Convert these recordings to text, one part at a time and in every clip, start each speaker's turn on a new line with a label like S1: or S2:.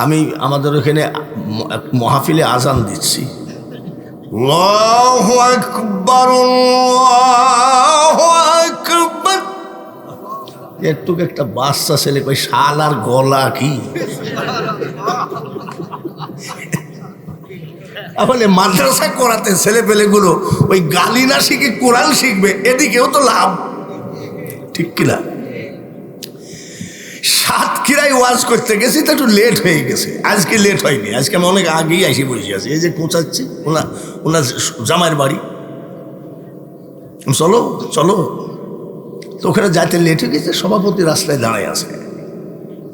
S1: আমি আমাদের ওখানে মাহফিলে আজান দিচ্ছি, আল্লাহু আকবার আল্লাহু আকবার। একটু একটা বাচ্চা ছেলে কই শালার গলা কি, তাহলে মাদ্রাসা করাতে ছেলে পেলেগুলো ওই গালি না শিখে কোরআন শিখবে, এদিকেও তো লাভ, ঠিক কিনা? সাতক্ষীরায় ওয়াজ করতে গেছি তো একটু লেট হয়ে গেছে, আজকে লেট হয়নি, আজকে আমি অনেক আগেই এসে বসে আছি। এই যে পৌঁছাচ্ছি ওনার জামাইয়ের বাড়ি, চলো চলো, তো ওখানে যাইতে লেট হয়ে গেছে। সভাপতি রাস্তায় দাঁড়ায় আছে,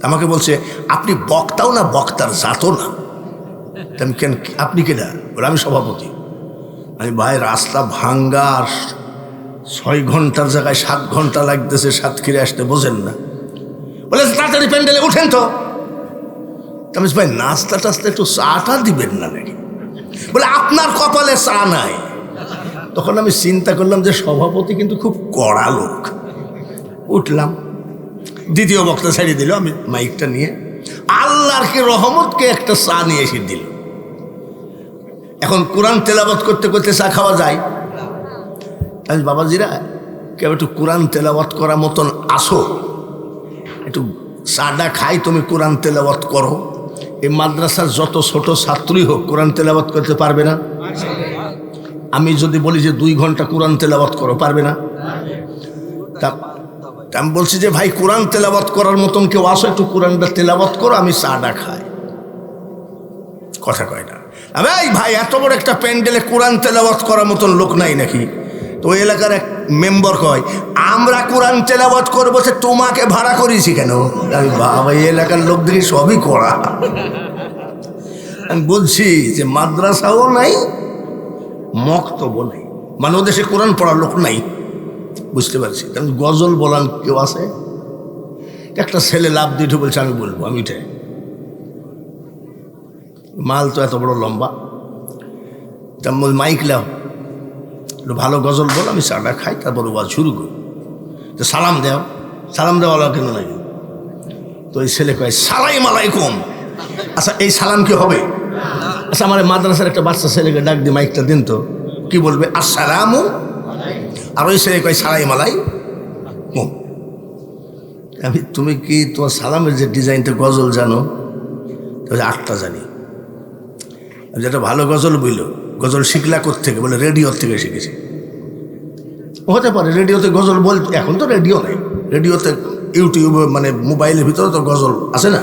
S1: আমাকে বলছে আপনি বক্তাও না, বক্তার জাতো না। আমি কেন, আপনি কেনা? বলে আমি সভাপতি। আমি ভাই রাস্তা ভাঙ্গা, 6 ঘন্টার জায়গায় 7 ঘন্টা লাগতেছে সাতক্ষীরা আসতে, বোঝেন না? বলে তাড়াতাড়ি প্যান্ডেলে উঠেন তো। আমি ভাই নাস্তা টাস্তা একটু চাটা দিবেন না নাকি? বলে আপনার কপালে চা নাই। তখন আমি চিন্তা করলাম যে সভাপতি কিন্তু খুব কড়া লোক। উঠলাম, দ্বিতীয় বক্তা ছাড়িয়ে দিল, আমি মাইকটা নিয়ে আল্লাহর কি রহমতকে একটা চা নিয়ে এসে দিল। এখন কোরআন তেলাওয়াত করতে করতে চা খাওয়া যায়? আমি বাবাজিরা কেউ একটু কোরআন তেলাওয়াত করার মতন আসো, একটু চাটা খাই, তুমি কোরআন তেলাওয়াত করো। এই মাদ্রাসার যত ছোট ছাত্রী হোক কোরআন তেলাওয়াত করতে পারবে না? আমি যদি বলি যে 2 ঘন্টা কোরআন তেলাওয়াত করো, পারবে না? আমি বলছি যে ভাই কোরআন তেলাওয়াত করার মতন কেউ আসো, একটু কোরআনটা তেলাওয়াত করো, আমি চাটা খাই। কথা কয় না। এই ভাই এত বড় একটা প্যান্ডেলে কোরআন তেলাওয়াত করার মতন লোক নাই নাকি? তো ওই এলাকার এক মেম্বার কয় আমরা কোরআন তেলাওয়াত করবো, সে তোমাকে ভাড়া করিয়েছি কেন? আমি বাবা এই এলাকার লোক দেখি সবই করা। আমি বলছি যে মাদ্রাসাও নাই, মক্তবও নাই, মানে ওদের সে কোরআন পড়ার লোক নাই, বুঝতে পারছি। কারণ গজল বলান কেউ আছে? একটা ছেলে লাভ দিয়ে বলছে আমি বলবো, আমি উঠে মাল তো এত বড় লম্বা, তেমন মাইক লাও, ভালো গজল বল, আমি চাটা খাই, তারপর ওয়াজ শুরু করি। তো সালাম দেও, সালাম দেওয়া কেন লাগে? তো ওই ছেলে কয় সালাম আলাইকুম। আচ্ছা এই সালাম কি হবে? আচ্ছা আমার মাদ্রাসার একটা বাচ্চা ছেলেকে ডাক দিয়ে মাইকটা দিন তো, কি বলবে? আসসালামু। আর ওই ছেলে কয় সালাম আলাইকুম। আমি তুমি কি তোমার সালামের যে ডিজাইনটা গজল জানো? তাহলে 8টা জানি। যেটা ভালো গজল বইল, গজল শিখলা কোত্থেকে? বলে রেডিওর থেকে শিখেছি। হতে পারে রেডিওতে গজল বলতে, এখন তো রেডিও নেই, রেডিওতে ইউটিউবে মানে মোবাইলের ভিতরে তো গজল আছে না।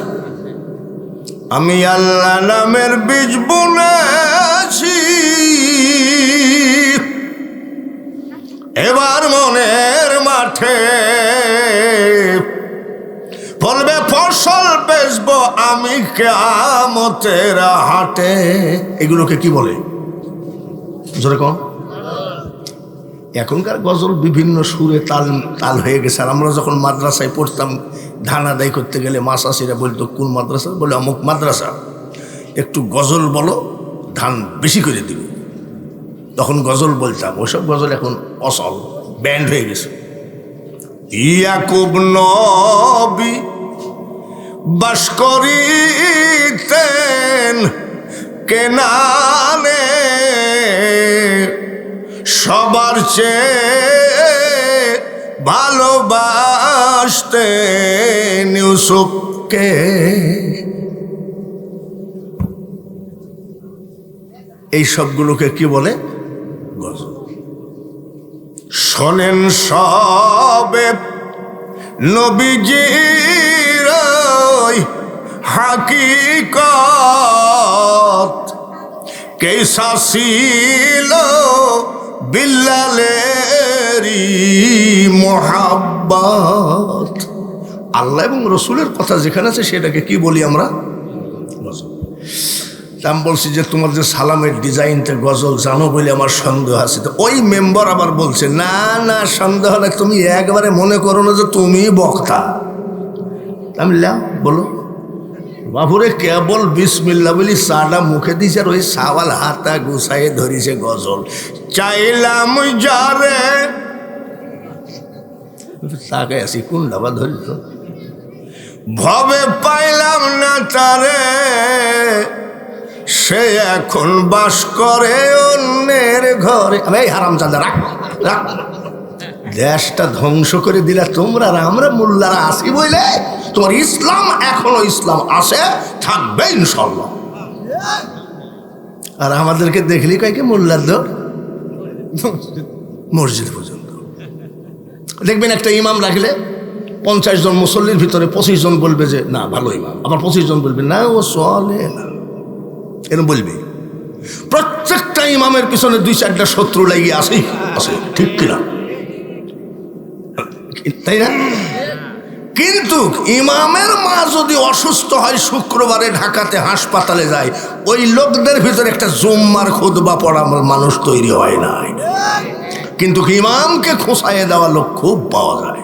S1: আমি আল্লাহ নামের বীজ বুনেছি, এবার মনের মাঠে ফলবে ফসল, বেচবো আমি কিয়ামতের হাটে। এগুলোকে কি বলে জোরে কম? এখনকার গজল বিভিন্ন সুরে তাল তাল হয়ে গেছে। আর আমরা যখন মাদ্রাসায় পড়তাম, ধান আদায় করতে গেলে মাসাসিরা বলতো কোন মাদ্রাসা? বলে অমুক মাদ্রাসা, একটু গজল বলো, ধান বেশি করে দিব। তখন গজল বলতাম, ওসব গজল এখন অসল, ব্যান্ড হয়ে গেছে। ইয়াকুব নবী বাস করিতেন কেনানে, সবার চেয়ে ভালোবাসতেন ইউসুফকে। এই সবগুলোকে কি বলে? গজল। শোনেন সবে নবীজির হাকিকত, কেসা ছিল বিল্লালেরি মোহাব্বত। আল্লাহ এবং রসুলের কথা যেখানে আছে সেটাকে কি বলি আমরা? গজল। আমি বলছি যে তোমার যে সালামের ডিজাইনটা গজল জানো বলে আমার সন্দেহ আছে। তো ওই মেম্বার আবার বলছে না না সন্দেহ না, তুমি একবারে মনে করো না যে তুমি বক্তা। আমি বলো বাবুরে, কেবল বিসমিল্লাহ বলি চাটা মুখে দিছে, আর ওই সাওয়াল হাতা গুছাইয়ে ধরিছে গজল। চাইলাম যারে তাকে আসি কোন ডাবা ধরিত, ভবে পাইলাম না তারে, সে এখন বাস করে অন্যের ঘরে। এই হারামজাদা রাখ রাখ, দেশটা ধ্বংস করে দিলা তোমরা। আর আমরা মোল্লারা আসি বইলে তোমার ইসলাম এখনো ইসলাম আছে, থাকবে ইনশাল্লাহ। আর আমাদেরকে দেখলি কয়েকে মোল্লার দর মসজিদ পর্যন্ত। দেখবেন একটা ইমাম রাখলে 50 জন মুসল্লির ভিতরে 25 জন বলবে যে না ভালো ইমাম, আবার 25 জন বলবে না ও চলে না, এরকম বলবে। প্রত্যেকটা ইমামের পিছনে 2-4টা শত্রু লাগিয়ে আসে, ঠিক কিনা? তাই না? কিন্তু ইমামের মা যদি অসুস্থ হয়, শুক্রবারে ঢাকাতে হাসপাতালে যায়, ওই লোকদের ভিতরে একটা জুম্মার খুতবা পড়া মানুষ তৈরি হয় না। কিন্তু ইমামকে খোঁচাইয়ে দেওয়া লোক খুব পাওয়া যায়,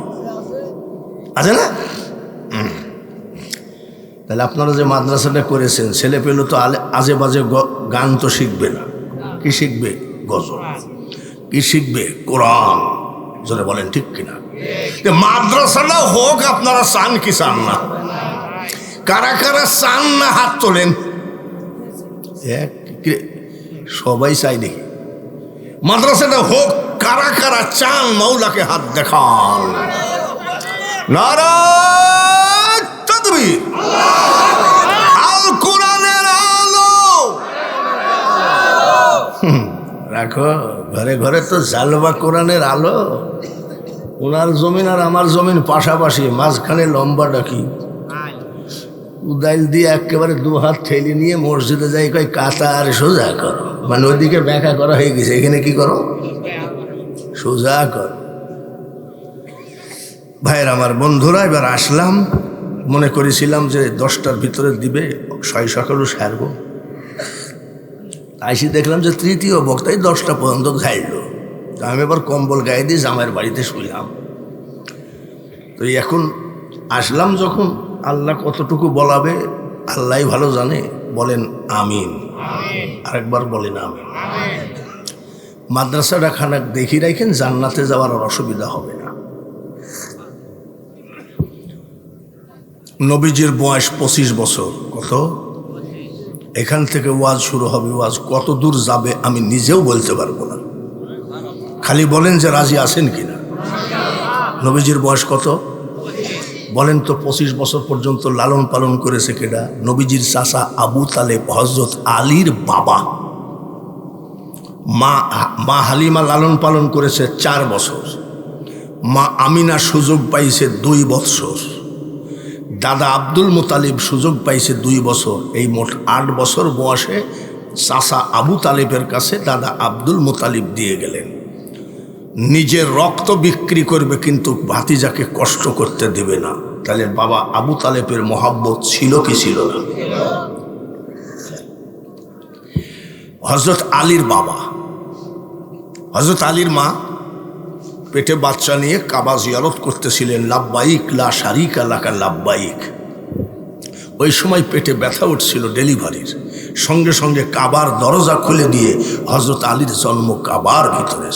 S1: আছে না? তাহলে আপনারা যে মাদ্রাসাটা করেছেন, ছেলে পেলে তো আজে বাজে গান তো শিখবে না। কি শিখবে? গজল। কি শিখবে? কোরআন। জোরে বলেন ঠিক কিনা? মাদ্রাসাটা হোক, আপনারা চান কি চান না? কারা কারা চান না হাত তোলেন। সবাই চাই দেখি মাদ্রাসাটা হোক। কারা কারা চান মাওলাকে হাত দেখান। নারায়ে তাকবীর। আল কোরআনের আলো রাখো ঘরে ঘরে, তো জালবা কোরআনের আলো। ওনার জমিন আর আমার জমিন পাশাপাশি, মাঝখানে লম্বাটা কি উদাইল দিয়ে একেবারে 2 হাত ঠেলে নিয়ে মসজিদে যাই, কয় কাতার সোজা করো। মানে ওইদিকে ব্যাখ্যা করা হয়ে গেছে, এখানে কি করো? সোজা কর। ভাইয়ের আমার বন্ধুরা, এবার আসলাম, মনে করেছিলাম যে 10টার ভিতরে দিবে, 6 সকালও সারব। আইসি দেখলাম যে তৃতীয় বক্তাই 10টা পর্যন্ত খাইল। আমি এবার কম্বল গায়ে দিয়ে জামাইয়ের বাড়িতে শুইলাম। তো এখন আসলাম যখন, আল্লাহ কতটুকু বলাবে আল্লাহ ভালো জানে। বলেন আমিন। আরেকবার বলেন আমিন। মাদ্রাসাটা খানা দেখি রাখেন, জান্নাতে যাওয়ার আর অসুবিধা হবে না। নবীজির বয়স 25 বছর। কত? এখান থেকে ওয়াজ শুরু হবে। ওয়াজ কত দূর যাবে আমি নিজেও বলতে পারবো না। খালি বলেন যে রাজি আছেন কিনা। নবীজির বয়স কত বলেন তো? 25 বছর পর্যন্ত লালন পালন করেছে কেডা? নবীজির চাচা আবু তালেব, হযরত আলীর বাবা। মা হালিমা লালন পালন করেছে 4 বছর। মা আমিনা সুযোগ পাইছে 2 বছর। দাদা আব্দুল মুতালিব সুযোগ পাইছে 2 বছর। এই মোট 8 বছর বয়সে চাচা আবু তালেবের কাছে দাদা আব্দুল মুতালিব দিয়ে গেলেন। নিজের রক্ত বিক্রি করবে, কিন্তু ভাতিজাকে কষ্ট করতে দেবে না। তাহলে বাবা আবু তালেবের মহাব্বত ছিল কি ছিল না? হযরত আলীর বাবা, হযরত আলীর মা পেটে বাচ্চা নিয়ে কাবা জিয়ারত করতেছিলেন। লাব্বাইক লা শারিকা লাকা লাব্বাইক। ওই সময় পেটে ব্যথা উঠছিল ডেলিভারির। সঙ্গে সঙ্গে কাবার দরজা খুলে দিয়ে হযরত আলীর জন্ম কাবার ভিতরে।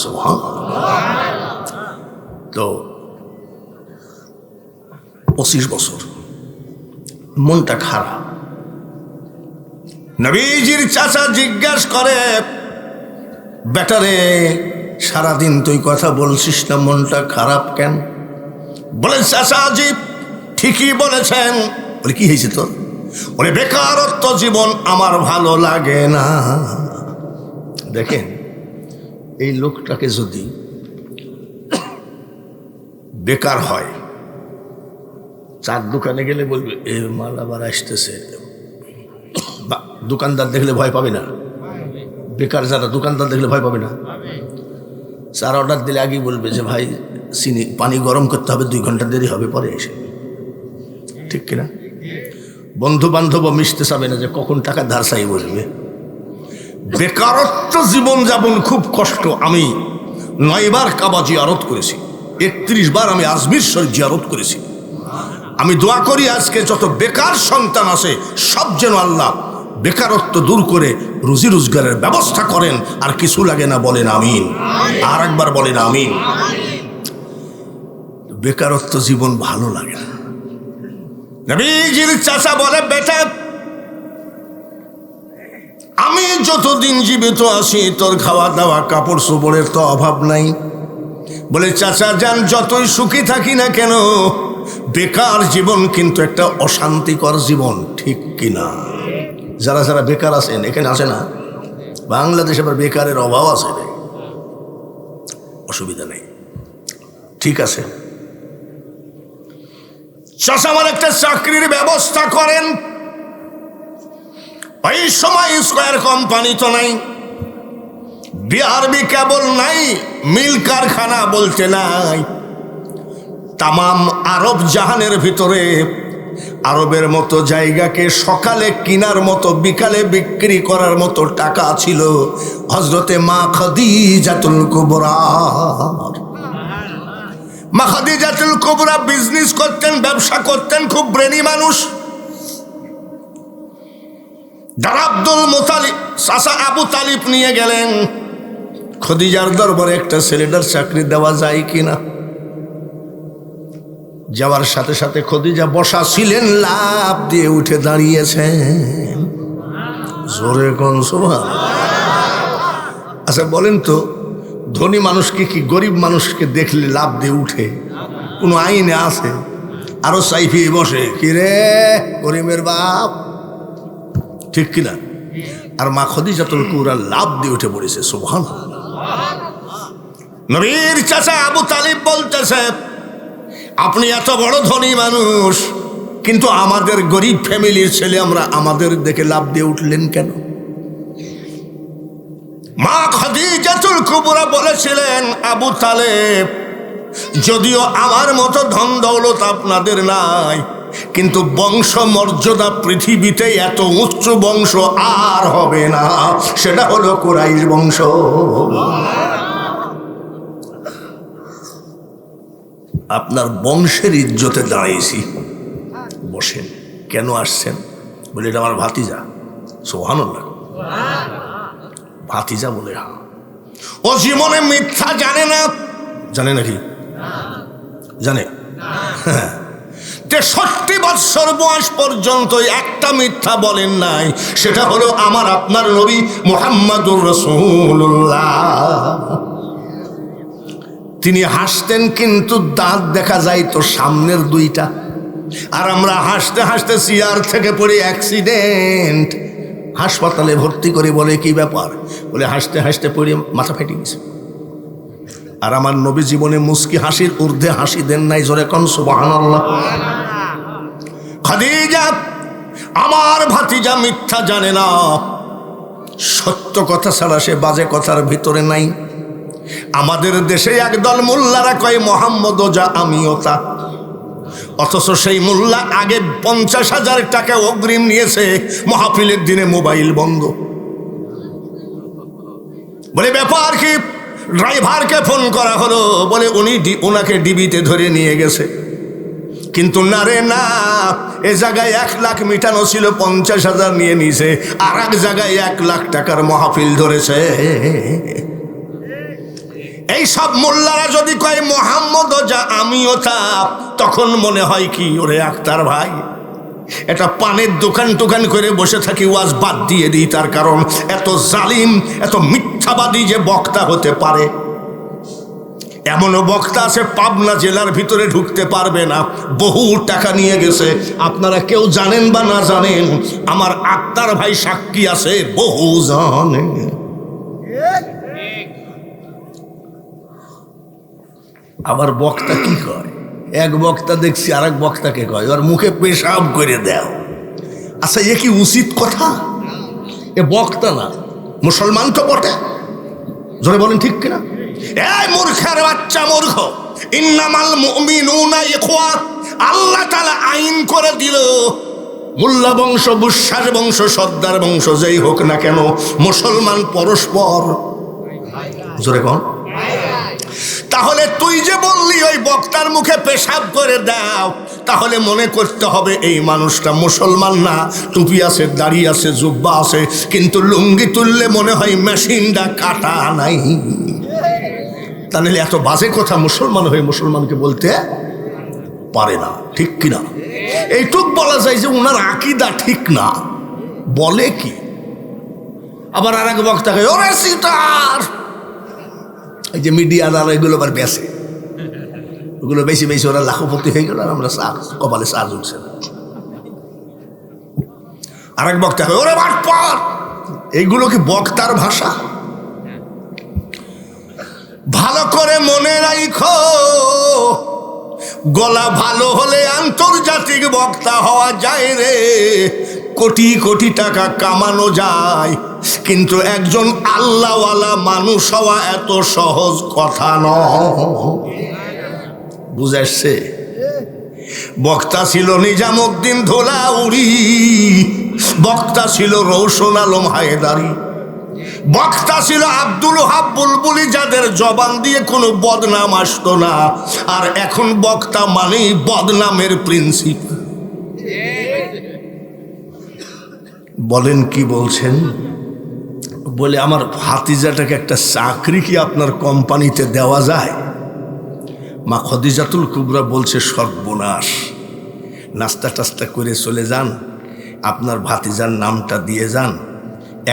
S1: তো 25 বছর, মনটা খারাপ। নবীজির চাচা জিজ্ঞাসা করে, বেটারে সারাদিন তুই কথা বলছিস না, মনটা খারাপ কেন? বলে চাচা জি ঠিকই বলেছেন। বলে কি হয়েছে তোর? বলে বেকারত্ব জীবন আমার ভালো লাগে না। দেখেন এই লোকটাকে যদি বেকার হয়, চার দোকানে গেলে বলবে এ মাল আবার আসতেছে। দোকানদার দেখলে ভয় পাবে না? বেকার যারা দোকানদার দেখলে ভয় পাবে না? চার অর্ডার দিলে আগেই বলবে যে ভাই চিনি পানি গরম করতে হবে, 2 ঘন্টা দেরি হবে, পরে এসে। ঠিক কিনা? বন্ধু বান্ধব মিশতে চাবে না যে কখন টাকা ধার চাই বলবে। বেকারত্ব জীবন যাপন খুব কষ্ট। আমি 9 বার কাবা জিয়ারত করেছি, 31 বার আমি আজমির শরীফ জিয়ারত করেছি। আমি দোয়া করি আজকে যত বেকার সন্তান আছে সব যেন আল্লাহ বেকারত্ব দূর করে রুজি রোজগারের ব্যবস্থা করেন। আর কিছু লাগে না, বলেন আমিন। আর একবার বলেন আমিন। বেকারত্ব জীবন ভালো লাগে না। নবীজির চাচা বলে, বেটা আমি যতদিন জীবিত আছি তোর খাওয়া দাওয়া কাপড় চোপড়ের তো অভাব নাই। বলে, চাচা যান, যতই সুখী থাকি না কেন বেকার জীবন কিন্তু একটা অশান্তিকর জীবন, ঠিক কিনা? যারা যারা বেকার আছেন এখানে আসে না, বাংলাদেশে আবার বেকারের অভাব আছে, অসুবিধা নেই, ঠিক আছে। চাচা আমার একটা চাকরির ব্যবস্থা করেন। ওই সময় স্কয়ার কোম্পানি তো নাই, বিআরবি কেবল নাই, মিল কারখানা বলতে নাই। তামাম আরব জাহানের ভিতরে আরবের মতো জায়গাকে সকালে কিনার মতো বিকালে বিক্রি করার মতো টাকা ছিল হযরতে মা খাদিজাতুল কুবরা। মা খাদিজাতুল কুবরা বিজনেস করতেন, ব্যবসা করতেন, খুব ব্রেনি মানুষ। দাদা আব্দুল মুতালিব চাচা আবু তালিব নিয়ে গেলেন, খাদিজার দরবারে একটা ছেলেটার চাকরি দেওয়া যায় কিনা। যাওয়ার সাথে সাথে খাদিজা বসা ছিলেন, লাফ দিয়ে উঠে দাঁড়িয়েছেন। জোরে কোন সুবহান। আচ্ছা বলেন তো, ধনী মানুষকে কি গরিব মানুষকে দেখলে লাফ দিয়ে উঠে? কোনো আইনে আছে? আরো সাইফি বসে, কি রে গরিবের বাপ, ঠিক কিনা? আর মা খাদিজাতুল কুবরা লাফ দিয়ে উঠে পড়েছে, সুবহানাল্লাহ। নবীর চাচা আবু তালিব বলতেছে, আপনি এত বড় ধনী মানুষ, কিন্তু আমাদের গরিব ফ্যামিলির ছেলে আমরা আমাদের দেখে লাফ দিয়ে উঠলেন কেন? মা খাদিজাতুল কুবরা বলেছিলেন, আবু তালেব, যদিও আমার মতো ধন দৌলত আপনাদের নাই, কিন্তু বংশ মর্যাদা পৃথিবীতে এত উচ্চ বংশ আর হবে না, সেটা হলো কুরাইশ বংশ। আপনার বংশের ইজ্জতে দাঁড়িয়েছি, বসেন। কেন আসছেন? বলে, এটা আমার ভাতিজা। সুবহানাল্লাহ। ভাতিজা বলে, হ্যাঁ। ও জীবনে মিথ্যা জানে না। জানে নাকি? জানে। 63 বৎসর বয়স পর্যন্ত একটা মিথ্যা বলেন নাই, সেটা হলো আমার আপনার নবী মুহাম্মাদুর রাসূলুল্লাহ। তিনি হাসতেন, কিন্তু দাঁত দেখা যায় তো সামনের দুইটা। আর আমরা হাসতে হাসতে চেয়ার থেকে পড়ে অ্যাক্সিডেন্ট, হাসপাতালে ভর্তি করে। বলে, কি ব্যাপার? বলে, হাসতে হাসতে পড়ে মাথা ফেটে গেছে। আর আমার নবী জীবনে মুস্কি হাসির ঊর্ধ্বে হাসি দেন নাই। জোরে কোন সুবহানাল্লাহ। খাদিজা আমার ভাতিজা মিথ্যা জানে না, সত্য কথা ছাড়া সে বাজে কথার ভিতরে নাই। আমাদের দেশে একদল মোল্লারা কয় মোহাম্মদ যা আমিও তা, অথচ সেই মোল্লা আগে 50,000 টাকা অগ্রিম নিয়েছে, মাহফিলের দিনে মোবাইল বন্ধ। বলে, ব্যাপার কি? ড্রাইভারকে ফোন করা হলো, বলে উনি ওনাকে ডিবিতে ধরে নিয়ে গেছে। কিন্তু না রে না, এ জায়গায় 1 লাখ মিটানো ছিল, 50,000 নিয়ে নিছে। আর এক জায়গায় 1 লাখ টাকার মাহফিল ধরেছে। এই সব মোল্লারা যদি কয় মোহাম্মদ যা আমিও তা, তখন মনে হয় কি, ওরে আক্তার ভাই, এটা পানের দোকান টোকান করে বসে থাকি, ওয়াজ বাদ দিয়ে দিই। তার কারণ এত জালিম, এত মিথ্যাবাদী যে বক্তা হতে পারে। এমনও বক্তা আছে পাবনা জেলার ভিতরে ঢুকতে পারবে না, বহু টাকা নিয়ে গেছে। আপনারা কেউ জানেন বা না জানেন, আমার আক্তার ভাই সাক্ষী আছে, বহু জানে। আবার বক্তা কি কয়? এক বক্তা দেখছি আর এক বক্তাকে কয়, ওর মুখে পেশাব করে দাও। আচ্ছা, এ কি উচিত কথা? এ বক্তা না, মুসলমান তো বটে। জোরে বলেন, ঠিক কিনা? এই মূর্খের বাচ্চা মূর্খ, ইন্নামাল মুমিনুনা ইখওয়া, আল্লাহ তাআলা আইন করে দিল, মোল্লা বংশ, বুশার বংশ, সর্দার বংশ, যেই হোক না কেন, মুসলমান পরস্পর। জোরে কোন? তাহলে তুই যে বললি ওই বক্তার মুখে পেশাব করে দাও, তাহলে মনে করতে হবে এই মানুষটা মুসলমান না। টুপি আছে, দাড়ি আছে, জুব্বা আছে, কিন্তু লুঙ্গি তুললে মনে হয় মেশিনটা কাটা নাই। তাহলে এত বাজে কথা মুসলমান হয়ে মুসলমানকে বলতে পারে না, ঠিক কিনা? এইটুক বলা যায় যে উনার আকীদা ঠিক না। বলে কি আবার আর এক বক্তাকে ওরে সিটার, এই যে মিডিয়ার এগুলো আবার বেসে, ওগুলো বেশি বেশি ওরা লাখপতি হয়ে গেল, আর আমরা কপালে সাজ উঠছে না। আর এক বক্তাকে ওরে বাটপার, এইগুলো কি বক্তার ভাষা? ভালো করে মনে রাখো, গলা ভালো হলে আন্তর্জাতিক বক্তা হওয়া যায় রে, কোটি কোটি টাকা কামানো যায়, কিন্তু একজন আল্লাহওয়ালা মানুষ হওয়া এত সহজ কথা নয়। বুঝাচ্ছে? বক্তা ছিল নিজামুদ্দিন ধোলাউড়ি, বক্তা ছিল রৌশন আলম হায়দারি, বক্তা ছিল আব্দুল ওহাব বুলবুলি, যাদের জবান দিয়ে কোনো বদনাম আসতো না। আর এখন বক্তা মানেই বদনামের প্রিন্সিপ। বলেন কি বলছেন? বলে আমার ভাতিজাটাকে একটা চাকরি কি আপনার কোম্পানিতে দেওয়া যায়? মা খদিজাতুল কুবরা বলছে সর্বনাশ, নাস্তা টাস্তা করে চলে যান, আপনার ভাতিজার নামটা দিয়ে যান,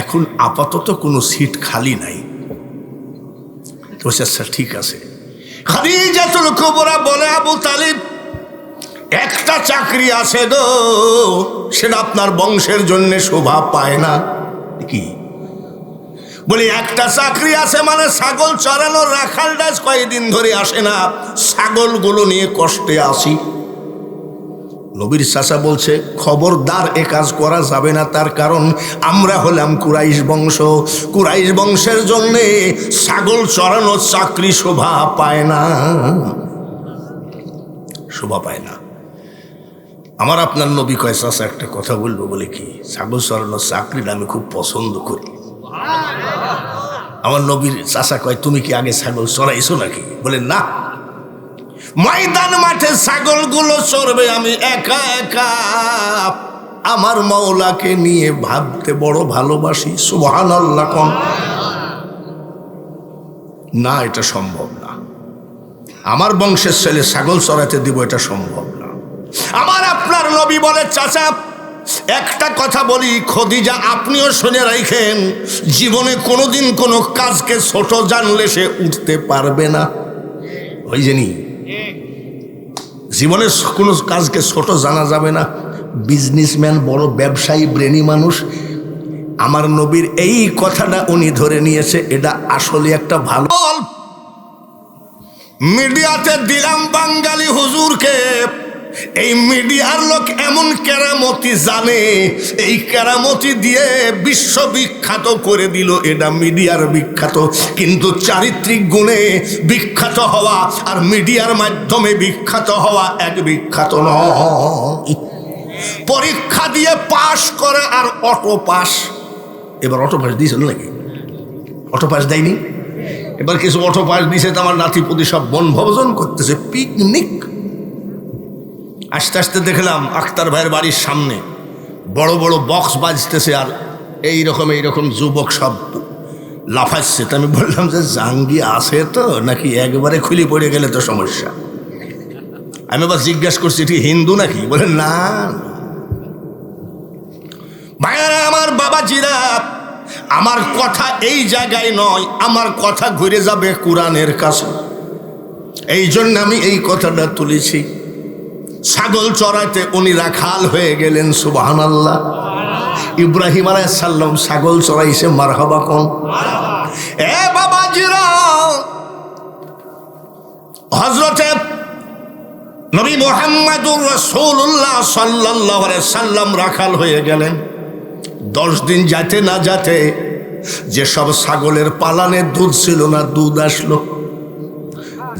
S1: এখন আপাতত কোনো সিট খালি নাই। তো আচ্ছা ঠিক আছে। খদিজাতুল কুবরা বলে আবু তালিব, একটা চাকরি আছে গো, সেটা আপনার বংশের জন্য শোভা পায় না। কি বলি? একটা চাকরি আছে মানে ছাগল চড়ানোর রাখাল ডাস কয়েকদিন ধরে আসে না, ছাগলগুলো নিয়ে কষ্টে আসি। নবীর চাচা বলছে খবরদার এ কাজ করা যাবে না, তার কারণ আমরা হলাম কুরাইশ বংশ, কুরাইশ বংশের জন্যে ছাগল চড়ানোর চাকরি শোভা পায় না, শোভা পায় না। আমার আপনার নবী কয় চাচা একটা কথা বলবো। বলে কি? ছাগল চড়ানোর চাকরিটা আমি খুব পছন্দ করি। আমার নবীর চাচা কয় তুমি কি আগে ছাগল চড়াইছো নাকি? বলে না, ময়দান মাঠে ছাগলগুলো চড়বে আমি একা একা, আমার মাওলাকে নিয়ে ভাবতে বড় ভালোবাসি। সুবহানাল্লাহ কোন না, এটা সম্ভব না। আমার বংশের ছেলে ছাগল চড়াতে দিব, এটা সম্ভব না। আমার আপনার নবী বলে চাচা একটা কথা বলি, খদিজা আপনিও শুনে রাখেন, জীবনে কোনোদিন কোনো কাজকে ছোট জানলে সে উঠতে পারবে না। ওই জানি জীবনে কোনো কাজকে ছোট জানা যাবে না। বিজনেসম্যান, বড় ব্যবসায়ী, ব্রেনি মানুষ, আমার নবীর এই কথাটা উনি ধরে নিয়েছে, এটা আসলে একটা ভালো। মিডিয়াতে দিলাম বাঙালি হুজুরকে, এই মিডিয়ার লোক এমন কেরামতি জানে, এই কেরামতি দিয়ে বিশ্ববিখ্যাত করে দিল। এটা মিডিয়ার বিখ্যাত, কিন্তু চারিত্রিক গুণে বিখ্যাত হওয়া আর মিডিয়ার মাধ্যমে বিখ্যাত হওয়া এক বিখ্যাত নয়। পরীক্ষা দিয়ে পাশ করে আর অটো পাস। এবার অটো পাস দিয়েছিল নাকি? অটো পাস দেয়নি। এবার কিছু অটো পাস দিয়েছে, তো আমার নাতিপুতি সব বনভোজন করতেছে, পিকনিক। আস্তে আস্তে দেখলাম আক্তার ভাইয়ের বাড়ির সামনে বড় বড় বক্স বাজতেছে, আর এইরকম যুবক সব লাফাচ্ছে। তো আমি বললাম যে জাঙ্গি আছে তো নাকি, একবারে খুলি পড়ে গেলে তো সমস্যা। আমি আবার জিজ্ঞাসা করছি এটি হিন্দু নাকি? বলে না। ভাইয়ারা আমার, বাবাজিরা, আমার কথা এই জায়গায় নয়, আমার কথা ঘুরে যাবে কোরআনের কাছে। এই জন্য আমি এই কথাটা তুলেছি। ছাগল চড়াইতে উনি রাখাল হয়ে গেলেন। সুবহানাল্লাহ। ইব্রাহিম আলাইহিস সালাম ছাগল চড়াইছে, মারহাবা কোন। এ বাবাজিরা, হযরতে নবী মুহাম্মদুর রাসূলুল্লাহ সাল্লাল্লাহু আলাইহি সাল্লাম রাখাল হয়ে গেলেন। 10 দিন যাতে না যাতে যেসব ছাগলের পালানে দুধ ছিল না, দুধ আসলো।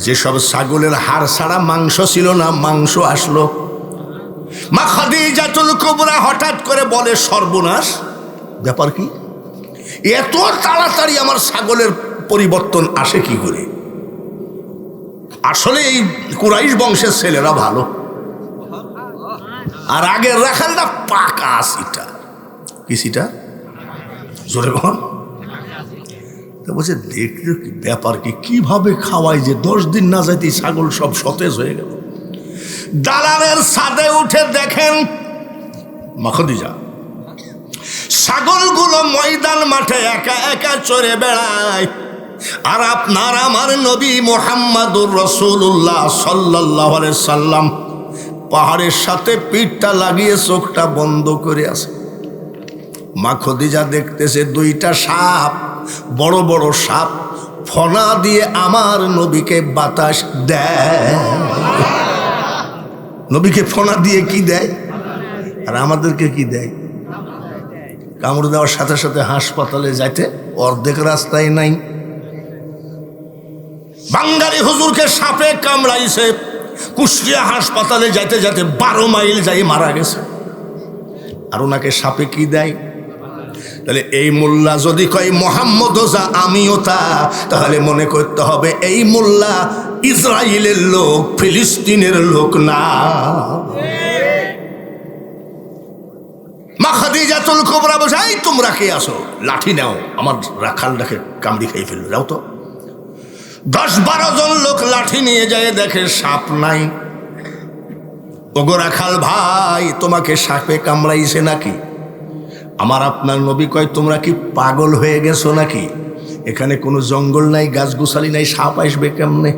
S1: যেসব ছাগলের হাড় ছাড়া মাংস ছিল না, মাংস আসলো। মা খাদিজাতুল কুবরা হঠাৎ করে বলে সর্বনাশ, ব্যাপার কি? এত তাড়াতাড়ি আমার ছাগলের পরিবর্তন আসে কি করে? আসলে এই কুরাইশ বংশের ছেলেরা ভালো, আর আগের রাখালটা পাকা সিটা। কি সিটা? জোরে কন। বলছে দেখলে ব্যাপার কি, কিভাবে খাওয়াই যে 10 দিন না যাইতেই ছাগল সব সতেজ হয়ে গেল। দালানের ছাদে উঠে দেখেন মা খাদিজা ছাগলগুলো ময়দান মাঠে একা একা চড়ে বেড়ায়, আর আপনার আমার নবী মুহাম্মাদুর রাসূলুল্লাহ সাল্লাল্লাহু আলাইহি সাল্লাম পাহাড়ের সাথে পিঠটা লাগিয়ে চোখটা বন্ধ করে আছে। মা খাদিজা দেখতেছে দুইটা সাপ, বড় বড় সাপ ফনা দিয়ে আমার নবীকে বাতাস দেয়। নবীকে ফনা দিয়ে কি দেয় আর আমাদেরকে কি দেয়? কামড় দেওয়ার সাথে সাথে হাসপাতালে যাইতে অর্ধেক রাস্তায় নাই। বাঙালি হুজুরকে সাপে কামড়াইছে, কুষ্টিয়া হাসপাতালে যাইতে যাইতে 12 মাইল যাই মারা গেছে, আর ওনাকে সাপে কি দেয়? তাহলে এই মোল্লা যদি কয় মোহাম্মদ যা আমিও তা, তাহলে মনে করতে হবে এই মোল্লা ইসরায়েলের লোক, ফিলিস্তিনের লোক না। মা খাদিজাতুল কুবরা বসাই, তোমরা কে আসো? লাঠি নাও, আমার রাখালটাকে কামড়ি খেয়ে ফেললো, যাও তো। 10-12 জন লোক লাঠি নিয়ে যায়, দেখে সাপ নাই। ওগো রাখাল ভাই, তোমাকে সাপে কামড়াইছে নাকি? আমার আপনার নবী কয় তোমরা কি পাগল হয়ে গেছো নাকি? এখানে কোনো জঙ্গল নাই, গাছগুছালি নাই, সাপ আসবে কেমনে?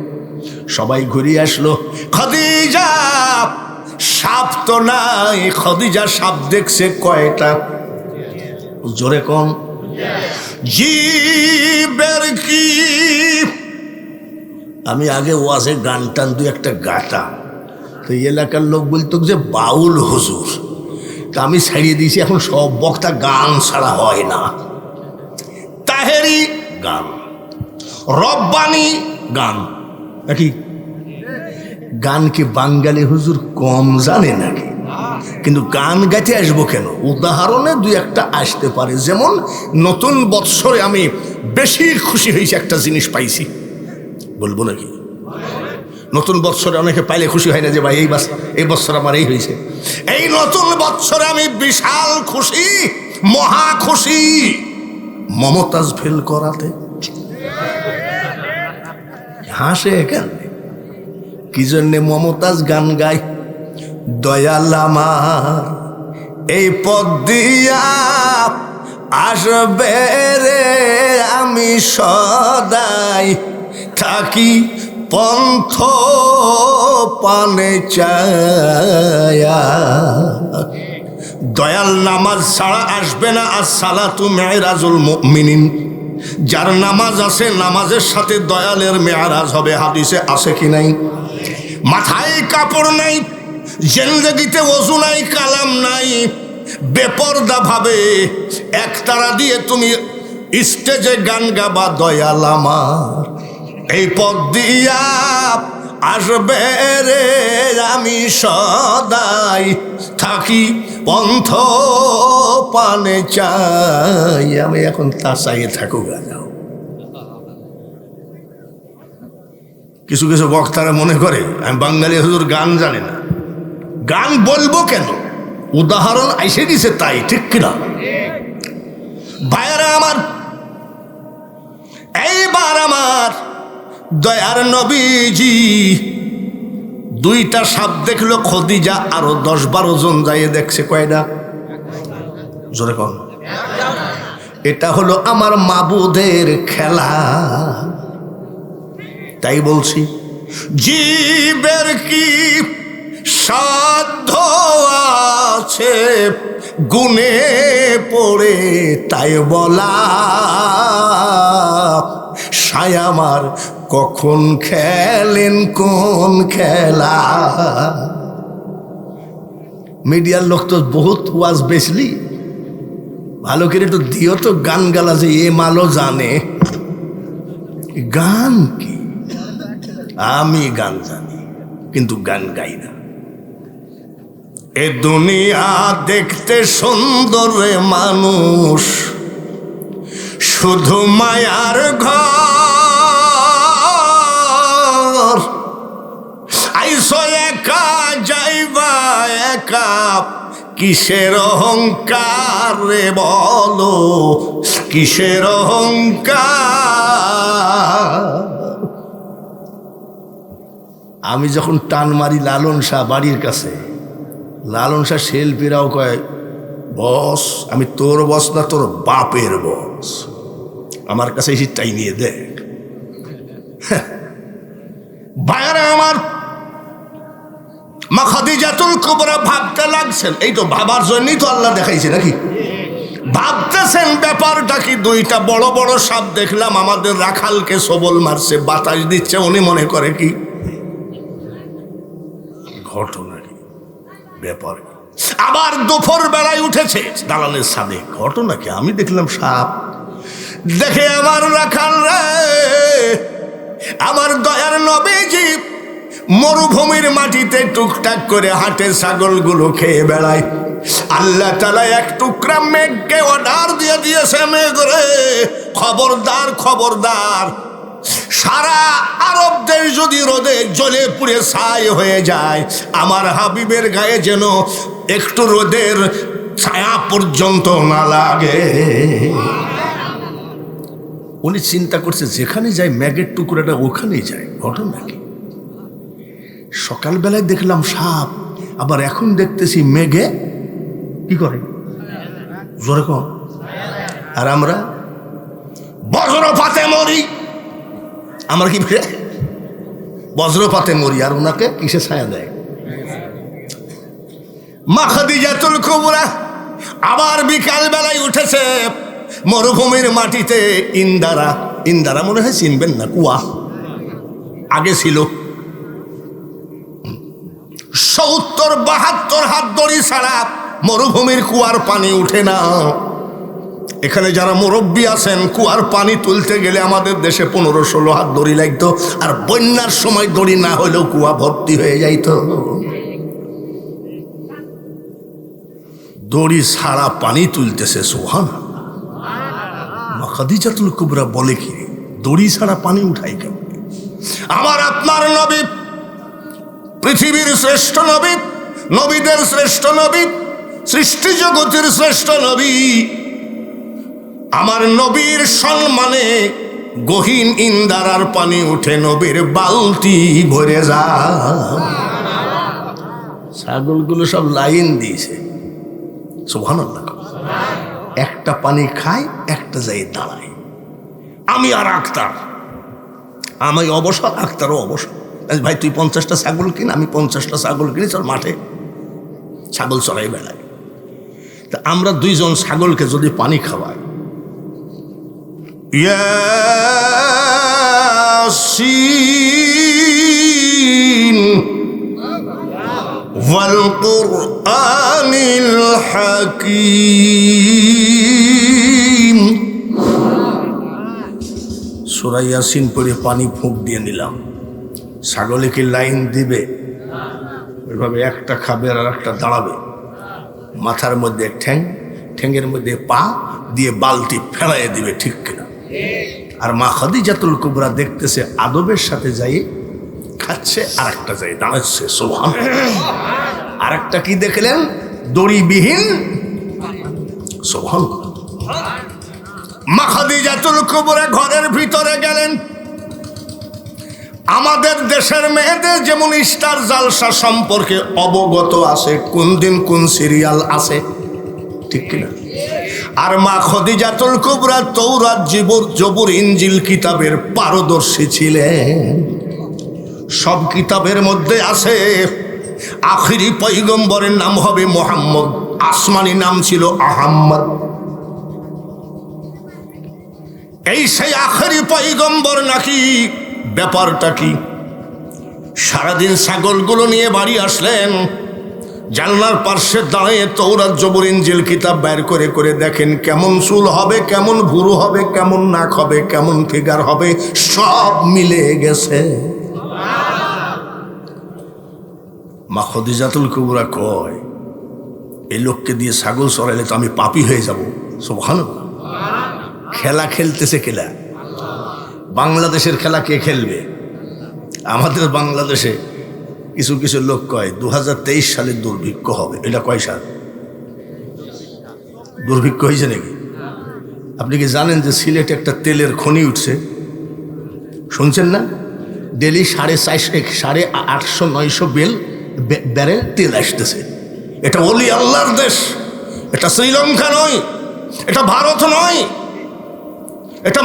S1: সবাই ঘুরিয়ে আসলো। খাদিজা সাপ তো নাই। খাদিজা সাপ দেখছে কয়টা? জোরে কম। জীবের কি? আমি আগে ওয়াজে গান টান দুই একটা গাতা, তো এলাকার লোক বলতো যে বাউল হুজুর, তা আমি ছাড়িয়ে দিয়েছি। এখন সব বক্তা গান ছাড়া হয় না। তাহেরি গান, রব্বানি গান, নাকি? গান কি বাঙালি হুজুর কম জানে নাকি? কিন্তু গান গাইতে আসবো কেন? উদাহরণে দুই একটা আসতে পারে। যেমন নতুন বৎসরে আমি বেশি খুশি হয়েছি, একটা জিনিস পাইছি, বলবো নাকি? নতুন বৎসরে অনেকে পাইলে খুশি হয় না যে ভাই এই বৎসর আমার এই হয়েছে। এই নতুন বৎসরে আমি বিশাল খুশি, মহা খুশি, মমতাজ ফেল করাতে। হাসে কেন? কি জন্যে মমতাজ গান গায়? দয়াল আমার এই পথ দিয়া আসবে রে, আমি সদাই থাকি পন্থ পানে চায়া। দয়াল নামাজ ছাড়া আসবে না। আসসালাতু মেরাজুল মুমিনিন, যার নামাজ আছে নামাজের সাথে দয়ালের মেয়ারাজ হবে। হাদিসে আছে কি নাই? মাথায় কাপড় নাই, জিন্দেগিতে ওযু নাই, কালাম নাই, বেপরদা ভাবে একতারা দিয়ে তুমি স্টেজে গান গাবা। দয়াল আমার এই পথ দিয়া আসবে রে, আমি সদাই থাকি পন্থ পানে চাই। আমি এখন তা চাইয়ে থাকুক। যাও, কিছু কিছু বক্তারা মনে করে আমি বাঙালি হুজুর গান জানে না। গান বলবো কেন? উদাহরণ আইসে দিছে তাই, ঠিক কিনা ভাইয়ারা আমার? এইবার আমার দয়ার নবীজি দুইটা সাপ দেখলো। খাদিজা আরো 10-12 জন যাইয়ে দেখছে। কয়টা? জোরে কন। এটা হলো আমার মাবুদের খেলা। তাই বলছি, জীবের কি সাধ্য আছে গুনে পড়ে তাই বলা, সায় আমার কখন খেলেন কোন খেলা। মিডিয়ার লোক তো বহুত ওয়াজ বেশলি, ভালো করে তো দিও তো গান গালা যে এ মালো জানে। গান কি? আমি গান জানি কিন্তু গান গাই না। এ দুনিয়া দেখতে সুন্দর রে মানুষ, শুধু মায়ার ঘর। আইসো একা যাইবা একা, কিসের অহংকার রে বলো, কিসের অহংকার? আমি যখন টান মারি লালন শাহ বাড়ির কাছে, লালন শাহ শিল্পীরাও কয়, বস আমি তোর বস না, তোর বাপের বস, আমার কাছে এসে টাই নিয়ে দেখ। ভাইয়ারা আমার, মা খাদিজাতুল কুবরা ভাবতে লাগছেন, এই তো ভাবার জন্যই তো আল্লাহ দেখাইছে নাকি, ভাবতেছেন ব্যাপারটা কি। দুইটা বড় বড় সাপ দেখলাম, আমাদের রাখালকে সবল মারছে, বাতাস দিচ্ছে, উনি মনে করে কি ঘটনা, কি ব্যাপার। আবার দুপুর বেলায় উঠেছে দালানের ছাদে, ঘটনা কি, আমি দেখলাম সাপ। দেখে আমার রাখাল রে, আমার দয়ার নবীজি মরুভূমির মাটিতে টুকটাক করে হাটে ছাগলগুলো খেয়ে বেড়ায়। আল্লাহ তাআলা এক টুকরা মেঘকে অর্ডার দিয়ে দিয়েছে, মেঘ রে খবরদার খবরদার, সারা আরব দেশ যদি রোদে জ্বলে পুড়ে ছাই হয়ে যায়, আমার হাবিবের গায়ে যেন একটু রোদের ছায়া পর্যন্ত না লাগে। উনি চিন্তা করছে যেখানে যায় মেঘের টুকরাটা ওখানেই যায়, ঘটনা কি। সকালবেলায় দেখলাম সাপ, আবার এখন দেখতেছি মেঘে কি করে, জোরে কম। আর আমরা বজ্রপাতে মরি, আমরা কি বজ্রপাতে মরি, আর ওনাকে কিসে ছায়া দেয়। মা খাদিজাতুল কুবরা আবার বিকাল বেলায় উঠেছে মরুভূমির মাটিতে। ইন্দারা, ইন্দারা মনে হয় চিনবেন না, কুয়া আগে ছিল। 70-72 হাত দড়ি ছাড়া মরুভূমির কুয়ার পানি উঠে না। এখানে যারা মুরব্বী আছেন, কুয়ার পানি তুলতে গেলে আমাদের দেশে 15-16 হাত দড়ি লাগতো, আর বন্যার সময় দড়ি না হলেও কুয়া ভর্তি হয়ে যাইত। দড়ি ছাড়া পানি তুলতেছে, সুবহানাল্লাহ। মা খাদিজাতুল কুবরা বলে কি, দড়ি ছাড়া পানি উঠাই কেন? আমার আপনার নবী পৃথিবীর শ্রেষ্ঠ নবী, নবীদের শ্রেষ্ঠ নবী, সৃষ্টি জগতের শ্রেষ্ঠ নবী, আমার নবীর সম্মানে গহীন ইন্দারার পানি উঠে নবীর বালতি ভরে যায়। ছাগলগুলো সব লাইন দিয়েছে, সুবহানাল্লাহ। একটা পানি খায়, একটা যাই দাঁড়ায়। আমি আর আক্তার, আমি অবসর, আক্তারও অবসর। ভাই তুই 50টা ছাগল কিন, আমি 50টা ছাগল কিনি, চল মাঠে ছাগল চড়াই বেড়াই। তা আমরা দুইজন ছাগলকে যদি পানি খাওয়াই, ইয়াসিন ওয়াল কুরআনিল হাকীম, সূরা ইয়াসিন পড়ে পানি ফুঁক দিয়ে নিলাম। ছাগলে কি লাইন দিবে? ওইভাবে একটা খাবে আর একটা দাঁড়াবে, মাথার মধ্যে ঠ্যাং, ঠ্যাংয়ের মধ্যে পা দিয়ে বালতি ফেলাইয়ে দিবে, ঠিক কিনা? আর মা খাদিজাতুল কুবরা দেখতেছে, আদবের সাথে যাই খাচ্ছে, আর একটা যাই দাঁড়াচ্ছে, সুবহানাল্লাহ। আর একটা কি দেখলেন? দড়িবিহীন, সুবহানাল্লাহ। মা খাদিজাতুল কুবরা ঘরের ভিতরে গেলেন। আমাদের দেশের মেয়েদের যেমন স্টার জালসা সম্পর্কে অবগত আছে, কোন দিন কোন সিরিয়াল আছে, ঠিক কিনা? আর মা খাদিজাতুল কুবরা তৌরাত, জবুর, ইনজিল কিতাবের পারদর্শী ছিলেন। সব কিতাবের মধ্যে আছে আখিরি পয়গম্বরের নাম হবে মুহাম্মদ, আসমানি নাম ছিল আহম্মদ। এই সেই আখিরি পয়গম্বর নাকি? ব্যাপারটা কি? সারাদিন ছাগলগুলো নিয়ে বাড়ি আসলেন, জানলার পার্শ্বে দাঁড়িয়ে তৌরাত, জবুর, ইনজিল কিতাব বের করে করে দেখেন কেমন চুল হবে, কেমন ভুরু হবে, কেমন নাক হবে, কেমন ফিগার হবে, সব মিলে গেছে। মা খাদিজাতুল কুবরা কয়, এই লোককে দিয়ে ছাগল চড়াইলে তো আমি পাপী হয়ে যাব। সুবহানাল্লাহ। খেলা খেলতেছে কেলা? বাংলাদেশের খেলা কে খেলবে? আমাদের বাংলাদেশে কিছু কিছু লোক কয় 2023 সালে দুর্ভিক্ষ হবে। এটা কয় সাল দুর্ভিক্ষ হয়েছে নাকি? আপনি কি জানেন যে সিলেটে একটা তেলের খনি উঠছে? শুনছেন না? ডেলি 850-900 ব্যারেল তেল আসতেছে। এটা ওলি আল্লাহর দেশ, এটা শ্রীলঙ্কা নয়, এটা ভারত নয়, এটা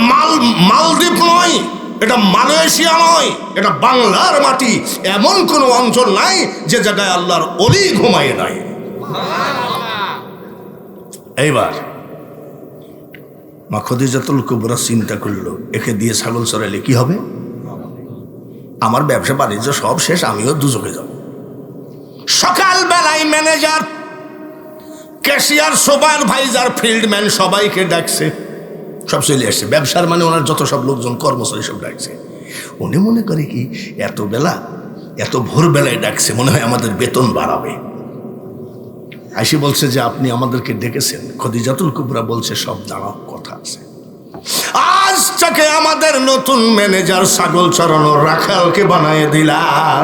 S1: মালদ্বীপ নয়, এটা মালয়েশিয়া নয়, এটা বাংলার মাটি। এমন কোন অঞ্চল নাই যে জায়গায় আল্লাহর ওলি ঘুমায় নাই। এইবার মা খদিজাতুল কুবরা চিন্তা করলো, একে দিয়ে ছাগল চড়াইলে কি হবে? আমার ব্যবসা বাণিজ্য সব শেষ, আমিও দুজকে যাব। সকালবেলায় ম্যানেজার, ক্যাশিয়ার, সুপারভাইজার, ফিল্ডম্যান সবাইকে ডাকছে, সব চলে আসছে। ব্যবসার মানে ওনার যত সব লোকজন কর্মচারী সব ডাকছে। উনি মনে করে কি এত বেলা, এত ভোরবেলায় ডাকছে, মনে হয় আমাদের বেতন বাড়াবে। আইসি বলছে যে আপনি আমাদেরকে ডেকেছেন। খদিজাতুল কুবরা বলছে সব দাঁড়াও, কথা আছে। আজ থেকে আমাদের নতুন ম্যানেজার ছাগল চড়ানোর রাখালকে বানায় দিলাম।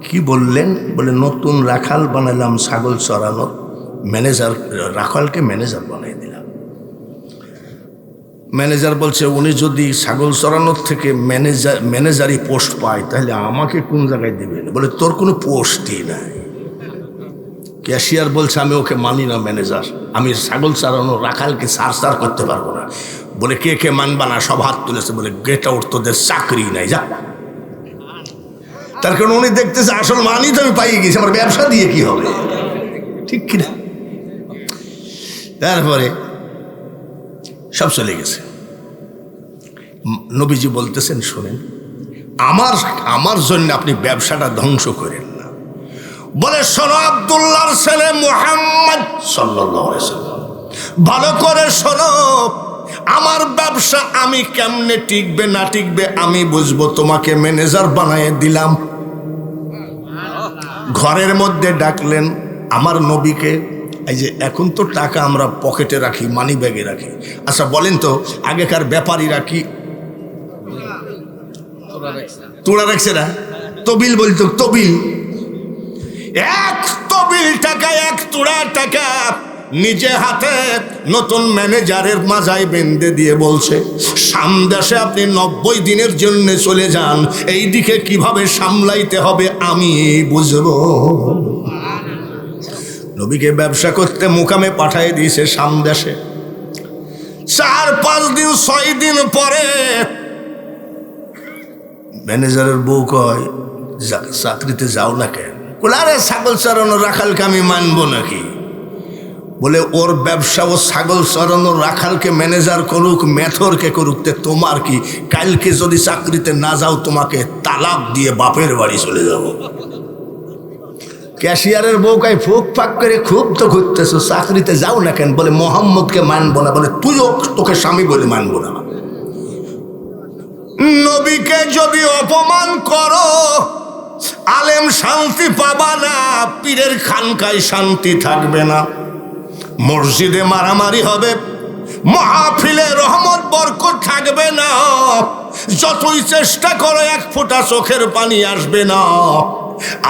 S1: কি বললেন? বলে নতুন রাখাল বানালাম, ছাগল চড়ানোর ম্যানেজার, রাখালকে ম্যানেজার বানিয়ে দিলাম। ম্যানেজার বলছে উনি যদি ছাগল চড়ানোর থেকে ম্যানেজারি পোস্ট পায় তাহলে আমাকে কোন জায়গায় দিবেন? বলে তোর কোনো পোস্টই নাই। ক্যাশিয়ার বলছে আমি ওকে মানি না ম্যানেজার, আমি ছাগল চড়ানো রাখালকে সার করতে পারবো না। বলে কে কে মানবা না? সব হাত তুলেছে। বলে গেট আউট, তোদের চাকরি নাই, যা। তার কারণ উনি দেখতেছে আসল মানি তো আমি পাইয়ে গেছি, আমার ব্যবসা দিয়ে কি হবে, ঠিক কিনা? তারপরে সব চলে গেছে। নবীজি বলতেছেন শোনেন, আমার জন্য আপনি ব্যবসাটা ধ্বংস করেন না। বলে শোনো, আব্দুল্লাহর ছেলে মুহাম্মদ সাল্লাল্লাহু আলাইহি ওয়াসাল্লাম, ভালো করে শোনো, আমার ব্যবসা আমি কেমনে টিকবে না টিকবে আমি বুঝবো, তোমাকে ম্যানেজার বানায় দিলাম। ঘরের মধ্যে ডাকলেন আমার নবীকে। এই যে এখন তো টাকা আমরা পকেটে রাখি, মানি ব্যাগে রাখি। আচ্ছা বলেন তো, আগেকার ব্যাপারীরা কি তোড়া রাখছে না? তবিল বলতো, তবিল। এক তবিল টাকা, এক তোড়া টাকা নিজে হাতে নতুন ম্যানেজারের মাজায় বেঁধে দিয়ে বলছে সামদেশে আপনি 90 দিনের জন্য চলে যান, এই দিকে কিভাবে সামলাইতে হবে আমি বুঝবো। নবীকে ব্যবসা করতে মুকামে পাঠিয়ে দিয়েছে সামদেশে। 4-5 দিন 6 দিন পরে ম্যানেজারের বউ কয় চাকরিতে যাও না কেন? বলে আরে ছাগল চড়ানো রাখালকে আমি মানবো নাকি? বলে ওর ব্যবসা, ও ছাগল চড়ানো রাখালকে ম্যানেজার করুক, মেথরকে করুক, তে তোমার কি? কালকে যদি চাকরিতে না যাও তোমাকে তালাক দিয়ে বাপের বাড়ি চলে যাব। ক্যাশিয়ারের বউকায় ফুক ফাঁক করে খুব তো ঘুরতেছো, চাকরিতে যাও না কেন? বলে মোহাম্মদকে মানবো না। বলে তুইও তোকে স্বামী বলে মানবো না। নবীকে যদি অপমান করো আলেম শান্তি পাবা না, পীরের খানকায় শান্তি থাকবে না, মসজিদে মারামারি হবে, মাহফিলে রহমত বরকত থাকবে না, যতই চেষ্টা করো এক ফোঁটা চোখের পানি আসবে না।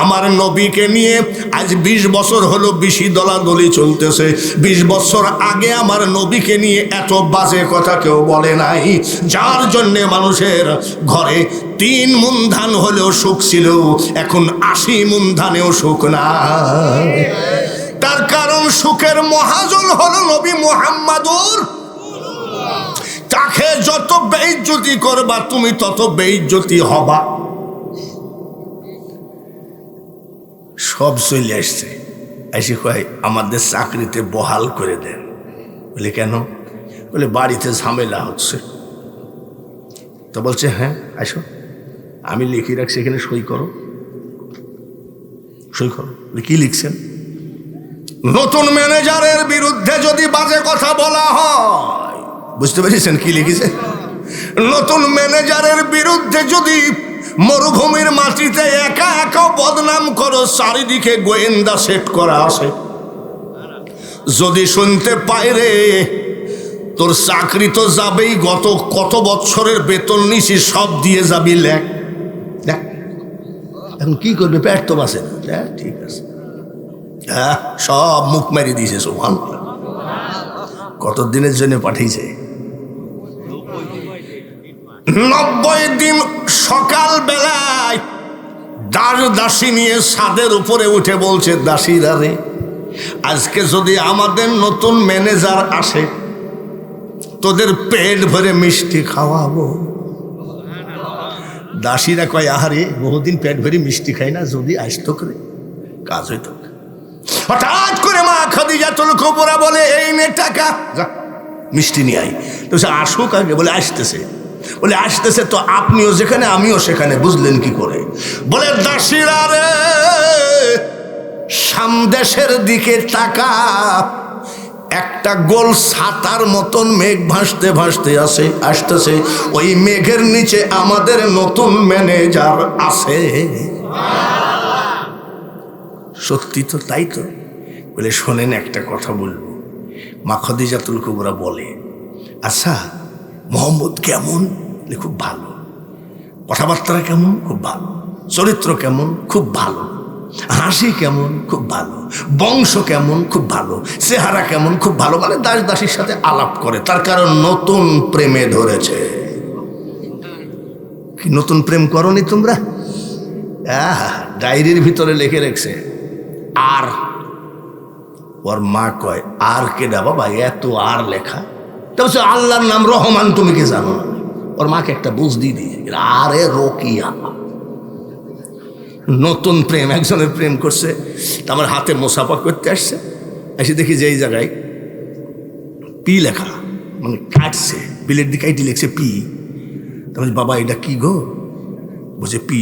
S1: আমার নবীকে নিয়ে আজ 20 বছর হলো বেশি দলাদলি চলতেছে। 20 বছর আগে আমার নবীকে নিয়ে এত বাজে কথা কেউ বলে নাই, যার জন্যে মানুষের ঘরে 3 মুন ধান হলেও সুখ ছিল, এখন 80 মুন ধানেও সুখ নাই। তার কারণ সুখের মহাজন হলো নবী মুহাম্মাদুর। তাকে যত বেইজ্জতি করবা তুমি তত বেইজ্জতি হবা। সব চলে আসছে, এসে কয় আমাদের চাকরিতে বহাল করে দেন। বলে কেন? বলে বাড়িতে ঝামেলা হচ্ছে। তো বলছে হ্যাঁ আসো, আমি লিখে রাখছি, এখানে সই করো, সই করো। কি লিখছেন? নতুন ম্যানেজারের বিরুদ্ধে যদি বাজে কথা বলা হয়, বুঝতে পেরেছেন কি লিখেছে? নতুন ম্যানেজারের বিরুদ্ধে যদি মরুভূমির মাটিতে একা একা বদনাম করো, চারিদিকে গোয়েন্দা সেট করা আছে, যদি শুনতে পায় রে তোর চাকরি তো যাবেই, কত বছরের বেতন নিছি সব দিয়ে যাবি, লেখ। এখন কি করবে? পেট তো বাঁচে না। ঠিক আছে, হ্যাঁ সব মুখ মেরে দিয়েছে। সুবহানাল্লাহ। কত দিনের জন্য পাঠিয়েছে? 90 দিন সকাল বেলায় দাস দাসী নিয়ে ছাদের উপরে উঠে বলছে, দাসীরা রে, আজকে যদি আমাদের নতুন ম্যানেজার আসে তোদের পেট ভরে মিষ্টি খাওয়াবো। দাসীরা কয়, আহারে বহুদিন পেট ভরে মিষ্টি খাই না, যদি আসতো করে কাজ হইতো। হঠাৎ করে মা খাদিজাতুল কুবরা বলে, এই নে টাকা, যা মিষ্টি নিয়ে আই। তো সে আসুক আগে, বলে আসতেছে। বলে আসতেছে তো আপনিও যেখানে আমিও সেখানে, বুঝলেন কি করে? বলে, দাসীরা রে, সামদেশের দিকে টাকা, একটা গোল ছাতার মতন মেঘ ভাসতে ভাসতে আসতেছে, ওই মেঘের নিচে আমাদের নতুন ম্যানেজার আছে। সত্যি তো, তাই তো। বলে, শোনেন একটা কথা বলবো। মা খাদিজাতুল কুবরা বলে, আচ্ছা মোহাম্মদ কেমন? খুব ভালো। কথাবার্তা কেমন? খুব ভালো। চরিত্র কেমন? খুব ভালো। হাসি কেমন? খুব ভালো। বংশ কেমন? খুব ভালো। চেহারা কেমন? খুব ভালো। মানে দাস দাসীর সাথে আলাপ করে, তার কারণ নতুন প্রেমে ধরেছে। কি নতুন প্রেম করনি তোমরা? ডায়েরির ভিতরে লিখে রেখেছে আর। ওর মা কয়, আর কেডা বাবা, এত আর লেখা? তা বলছে, আল্লাহর নাম রহমান, তুমি কি জানো না? ওর মাকে একটা বুঝ দিয়ে দিয়ে, আরে রোকিয়া। নতুন প্রেম, একজনের প্রেম করছে, আমার হাতে মোসাফা করতে আসছে, এসে দেখি যে এই জায়গায় পি লেখা, মানে কাটছে, বিলের দিকে কাইটি লিখছে পি। তারপরে, বাবা এটা কি গো? বলছে পি।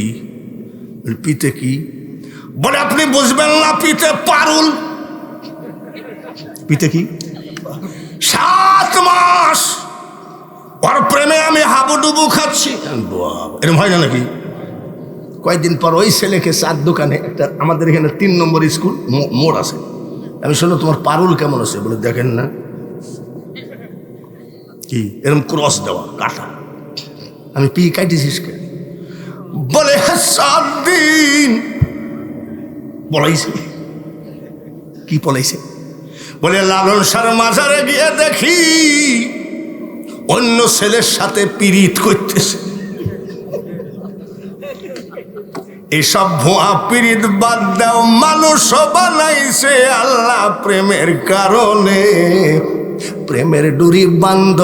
S1: পিতে কি? বলে, আপনি বুঝবেন না, পিতে পারুল। পিতে কি? 7 মাস ওর প্রেমে আমি হাবুডুবু খাচ্ছি। এরকম হয় না নাকি? কয়েকদিন পর ওই ছেলেকে চার দোকানে, একটা আমাদের এখানে 3 নম্বর স্কুল মোড় আছে, আমি শুনলো তোমার পারুল কেমন আছে? বলে, দেখেন না কি এরকম ক্রস দেওয়া কাটা। আমি পি কাটিছিস কে? বলে, 7 দিন পলাইছে। কি পলাইছে? বলে, লালন সার মাজারে গিয়ে দেখি অন্য ছেলের সাথে পীড়িত করতেছে। এসব ভুয়া পীড়িত বাদ দাও, মানুষ বানাইছে আল্লাহ প্রেমের কারণে। প্রেমের ডুরি বান্ধ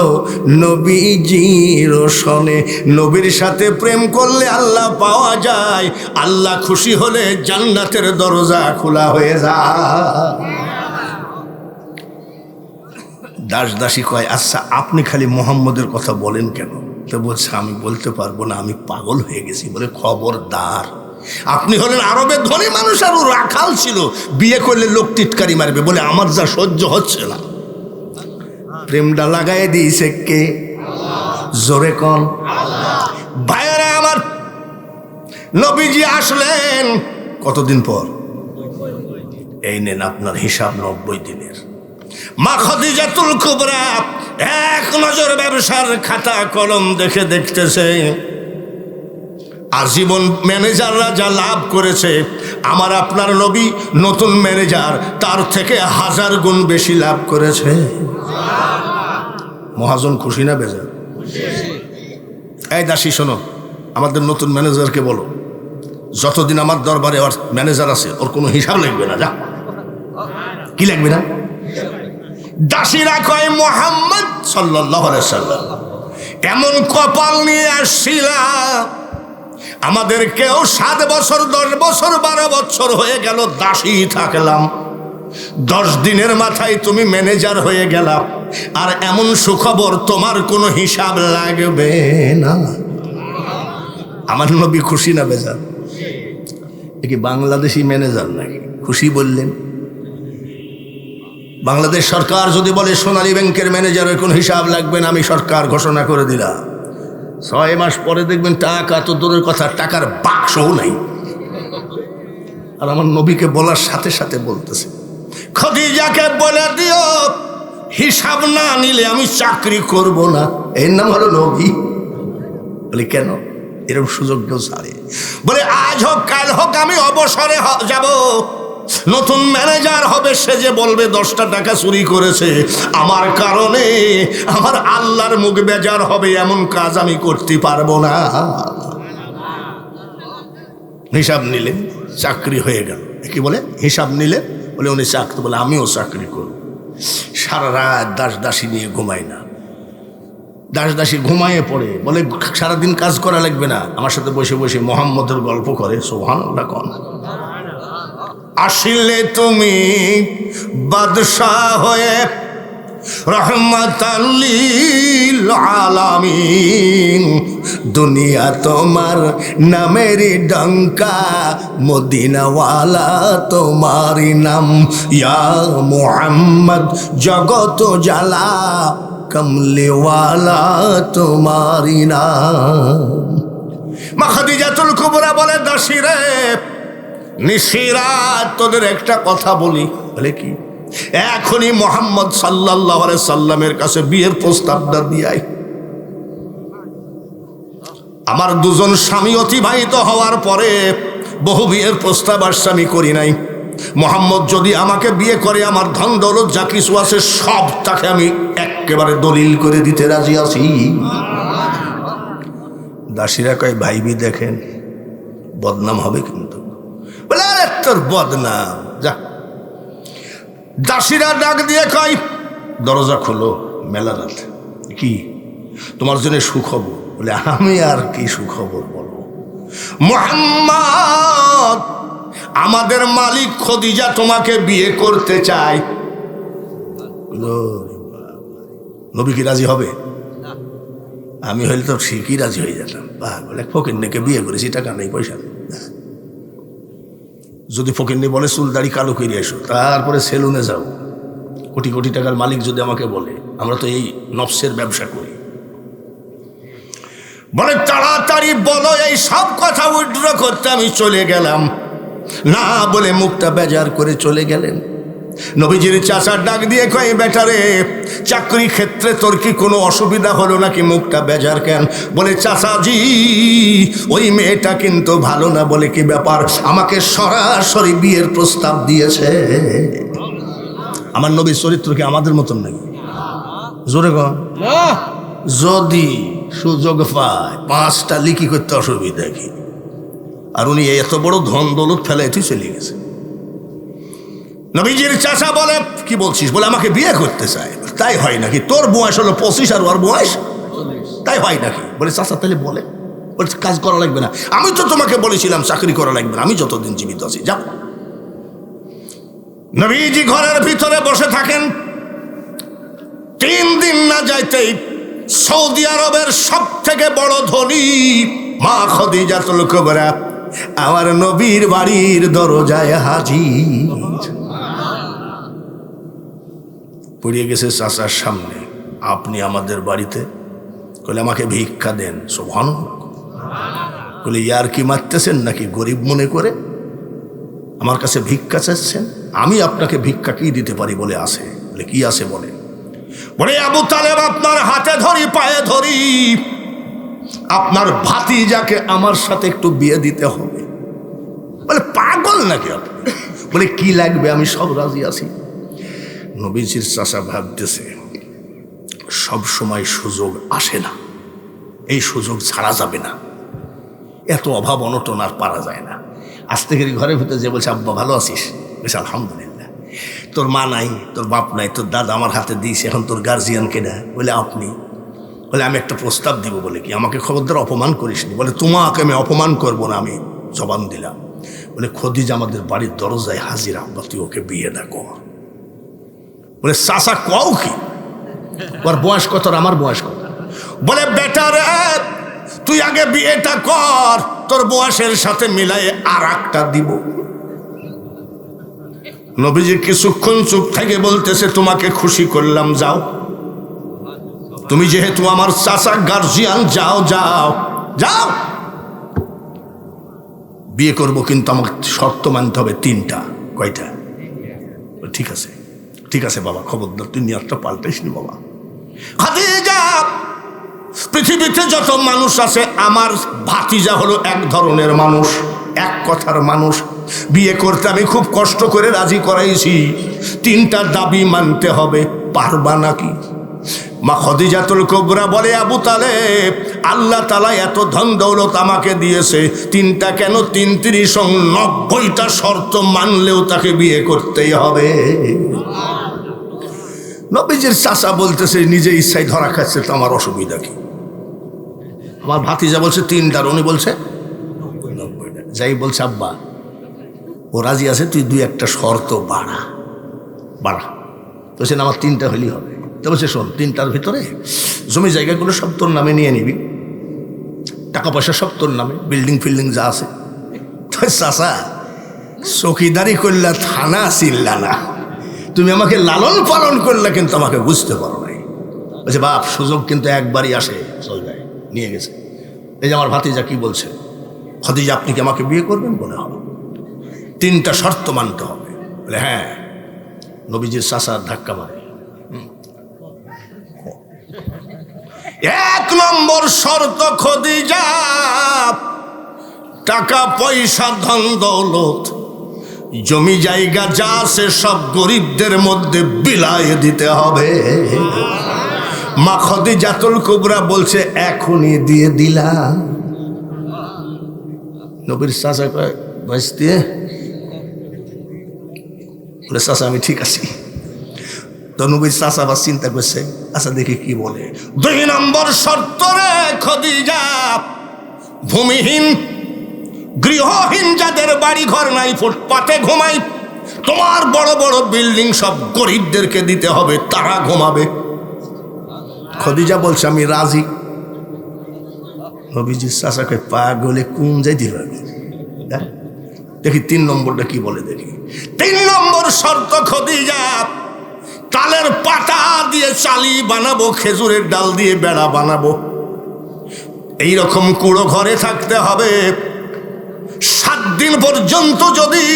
S1: নবীজির সনে। নবীর সাথে প্রেম করলে আল্লাহ পাওয়া যায়, আল্লাহ খুশি হলে জান্নাতের দরজা খোলা হয়ে যায়। দাস দাসী কয়, আচ্ছা আপনি খালি মোহাম্মদের কথা বলেন কেন? তো বলছে, আমি বলতে পারবো না, আমি পাগল হয়ে গেছি। বলে, খবরদার, আপনি হলেন আরবের ধনী মানুষ, আর ও রাখাল ছিল, বিয়ে করলে লোক টিটকারি মারবে। বলে, আমার যা সহ্য হচ্ছে না। প্রেমটা লাগাই দিয়েছে কে? জোরে কন। ভাইয়েরা আমার, নবীজি আসলেন কতদিন পর? এই নেন আপনার হিসাব, 90 দিনের। মা খাদিজাতুল কুবরা এক নজর ব্যবসার খাতা কলম দেখে দেখতেছে, আজীবন ম্যানেজাররা যা লাভ করেছে, আমার আপনার নবী নতুন ম্যানেজার তার থেকে 1000 গুণ বেশি লাভ করেছে। মহাজন খুশি না বেজার? এই দাসী শোনো, আমাদের নতুন ম্যানেজারকে বলো, যতদিন আমার দরবারে ওর ম্যানেজার আছে ওর কোনো হিসাব লাগবে না। যা, কি লাগবে না? দাসীরা কয়, মুহাম্মদ সাল্লাল্লাহু আলাইহি ওয়াসাল্লাম এমন কপাল নিয়ে আসছিলা, আমাদের কেউ 7 বছর 10 বছর 12 বছর হয়ে গেল দাসী থাকলাম, 10 দিনের মাথায় তুমি ম্যানেজার হয়ে গেলা, আর এমন সুখবর তোমার কোনো হিসাব লাগবে না। আমার নবী খুশি না বেজার? কি বাংলাদেশি ম্যানেজার নাকি? খুশি বললেন। বাংলাদেশ সরকার যদি বলে সোনালী ব্যাংকের ম্যানেজারের কোনো হিসাব লাগবে না, আমি সরকার ঘোষণা করে দিলাম, 6 মাস পরে দেখবেন টাকা তো দূরের কথা, টাকার বাক্সও নাই। আর আমার নবীকে বলার সাথে সাথে বলতেছে, খাদিজাকে বলে দিও হিসাব না নিলে আমি চাকরি করব না। এর নাম হলো নবী। বলে, কেন? এরকম সুযোগ কেউ ছাড়ে? বলে, আজ হোক কাল হোক আমি অবসরে যাব, নতুন ম্যানেজার হবে, সে যে বলবে 10টা টাকা চুরি করেছে আমার কারণে, আমার আল্লাহর মুখ বেজার হবে, এমন কাজ আমি করতে পারবো না। হিসাব নিলে চাকরি হয়ে গেল। কি বলে হিসাব নিলে? বলে উনি চাকরি, বলে আমিও চাকরি করব। সারা রাত দাস দাসী নিয়ে ঘুমাই না, দাস দাসী ঘুমাইয়ে পড়ে, বলে সারাদিন কাজ করা লাগবে না, আমার সাথে বসে বসে মোহাম্মদের গল্প করে। সুবহানাল্লাহ কোন আসিলে তুমি বাদশাহ হয়ে রহমাতাল লিল আলামিন, দুনিয়া তোমার নামেরই ডঙ্কা, মদিনাওয়ালা তোমারই নাম। ইয়া মুহাম্মদ জগত জ্বালা, কমলিওয়ালা তোমারই নাম। মা খাদিজাতুল কুবরা বলে, দাসীরে নিশিরাত তোদের একটা কথা বলি। বলে কি? এখনই মুহাম্মদ সাল্লাল্লাহু আলাইহি সাল্লামের কাছে বিয়ের প্রস্তাবটা দিয়াই। আমার দুজন স্বামী অতিবাহিত হওয়ার পরে বহু বিয়ের প্রস্তাব আসছে, আমি করি নাই। মুহাম্মদ যদি আমাকে বিয়ে করে, আমার ধন দৌলত যা কিছু আছে সব তাকে আমি একেবারে দলিল করে দিতে রাজি আছি। দাসীরা কয়, ভাইবি দেখেন বদনাম হবে কিন্তু। বলে আরে তোর বদনাম যা। দাসীরা ডাক দিয়ে কয়, দরজা খোলো, মেলা রাত। কি তোমার জন্য সুখবর? বলে আমি আর কি সুখবর বলবো? মুহাম্মদ আমাদের মালিক খদিজা তোমাকে বিয়ে করতে চায়। নবী কি রাজি হবে? আমি হইলে তো ঠিকই রাজি হয়ে যেতাম। বলে ফকিন্নিকে বিয়ে করেছি, টাকা নেই, পয়সা নেই। যদি ফকিন্নি বলে চুল দাড়ি কালো করে এসো, তারপরে সেলুনে যাও, কোটি কোটি টাকার মালিক যদি আমাকে বলে, আমরা তো এই নফসের ব্যবসা করি। বলে তাড়াতাড়ি বলো, এই সব কথা উইথড্র করতে আমি চলে গেলাম। না বলে মুখটা বেজার করে চলে গেলেন। নবীজির চাচার ডাক দিয়ে কয়, বেটারে চাকরি ক্ষেত্রে তোর কি কোনো অসুবিধা হলো নাকি? মুখটা বেজার কেন? বলে চাচাজি ওই মেয়েটা কিন্তু ভালো না। বলে কি ব্যাপার? আমাকে সরাসরি বিয়ের প্রস্তাব দিয়েছে। আমার নবীর চরিত্র কি আমাদের মতন নাকি? জোরে কন। যদি সুযোগ পায় 5টা লিখি করতে অসুবিধা কি? আর উনি এত বড় ধন দৌলত ফেলাইতে চলে গেছে। নবীজির চাচা বলে, কি বলছিস? বলে আমাকে বিয়ে করতে চায়। তাই হয় নাকি? তোর বয়স হলো 25 আর ওর বয়স 40, তাই হয় নাকি? বলে চাচা তাহলে বলে, বলছে কাজ করা লাগবে না। আমি তো তোমাকে বলেছিলাম চাকরি করা লাগবে না, আমি যতদিন জীবিত আছি যাও। নবীজি ঘরের ভিতরে বসে থাকেন। 3 দিন না যাইতেই সৌদি আরবের সব থেকে বড় ধনী মা খাদিজাতুল কুবরা আমার নবীর বাড়ির দরজায় হাজির। পড়িয়ে গেছে চাচার সামনে, আপনি আমাদের বাড়িতে? বলে আমাকে ভিক্ষা দেন। সুবহানাল্লাহ। বলে ইয়ার কি মারতেছেন নাকি? গরিব মনে করে আমার কাছে ভিক্ষা চাচ্ছেন? আমি আপনাকে ভিক্ষা কি দিতে পারি? বলে আছে। বলে কি আছে? বলে বলে আবু তালেব আপনার হাতে ধরি, পায়ে ধরি, আপনার ভাতিজাকে আমার সাথে একটু বিয়ে দিতে হবে। বলে পাগল নাকি আপনি? বলে কি লাগবে, আমি সব রাজি আছি। নবীজির চাচা ভাবতেছে সব সময় সুযোগ আসে না, এই সুযোগ ছাড়া যাবে না। এত অভাব অনটন আর পারা যায় না। আজ থেকে ঘরের ভিতরে যে বলছে, আব্বা ভালো আছিস? বলছে আলহামদুলিল্লাহ। তোর মা নাই, তোর বাপ নাই, তোর দাদা আমার হাতে দিয়েছে, এখন তোর গার্জিয়ান কেনা? বলে আপনি। বলে আমি একটা প্রস্তাব দিব। বলে কি? আমাকে খবরদার অপমান করিসনি। বলে তোমাকে আমি অপমান করব না, আমি জবান দিলাম। বলে খদিজা আমাদের বাড়ির দরজায় হাজির, আব্বা তুই ওকে বিয়ে না কর। বলে চাচা কও কি? ওর বয়স কত আর আমার বয়স কত? বলে বেটা রে তুই আগে বিয়েটা কর, তোর বয়সের সাথে মিলাই আর একটা দিব। নবীজি কিছুক্ষণ চুপ থেকে বলতেছে, তোমাকে খুশি করলাম, যাও। তুমি যেহেতু আমার চাচা গার্জিয়ান, যাও যাও যাও। বিয়ে করব কিন্তু আমাকে শর্ত মানতে হবে 3টা। কয়টা? ঠিক আছে, ঠিক আছে বাবা, খবরদার তুই নিয়তটা পাল্টাইস নি বাবা। খাদিজা, পৃথিবীতে যত মানুষ আছে আমার ভাতিজা হলো এক ধরনের মানুষ, এক কথার মানুষ। বিয়ে করতে আমি খুব কষ্ট করে রাজি করাইছি, 3টা দাবি মানতে হবে, পারবা নাকি? মা খদিজাতুল কুবরা বলে, আবু তালেব, আল্লাহ তাআলা এত ধন দৌলত আমাকে দিয়েছে, 3টা কেন 3390টা শর্ত মানলেও তাকে বিয়ে করতেই হবে। নবীজির চাচা বলতেছে, নিজে ইচ্ছায় ধরা খাচ্ছে তো আমার অসুবিধা কি? আমার ভাতিজা বলছে 3টার, উনি বলছে 90টা। যাই বলছে, আব্বা ও রাজি আছে, তুই 2-1টা শর্ত বাড়া। বলছেন আমার 3টা হলেই হবে। তো বলছে, শোন, 3টার ভিতরে জমি জায়গাগুলো সব তোর নামে নিয়ে নিবি, টাকা পয়সা সব তোর নামে, বিল্ডিং ফিল্ডিং যা আছে। তো চাচা, চৌকিদারি করলা, থানা চিনলা না, তুমি আমাকে লালন পালন করলে কিন্তু আমাকে বুঝতে পারো নাই। বলছে, বাপ, সুযোগ কিন্তু একবারই আসে, চল যায়, নিয়ে গেছে। এই যে আমার ভাতিজা কি বলছে, খদিজা আপনি কি আমাকে বিয়ে করবেন? বলে হবে, 3টা শর্ত মানতে হবে। বলে হ্যাঁ। নবীজির চাচা ধাক্কা মারে। 1 নম্বর শর্ত, খদিজা টাকা পয়সা ধন দৌলত জমি জায়গা যা আছে সব গরিবদের মধ্যে বিলায় দিতে হবে। মা খদিজাতুল কুবরা বলছে, এখনই দিয়ে দিলাম। নবীর চাচা কয়, বাঁচতে বলে, চাচা আমি ঠিক আছি। তো নবীর চাচা আবার চিন্তা করছে, আচ্ছা দেখি কি বলে। 2 নম্বর শর্ত রে খদিজা, ভূমিহীন গৃহহীন যাদের বাড়ি ঘর নাই, ফুটপাতে ঘুমাই, তোমার বড় বড় বিল্ডিং সব গরিবদেরকে দিতে হবে, তারা ঘুমাবে। খদিজা বলছে, আমি রাজি। নবীজির চাচাকে পাগলে কোন যাই দিল। দেখি 3 নম্বরটা কি বলে, দেখি। 3 নম্বর শর্ত, খদিজা তালের পাতা দিয়ে চালি বানাবো, খেজুরের ডাল দিয়ে বেড়া বানাবো, এইরকম কুড়ো ঘরে থাকতে হবে। 7 দিন পর্যন্ত যদি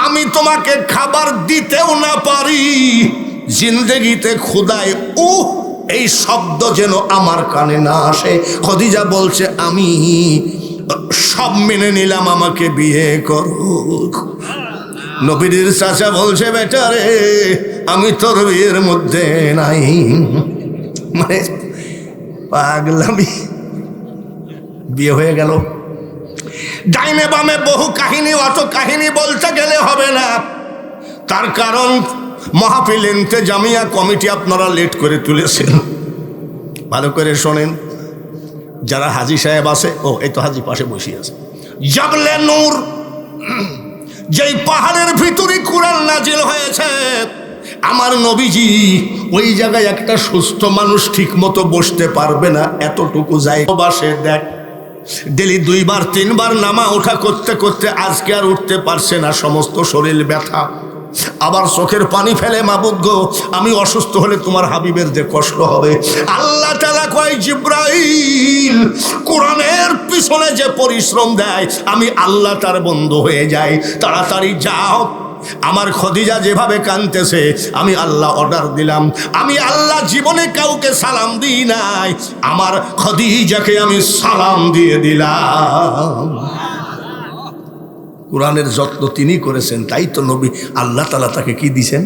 S1: আমি তোমাকে খাবার দিতেও না পারি, জিন্দেগিতে ক্ষুধায় এই শব্দ যেন আমার কানে না আসে। খদিজা বলছে, আমি সব মেনে নিলাম, আমাকে বিয়ে করো। নবীর চাচা বলছে, বেটা রে, আমি তোর বিয়ের মধ্যে নাই। মানে পাগলামি। বিয়ে হয়ে গেল। ডাইনে বামে বহু কাহিনী, অত কাহিনী বলতে গেলে হবে না, তার কারণ মাহফিল ইন্তেজামিয়া কমিটি আপনারা লেট করে তুলেছেন। ভালো করে শোনেন, যারা হাজী সাহেব আছে, এই তো হাজী পাশে বসে আছে, জাবলে নূর, যেই পাহাড়ের ভিতরে কুরআন নাজিল হয়েছে, আমার নবীজি ওই জায়গায় একটা সুস্থ মানুষ ঠিক মতো বসতে পারবে না, এতটুকু জায়গা বসে দেখ। ডেলি 2বার 3বার নামা ওঠা করতে করতে আজকে আর উঠতে পারছে না, সমস্ত শরীর ব্যথা, আবার চোখের পানি ফেলে, মাবুদ গো, আমি অসুস্থ হলে তোমার হাবিবের যে কষ্ট হবে। আল্লাহ তাআলা কয়, জিবরাইল কোরআনের পিছনে যে পরিশ্রম দেয়, আমি আল্লাহ তার বন্ধু হয়ে যাই, তাড়াতাড়ি যাও। আমার খদিজা যেভাবে কাঁদতেছে, আমি আল্লাহ অর্ডার দিলাম, আমি আল্লাহ জীবনে কাউকে সালাম দিই নাই, আমার খদিজাকে আমি সালাম দিয়ে দিলাম। কোরআনের যত্ন তিনি করেছেন, তাই তো নবী আল্লাহ তাআলা তাকে কি দিয়েছেন?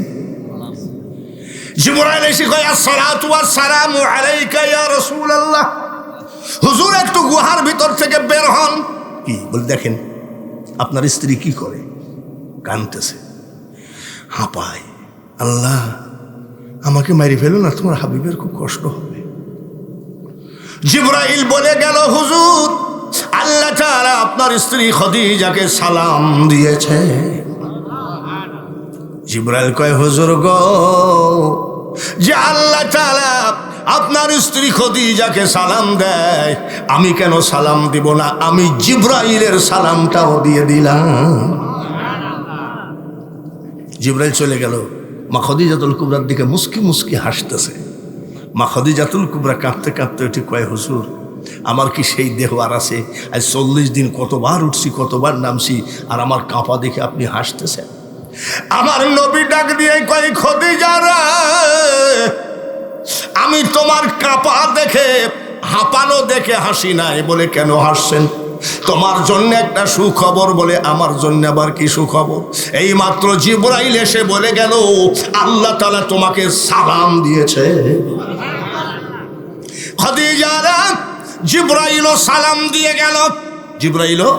S1: জিবরাইল এসে কয়, আসসালাতু ওয়াসসালামু আলাইকা ইয়া রাসূলুল্লাহ। হুজুর একটু গুহার ভিতর থেকে বের হন। কি বল, দেখেন আপনার স্ত্রী কি করে, কাঁদতেছে, হাঁপায়, আল্লাহ আমাকে মারি ফেলো না, তোমার হাবিবের খুব কষ্ট হবে। জিবরাইল বলে গেল, হুজুর আল্লাহ তাআলা আপনার স্ত্রী খদিজাকে সালাম দিয়েছে। জিবরাইল কয়, হুজুর গো, যে আল্লাহ তাআলা আপনার স্ত্রী খদিজাকে সালাম দেয়, আমি কেন সালাম দিব না? আমি জিবরাইলের সালামটাও দিয়ে দিলাম। জিবরাইল চলে গেল, মা খদিজাতুল কুবরার দিকে মুস্কি মুস্কি হাসতেছে। মা খদিজাতুল কুবরা কাঁদতে কাঁদতে উঠে কয়, হুজুর আমার কি সেই দেহ আর আছে? আজ 40 দিন কতবার উঠছি, কতবার নামছি, আর আমার কাঁপা দেখে আপনি হাসতেছেন। আমার নবী ডাক দিয়ে কয়, খদিজা রে, আমি তোমার কাঁপা দেখে, হাঁপানো দেখে হাসি নাই। বলে কেন হাসছেন? তোমার জন্য একটা সুখবর বলে আমার জন্য আবার কি সুখবর? এই মাত্র জিবরাইল এসে বলে গেল আল্লাহ তাআলা তোমাকে সালাম দিয়েছে। খাদিজারা জিবরাইলও সালাম দিয়ে গেল। জিবরাইলও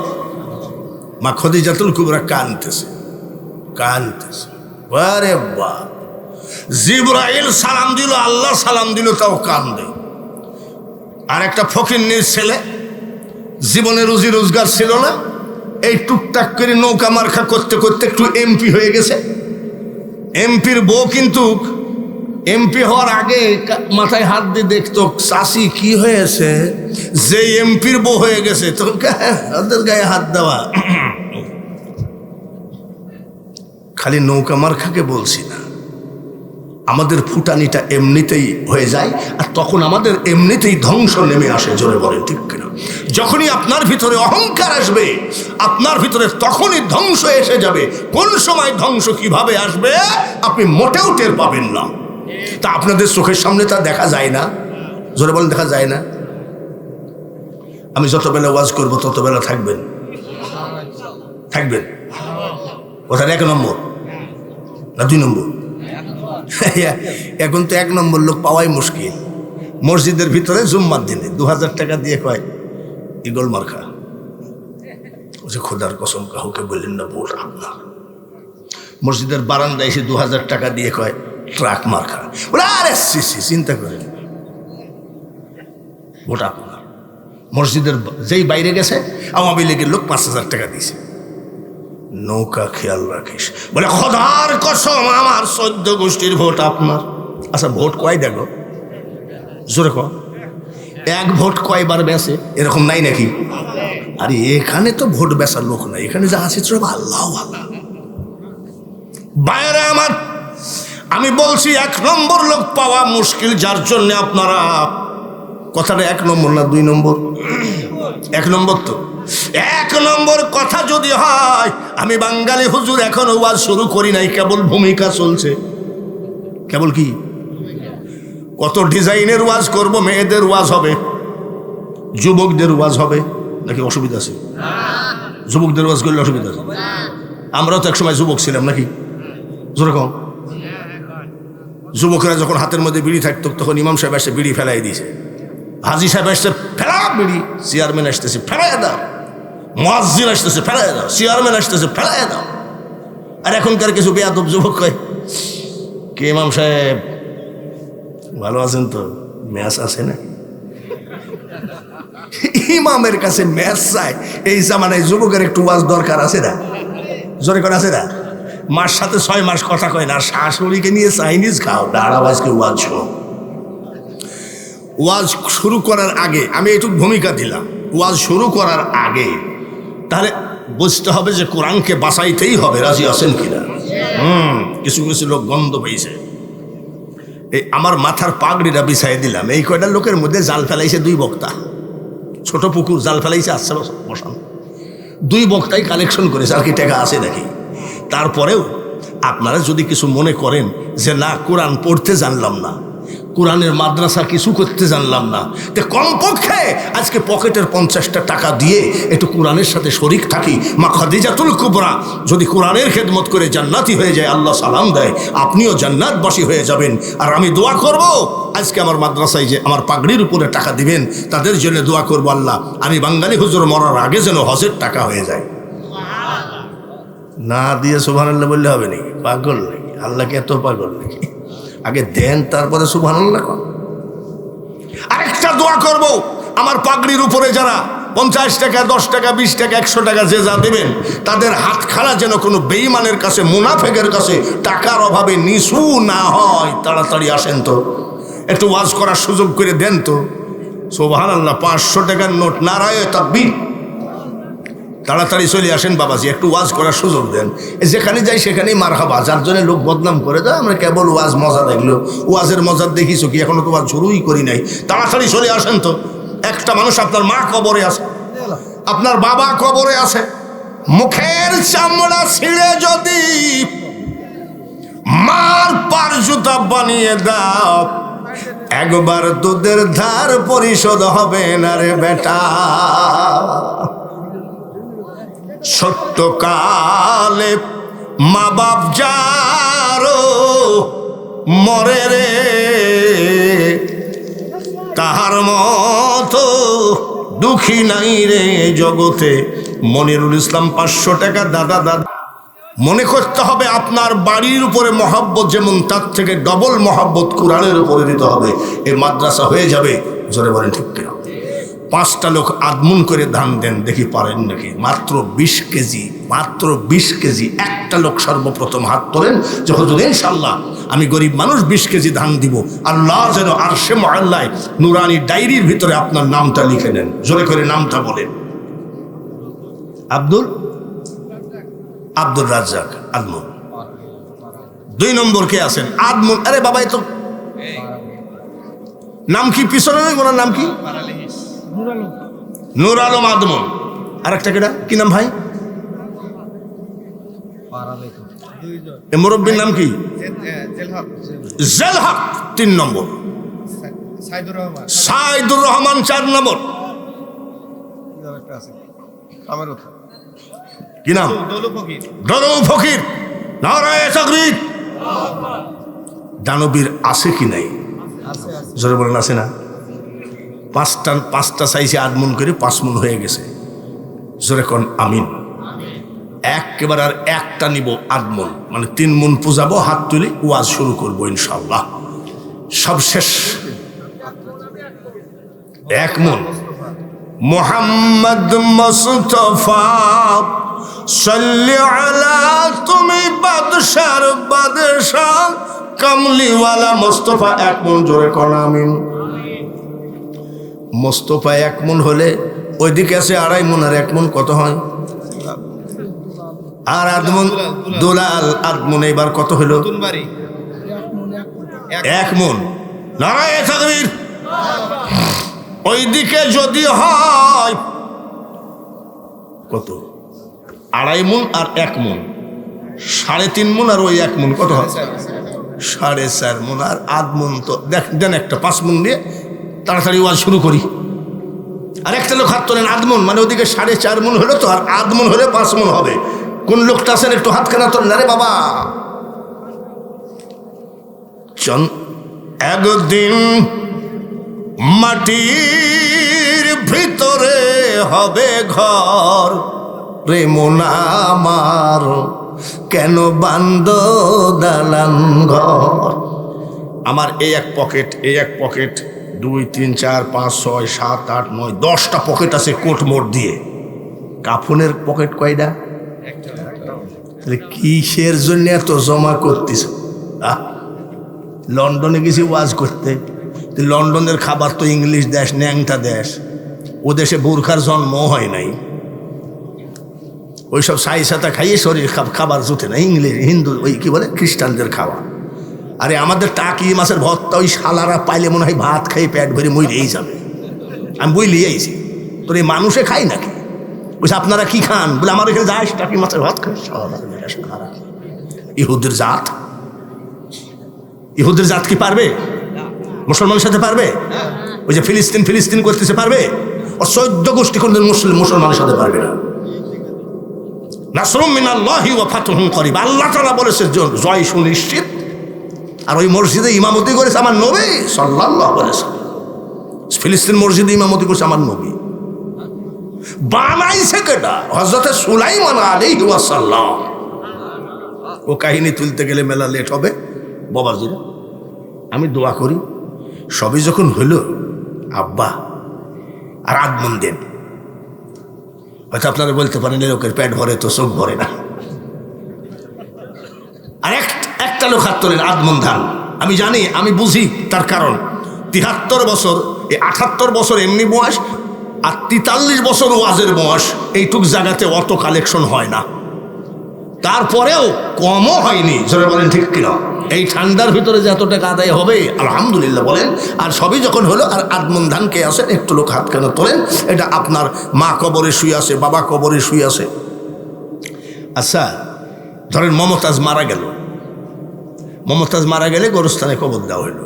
S1: মা খাদিজাতুল কুবরা কাঁদতেছে। আরে বাপ, জিবরাইল সালাম দিল, আল্লাহ সালাম দিল, তাও কান্দে। আর একটা ফকিন্নির ছেলে, জীবনে রুজি রোজগার ছিল না, এই টুকটাক করে নৌকা মার্কা করতে করতে একটু এমপি হয়ে গেছে। এমপির বউ কিন্তু এমপি হওয়ার আগে মাথায় হাত দিয়ে দেখতো চাষি কি হয়েছে, যে এমপির বউ হয়ে গেছে তো ওদের গায়ে হাত দেওয়া। খালি নৌকা মার্কাকে বলছি না, আমাদের ফুটানিটা এমনিতেই হয়ে যায়, আর তখন আমাদের এমনিতেই ধ্বংস নেমে আসে। জোরে বলেন ঠিক কিনা? যখনই আপনার ভিতরে অহংকার আসবে, আপনার ভিতরে তখনই ধ্বংস এসে যাবে। কোন সময় ধ্বংস কিভাবে আসবে আপনি মোটেও টের পাবেন না। তা আপনাদের চোখের সামনে তা দেখা যায় না। জোরে বলেন, দেখা যায় না? আমি যত বেলা ওয়াজ করবো তত বেলা থাকবেন। ওটার 1 নম্বর না 2 নম্বর? এখন তো 1 নম্বর লোক পাওয়াই মুশকিল। মসজিদের ভিতরে জুম্মার দিনে 2000 টাকা দিয়ে কয় ইগল মার্কা। খোদার কসম কাউকে বললেন না ভোট আপনার। মসজিদের বারান্দায় এসে 2000 টাকা দিয়ে কয় ট্রাক মার্কা। আরে চিন্তা করেন, ভোট আপনার। মসজিদের যেই বাইরে গেছে আওয়ামী লীগের লোক 5000 টাকা দিয়েছে। নৌকা খেয়াল রাখিস বলে খোদার কসম আমার 14 গোষ্ঠীর ভোট আপনার। আচ্ছা ভোট কয় দেখো, জোরে কয় 1 ভোট কয়বার বেছে, এরকম নাই নাকি? আরে এখানে তো ভোট বেচার লোক নাই, এখানে যা আছে আল্লাহ আল্লাহ। বাইরে আমার আমি বলছি 1 নম্বর লোক পাওয়া মুশকিল, যার জন্য আপনারা কথাটা 1 নম্বর না 2 নম্বর? 1 নম্বর তো। 1 নম্বর কথা যদি হয়, আমি বাঙালি হুজুর এখনো ওয়াজ শুরু করি নাই, কেবল ভূমিকা চলছে। কেবল কি? কত ডিজাইনের ওয়াজ করব, মেয়েদের ওয়াজ হবে, যুবকদের ওয়াজ হবে, নাকি অসুবিধা আছে? যুবকদের ওয়াজ করলে অসুবিধা আছে? আমরাও তো একসময় যুবক ছিলাম নাকি? যেরকম যুবকেরা যখন হাতের মধ্যে বিড়ি থাকতো তখন ইমাম সাহেব এসে বিড়ি ফেলাই দিয়েছে, হাজি সাহেব আসছে ফেলা বিড়ি, চেয়ারম্যান আসতেছে ফেলাই দাও, মুয়াজ্জিন আসতেছে ফেলাই দাও, চেয়ারম্যান আসতেছে ফেলাই দাও। আর এখনকার কিছু বেয়াদব যুবক কয় কে ইমাম সাহেব ভালো আছেন তো, ম্যাচ আছে না? ইমামের কাছে ম্যাচ চাই, এই জামানায় যুবকের একটু ওয়াজ দরকার আছে না? জোরে করে আছে না? মার সাথে 6 মাস কথা কয় না, শাশুড়িকে নিয়ে চাইনিজ খাও, দাঁড়াও আজকে ওয়াজ শোনো। ওয়াজ শুরু করার আগে আমি একটু ভূমিকা দিলাম, ওয়াজ শুরু করার আগে তাহলে বুঝতে হবে যে কোরআনকে বাঁচাইতেই হবে। রাজি আছেন কিনা? কিছু কিছু লোক গন্ধ পেয়েছে। এই আমার মাথার পাগড়িটা বিছাই দিলাম, এই কয়টা লোকের মধ্যে জাল ফেলাইছে 2 বক্তা, ছোট পুকুর জাল ফেলাইছে, আসছে বসান 2 বক্তাই কালেকশন করেছে। আর কি টাকা আছে নাকি? তারপরেও আপনারা যদি কিছু মনে করেন যে না কোরআন পড়তে জানলাম না, কোরআনের মাদ্রাসা কিছু করতে জানলাম না, তো কমপক্ষে আজকে পকেটের 50টা টাকা দিয়ে একটু কোরআনের সাথে শরিক থাকি। মা খাদিজাতুল কুবরা যদি কোরআনের খেদমত করে জান্নাতি হয়ে যায়, আল্লাহ সালাম দেয়, আপনিও জান্নাতবাসী হয়ে যাবেন। আর আমি দোয়া করব আজকে আমার মাদ্রাসায় যে আমার পাগড়ির উপরে টাকা দিবেন তাদের জন্য দোয়া করব, আল্লাহ আমি বাঙালি হুজুর মরার আগে যেন হজের টাকা হয়ে যায়। না দিয়ে সুবহানাল্লাহ বললে হবে নাকি? পাগল নাকি? আল্লাহকে এত পাগল নাকি? আগে দেন তারপরে সুবহানাল্লাহ কর। আরেকটা দোয়া করব, আমার পাগড়ির উপরে যারা 50 টাকা 10 টাকা 20 টাকা 100 টাকা যে যা দেবেন তাদের হাত খাড়া যেন কোনো বেঈমানের কাছে, মুনাফেকের কাছে টাকার অভাবে নিছু না হয়। তাড়াতাড়ি আসেন তো, একটু ওয়াজ করার সুযোগ করে দেন তো। সুবহানাল্লাহ 500 টাকার নোট, নারায়ে তাকবীর। তাড়াতাড়ি চলে আসেন বাবাজি, একটু ওয়াজ করার সুযোগ দেন। যেখানে যাই সেখানেই মারহাবা, যার জন্য লোক বদনাম করে দেয় আমরা কেবল ওয়াজ মজা দেখলো। ওয়াজের মজা দেখিছো কি? এখনো তো ওয়াজ শুরুই করি নাই। তাড়াতাড়ি চলে আসেন তো। একটা মানুষ, আপনার মা কবরে আছে, আপনার বাবা কবরে আছে, মুখের চামড়া ছিঁড়ে যদি মার পার জুতা বানিয়ে দাও, একবার দুধের ধার পরিশোধ হবে না রে বেটা। ছোট্ট কালে মা বাপ যারো মরে রে, তাহার মতো দুঃখী নাই রে জগতে। মনিরুল ইসলাম 500 টাকা। দাদা দাদা মনে করতে হবে আপনার বাড়ির উপরে মহব্বত যেমন, তার থেকে ডবল মহব্বত কোরআনের উপরে দিতে হবে। এই মাদ্রাসা হয়ে যাবে। জোরে বলেন ঠিক কিনা? 5টা লোক আদমুন করে ধান দেন, দেখি পারেন নাকি। মাত্র 20 কেজি, মাত্র 20 কেজি। একটা লোক সর্বপ্রথম হাত তোলেন যে হুজুর ইনশাআল্লাহ আমি গরিব মানুষ 20 কেজি ধান দিব। আল্লাহ যেন আরশে মুআল্লায় নুরানি ডায়েরির ভিতরে আপনার নামটা লিখে নেন। জোরে করে নামটা বলেন। আব্দুর রাজ্জাক আদমুন। 2 নম্বর কে আছেন? আদমুন। আরে বাবা, তো নাম কি পিছনে? ওনার নাম কি? নূর আলম আদমুন। আর একটা কেটা কি নাম ভাই? মুরব্বীর নাম কি? জেলহক 3 নম্বর। সাইদুর রহমান 4 নম্বর। কি নাম? দলু ফকির। নারায়ে তাকবীর। দানবীর আছে কি নাই? জোরে বলেন আছে না? 5টা চাইছে আদমন করে 5 মন হয়ে গেছে। জোরে কোন আমিন। একেবারে আর একটা নিব আদমন, মানে 3 মন পূজাবো। হাত তুলি ওয়াজ শুরু করবো ইনশাআল্লাহ। সব শেষ। 1 মন। মোহাম্মদ মুস্তাফা সাল্লি আলা, তুমি বাদশার বাদশাহ কামলিওয়ালা মুস্তাফা। 1 মন। জোরে কোন আমিন। মুস্তাফা 1 মন হলে ওইদিকে আছে 2.5 মন, আর 1 মন কত হয়? আর আদমন দুলাল আদমন এবার কত হলো? 1 মন। নারায়ে তাকবীর। ওইদিকে যদি হয় কত? 2.5 মন আর 1 মন, 3.5 মন। আর ওই 1 মন কত হয়? 4.5 মন। আর আদমন তো দেন একটা 5 মন দিয়ে তাড়াতাড়ি ওয়াজ শুরু করি। আর একটা লোক হাত তোলেন। আদমন মানে ওদিকে 4.5 মন হলো তো, আর আদমন হলে 5 মন হবে। কোন লোকটা আছেন একটু হাতখানা তোলেন। আরে বাবা, একদিন মাটির ভিতরে হবে ঘর রে মন আমার, কেন বান্দ দালান ঘর। আমার এই এক পকেট, এই এক পকেট, 2 3 4 5 6 7 8 9 10টা পকেট আছে কোট মোট দিয়ে। কাফনের পকেট কয়টা? তাহলে কিসের জন্য এত জমা করতিস? লন্ডনে গেছি ওয়াজ করতে। লন্ডনের খাবার তো ইংলিশ দেশ, ন্যাংটা দেশ। ও দেশে বোরখার জন্ম হয় নাই। ওইসব সাই সাতা খাইয়ে শরীর খাবার জুতে না। ইংলিশ হিন্দু ওই কি বলে খ্রিস্টানদের খাওয়া। আরে আমাদের টাকি মাছের ভর্তা ওই শালারা পাইলে মনে হয় ভাত খাই পেট ভরে মরেই যাবে। আমি বইলি আইছি, তোর এই মানুষে খাই নাকি? বলছে আপনারা কি খান? বলে আমার এখানে যাস টাকি মাছের ভাত খাই। ইহুদের জাত, ইহুদের জাত কি পারবে মুসলমানের সাথে? পারবে? ওই যে ফিলিস্তিন ফিলিস্তিন করতেছে পারবে? ও 14 গোষ্ঠী কোনদিন মুসলমানের সাথে পারবে না। নাসরুম মিনাল্লাহি ওয়া ফাতহুন করিব। আল্লাহ তাআলা বলেছে জয় সুনিশ্চিত। আর ওই মসজিদে ইমামতি করেছে আমার নবী সাল্লাল্লাহু আলাইহি ওয়াসাল্লাম। ফিলিস্তিন মসজিদে ইমামতি করেছে আমার নবী। বানাইছে কেডা? হযরত সুলাইমান আলাইহি ওয়াসাল্লাম। ও কাহিনী তুলতে গেলে মেলা লেট হবে বাবাজিরা। আমি দোয়া করি সবই যখন হইল, আব্বা আর আদমন দেন। হয়তো আপনারা বলতে পারেন লোকের পেট ভরে তো চোখ ভরে না। আর একটা লোক হাত তোলেন আদমন ধান। আমি জানি, আমি বুঝি তার কারণ। 73 বছর, এই 78 বছর এমনি বয়স, আর 43 বছর ওয়াজের বয়স। এইটুক জায়গাতে অত কালেকশন হয় না। তারপরেও কমও হয়নি। জোরে বলেন ঠিক কিনা? এই ঠান্ডার ভিতরে যে এত টাকা আদায় হবে আলহামদুলিল্লাহ বলেন। আর সবই যখন হলো, আর আদমন ধান কে আসেন একটু লোক হাত কেন তোলেন। এটা আপনার মা কবরে শুয়ে আছে, বাবা কবরে শুয়ে আছে। আচ্ছা ধরেন মমতাজ মারা গেল। মমতাজ মারা গেলে গোরস্থানে কবর দেওয়া হইল।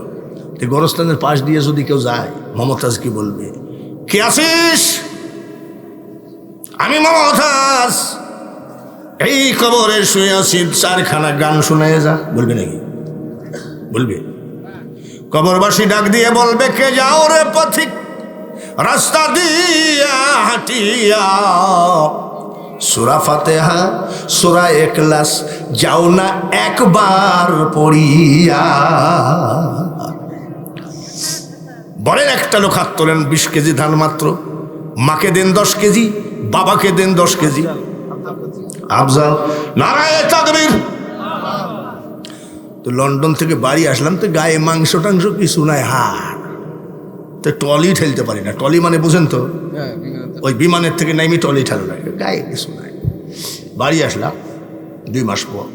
S1: এই গোরস্থানের পাশ দিয়ে যদি কেউ যায়, মমতাজ কি বলবে? কে আছিস? আমি মমতাজ। এই কবরে শুয়ে আছি, চারখানা গান শুনে যা। বলবে নাকি? বলবে? কবরবাসী ডাক দিয়ে বলবে, কে যাও রে পথিক রাস্তা দিয়া হাঁটিয়া, সূরা ফাতিহা সূরা ইখলাস যাও না একবার পড়িয়া। বলেন, একটা লোক হাত তোলেন, 20 কেজি ধান মাত্র, মাকে দেন 10 কেজি, বাবাকে দেন 10 কেজি। আফজাল, নারায়ে তাকবীর। তো লন্ডন থেকে বাড়ি আসলাম, তো গায়ে মাংস টাংস কিছু নাই, হাড়, তো টলি ঠেলতে পারি না। টলি মানে বুঝেন তো, ওই বিমানের থেকে নামি টলি ঠেলো না, গায়ে কিছু নাই। বাড়ি আসলাম 2 মাস পর।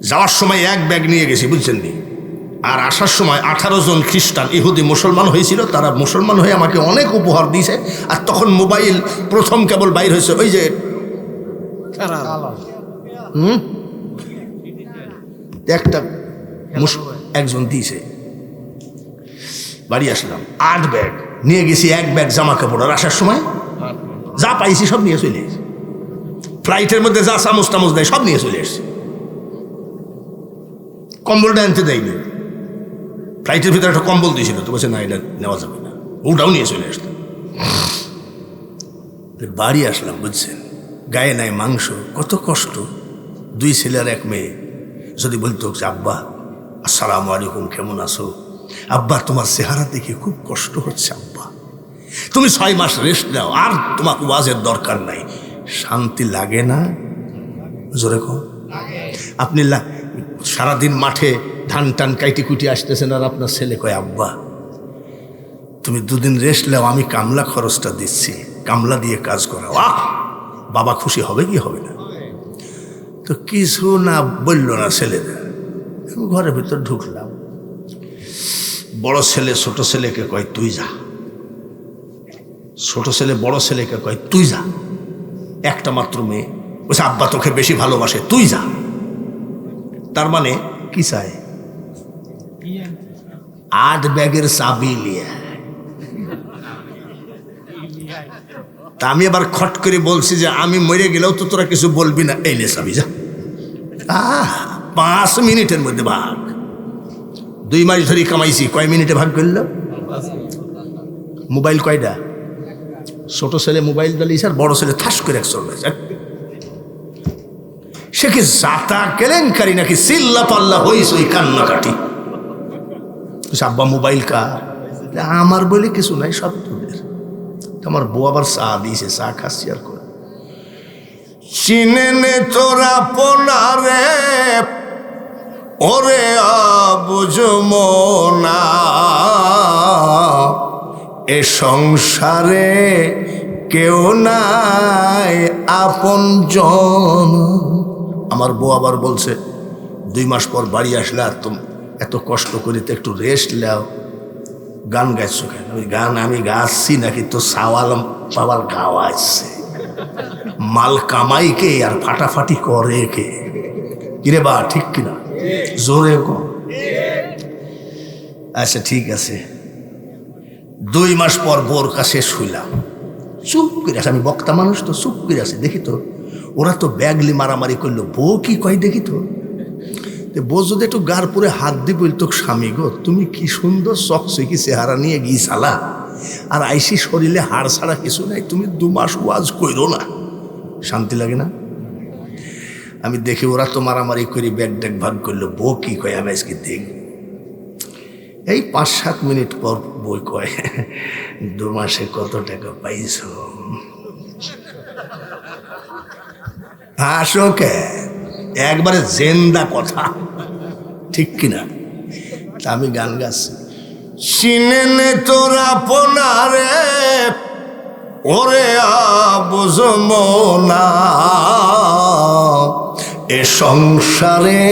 S1: যাওয়ার সময় 1 ব্যাগ নিয়ে গেছি, বুঝছেন নি। আর আসার সময় 18 জন খ্রিস্টান ইহুদি মুসলমান হয়েছিল, তারা মুসলমান হয়ে আমাকে অনেক উপহার দিয়েছে। আর তখন মোবাইল প্রথম কেবল বাইর হয়েছে, ওই যে একটা একজন দিয়েছে। বাড়ি আসলাম, 8 ব্যাগ নিয়ে গেছি, 1 ব্যাগ জামা কাপড়। আর আসার সময় যা পাইছি সব নিয়ে চলে এসেছি। ফ্লাইটের মধ্যে যা চামচ টামচ দেয় সব নিয়ে চলে এসেছি। কম্বলটা আনতে দেয়নি, ফ্লাইটের ভিতরে একটা কম্বল দিয়েছিল, তো বলছে না, এটা নেওয়া যাবে না, ওটাও নিয়ে চলে আসতো। বাড়ি আসলাম, বুঝছেন, গায়ে নাই মাংস, কত কষ্ট। 2 ছেলে আর 1 মেয়ে। যদি বলতো যে আব্বা আসসালামু আলাইকুম, কেমন আছো? আব্বা, তোমার চেহারা দেখে খুব কষ্ট হচ্ছে আব্বা, তুমি 6 মাস রেস্ট নাও, আর তোমাকে ওয়াজের দরকার নাই। শান্তি লাগে না? জোরে কো। আপনি সারাদিন মাঠে ধান টান কাইটি কুটি আসতেছেন, আর আপনার ছেলে কয় আব্বা তুমি 2 দিন রেস্ট নাও, আমি কামলা খরচটা দিচ্ছি, কামলা দিয়ে কাজ করাও। বাবা খুশি হবে কি হবে না? তো কিছু না বলল না ছেলেরা। ঘরের ভিতর ঢুকলাম, বড় ছেলে ছোট ছেলেকে কয় তুই যা, ছোট ছেলে বড় ছেলেকে কয় তুই যা। একটা মাত্র মেয়ে, বলছে আব্বা তোকে বেশি ভালোবাসে, তুই যা। তার মানে কি চায়? 8 ব্যাগের চাবি নিয়ে। তা আমি আবার খট করে বলছি যে আমি মরে গেলেও তো তোরা কিছু বলবি না, এই নে চাবি যা। 5 মিনিটের মধ্যে ভাগ। 2 মাস ধরে কামাইছি, কয় মিনিটে ভাগ করল? মোবাইল কয়টা? ছোট ছেলে মোবাইল দালিয়েছে, আর বড় ছেলে ঠাস করে 100 টাকা। সে কি জাতা কেলেঙ্কারি নাকি চিল্লা পাল্লা হইছে ওই কান্নাকাটি? আব্বা মোবাইল কার? আমার বলে কিছু নাই, সব তোদের। আমার বউ আবার চা দিয়েছে, চা খাচ্ছি আর করে। চিনে নে তোরা পোনারে ওরে বুঝমো না, এ সংসারে কেউ নাই আপনজন। আমার বউ আবার বলছে 2 মাস পর বাড়ি আসলে, আর তুমি এত কষ্ট করে তো একটু রেস্ট নাও, গান গাইছো কেন? ওই গান আমি গাচ্ছি নাকি তো সাওয়াল পাওয়াল গাওয়া আসছে? মাল কামাই কে আর ফাটাফাটি করে কে? কিরে বা, ঠিক কিনা? জোরে কর। আচ্ছা ঠিক আছে। 2 মাস পর বোর কাছে শুইলাম, চুপ করে আছে। আমি বক্তা মানুষ তো, চুপ করে আছে। দেখি তো ওরা তো ব্যাগলি মারামারি করলো, বউ কি কয় দেখি তো। বউ যদি একটু গার পরে হাত দিয়ে বলতো, স্বামী গো তুমি কি সুন্দর চকচকি চেহারা নিয়ে গিয়েছালা, আর আইসি শরীরে হাড় ছাড়া কিছু নাই, তুমি 2 মাস ওয়াজ কইরো না, শান্তি লাগে না? আমি দেখি ওরা তো মারামারি করে ব্যাগ ড্যাগ ভাগ করলো, বউ কি কয় আমি আজকে দেখ। এই 5-7 মিনিট পর বই কয় 2 মাসে কত টাকা পাইছ? হাসো কে? একবারে জেন্দা কথা, ঠিক কিনা? আমি গান গাচ্ছি, চিনে নে তোরা পোনারে ওরে বুঝমো না, এ সংসারে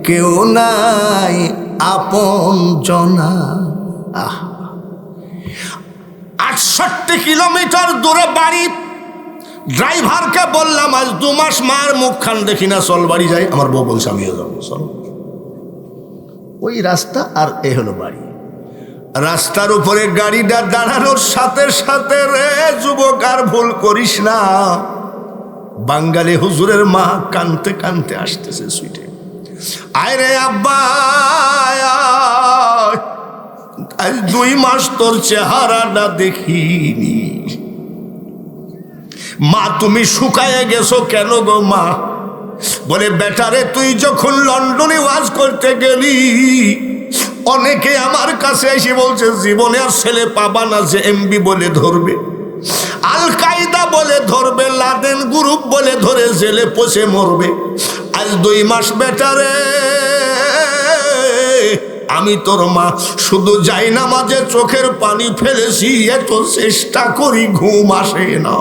S1: কেউ নাই আপন জনা। 68 কিলোমিটার দূরে বাড়ি। ড্রাইভারকে বললাম আজ 2 মাস মার মুখখান দেখি না, চল বাড়ি যাই। আমার বউ বলছে আমিও যাবো, চল। ওই রাস্তা আর এ হলো বাড়ি। রাস্তার উপরে গাড়িটা দাঁড়ানোর সাথে সাথে রে যুবক আর ভুল করিস না, বাঙালি হুজুরের মা কানতে কানতে আসতেছে সুইটে, আয় রে আব্বা আজ 2 মাস তোর চেহারাটা দেখিনি। মা তুমি শুকায়ে গেছো কেন গো মা? বলে বেটারে তুই যখন লন্ডনে ওয়াজ করতে গেলি অনেকে আমার কাছে এসে বলছে জীবনে আর ছেলে পাবা না, যে এমবি বলে ধরবে, আল কায়দা বলে ধরবে, লাদেন গ্রুপ বলে ধরে জেলে পচে মরবে। আজ 2 মাস বেটারে আমি তোর মা শুধু যাই না মাঝে চোখের পানি ফেলেছি, এত চেষ্টা করি ঘুম আসে না।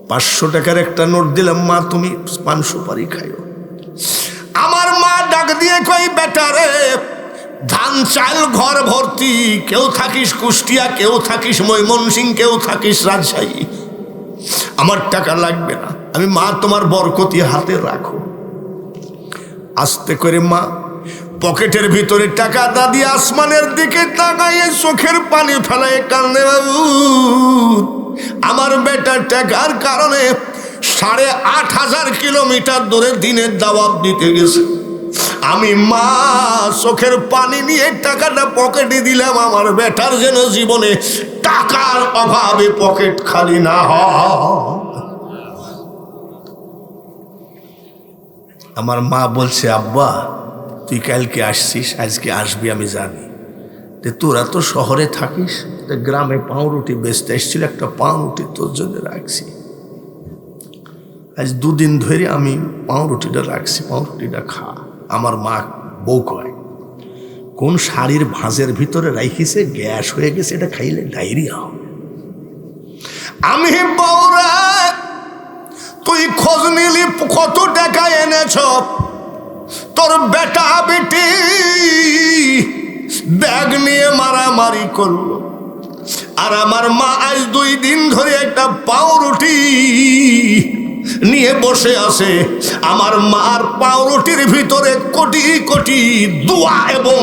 S1: 500 টাকার একটা নোট দিলাম, মা তুমি পান সুপারি খাইও। আমার মা ডাক দিয়ে কই বেটারে ধান চাল ঘর ভর্তি, কেউ থাকিস কুষ্টিয়া, কেউ থাকিস ময়মনসিংহ, কেউ থাকিস রাজশাহী, আমার টাকা লাগবে না, আমি মা তোমার বরকতি হাতে রাখো। আস্তে করে মা পকেটের ভিতরে টাকা দাদি আসমানের দিকে তাকাইয়ে চোখের পানি ফেলায় কান্দে, বাবু আমার বেটার টাকার কারণে 8,500 কিলোমিটার দূরে দিনের দাওয়াত দিতে গেছে। আমি মা চোখের পানি নিয়ে টাকাটা পকেটে দিলাম, আমার বেটার যেন জীবনে টাকার অভাবে পকেট খালি না হয়। আমার মা বলছে আব্বা তুই কালকে আসছিস, আজকে আসবি আমি জানি, তোরা তো শহরে থাকিস, গ্রামে পাউরুটি বেচতে এসেছিল, একটা পাউরুটি তোর জন্য রাখছি। আজ 2 দিন ধরে আমি পাউরুটিটা রাখছি, পাউরুটিটা খা। আমার মা বউ কয় কোন শাড়ির ভাঁজের ভিতরে রাখিছে, গ্যাস হয়ে গেছে, এটা খাইলে ডায়রিয়া হবে। আমি বউরা তুই খোঁজ নিলি কত টাকা এনেছ, তোর বেটা বেটি ব্যাগ নিয়ে মারামারি করলো, আর আমার মা আজ 2 দিন ধরে একটা পাউরুটি নিয়ে বসে আছে। আমার মার পাউরুটির ভিতরে কোটি কোটি দোয়া এবং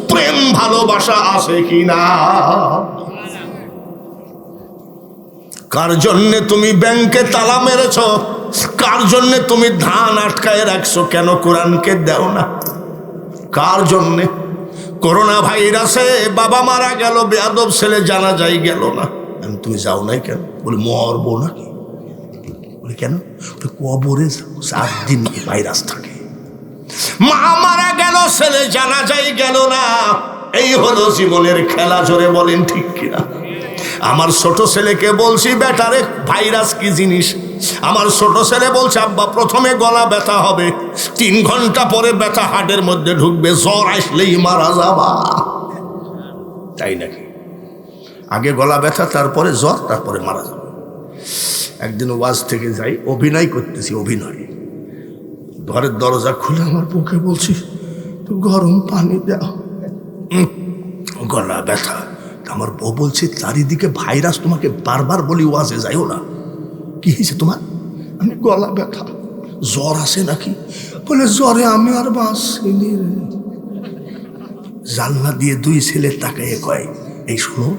S1: প্রেম ভালোবাসা আছে কিনা? কার জন্যে তুমি ব্যাংকে তালা মেরেছ, কার জন্যে তুমি ধান আটকায় রাখছো, কেন কোরআনকে দেও না? কার জন্যে? করোনা ভাইরাসে বাবা মারা গেল, বেয়াদব ছেলে জানাজাই গেল না, তুমি যাও নাই কেন? বলে মরবো নাকি? বলে কেন? কবরে 7 দিন ভাইরাস থাকে। মা মারা গেল, ছেলে জানাজাই গেল না, এই হলো জীবনের খেলা। জোরে বলেন ঠিক কিনা? আমার ছোট ছেলেকে বলছি বেটারে ভাইরাস কি জিনিস। আমার ছোট ছেলে বলছে আব্বা প্রথমে গলা ব্যথা হবে, 3 ঘন্টা পরে ব্যথা হার্টের মধ্যে ঢুকবে, জ্বর আসলেই মারা যাবা। তাই নাকি? আগে গলা ব্যথা, তারপরে জ্বর, তারপরে মারা যাবে। একদিন ওয়াজ থেকে যাই, অভিনয় করতেছি, অভিনয়, ঘরের দরজা খুলে আমার বুকে বলছি গরম পানি দাও, গলা ব্যথা। আমার বউ বলছে চারিদিকে ভাইরাস, তোমাকে বারবার বলি ওয়াজে যাইও না। কি হয়েছে তোমার? আমি গলা ব্যথা। জ্বর আসে নাকি? বলে জ্বরে আমি আর বাঁচিনি রে। জানলা দিয়ে 2 ছেলে তাকাইয়ে কয় এই শোনো,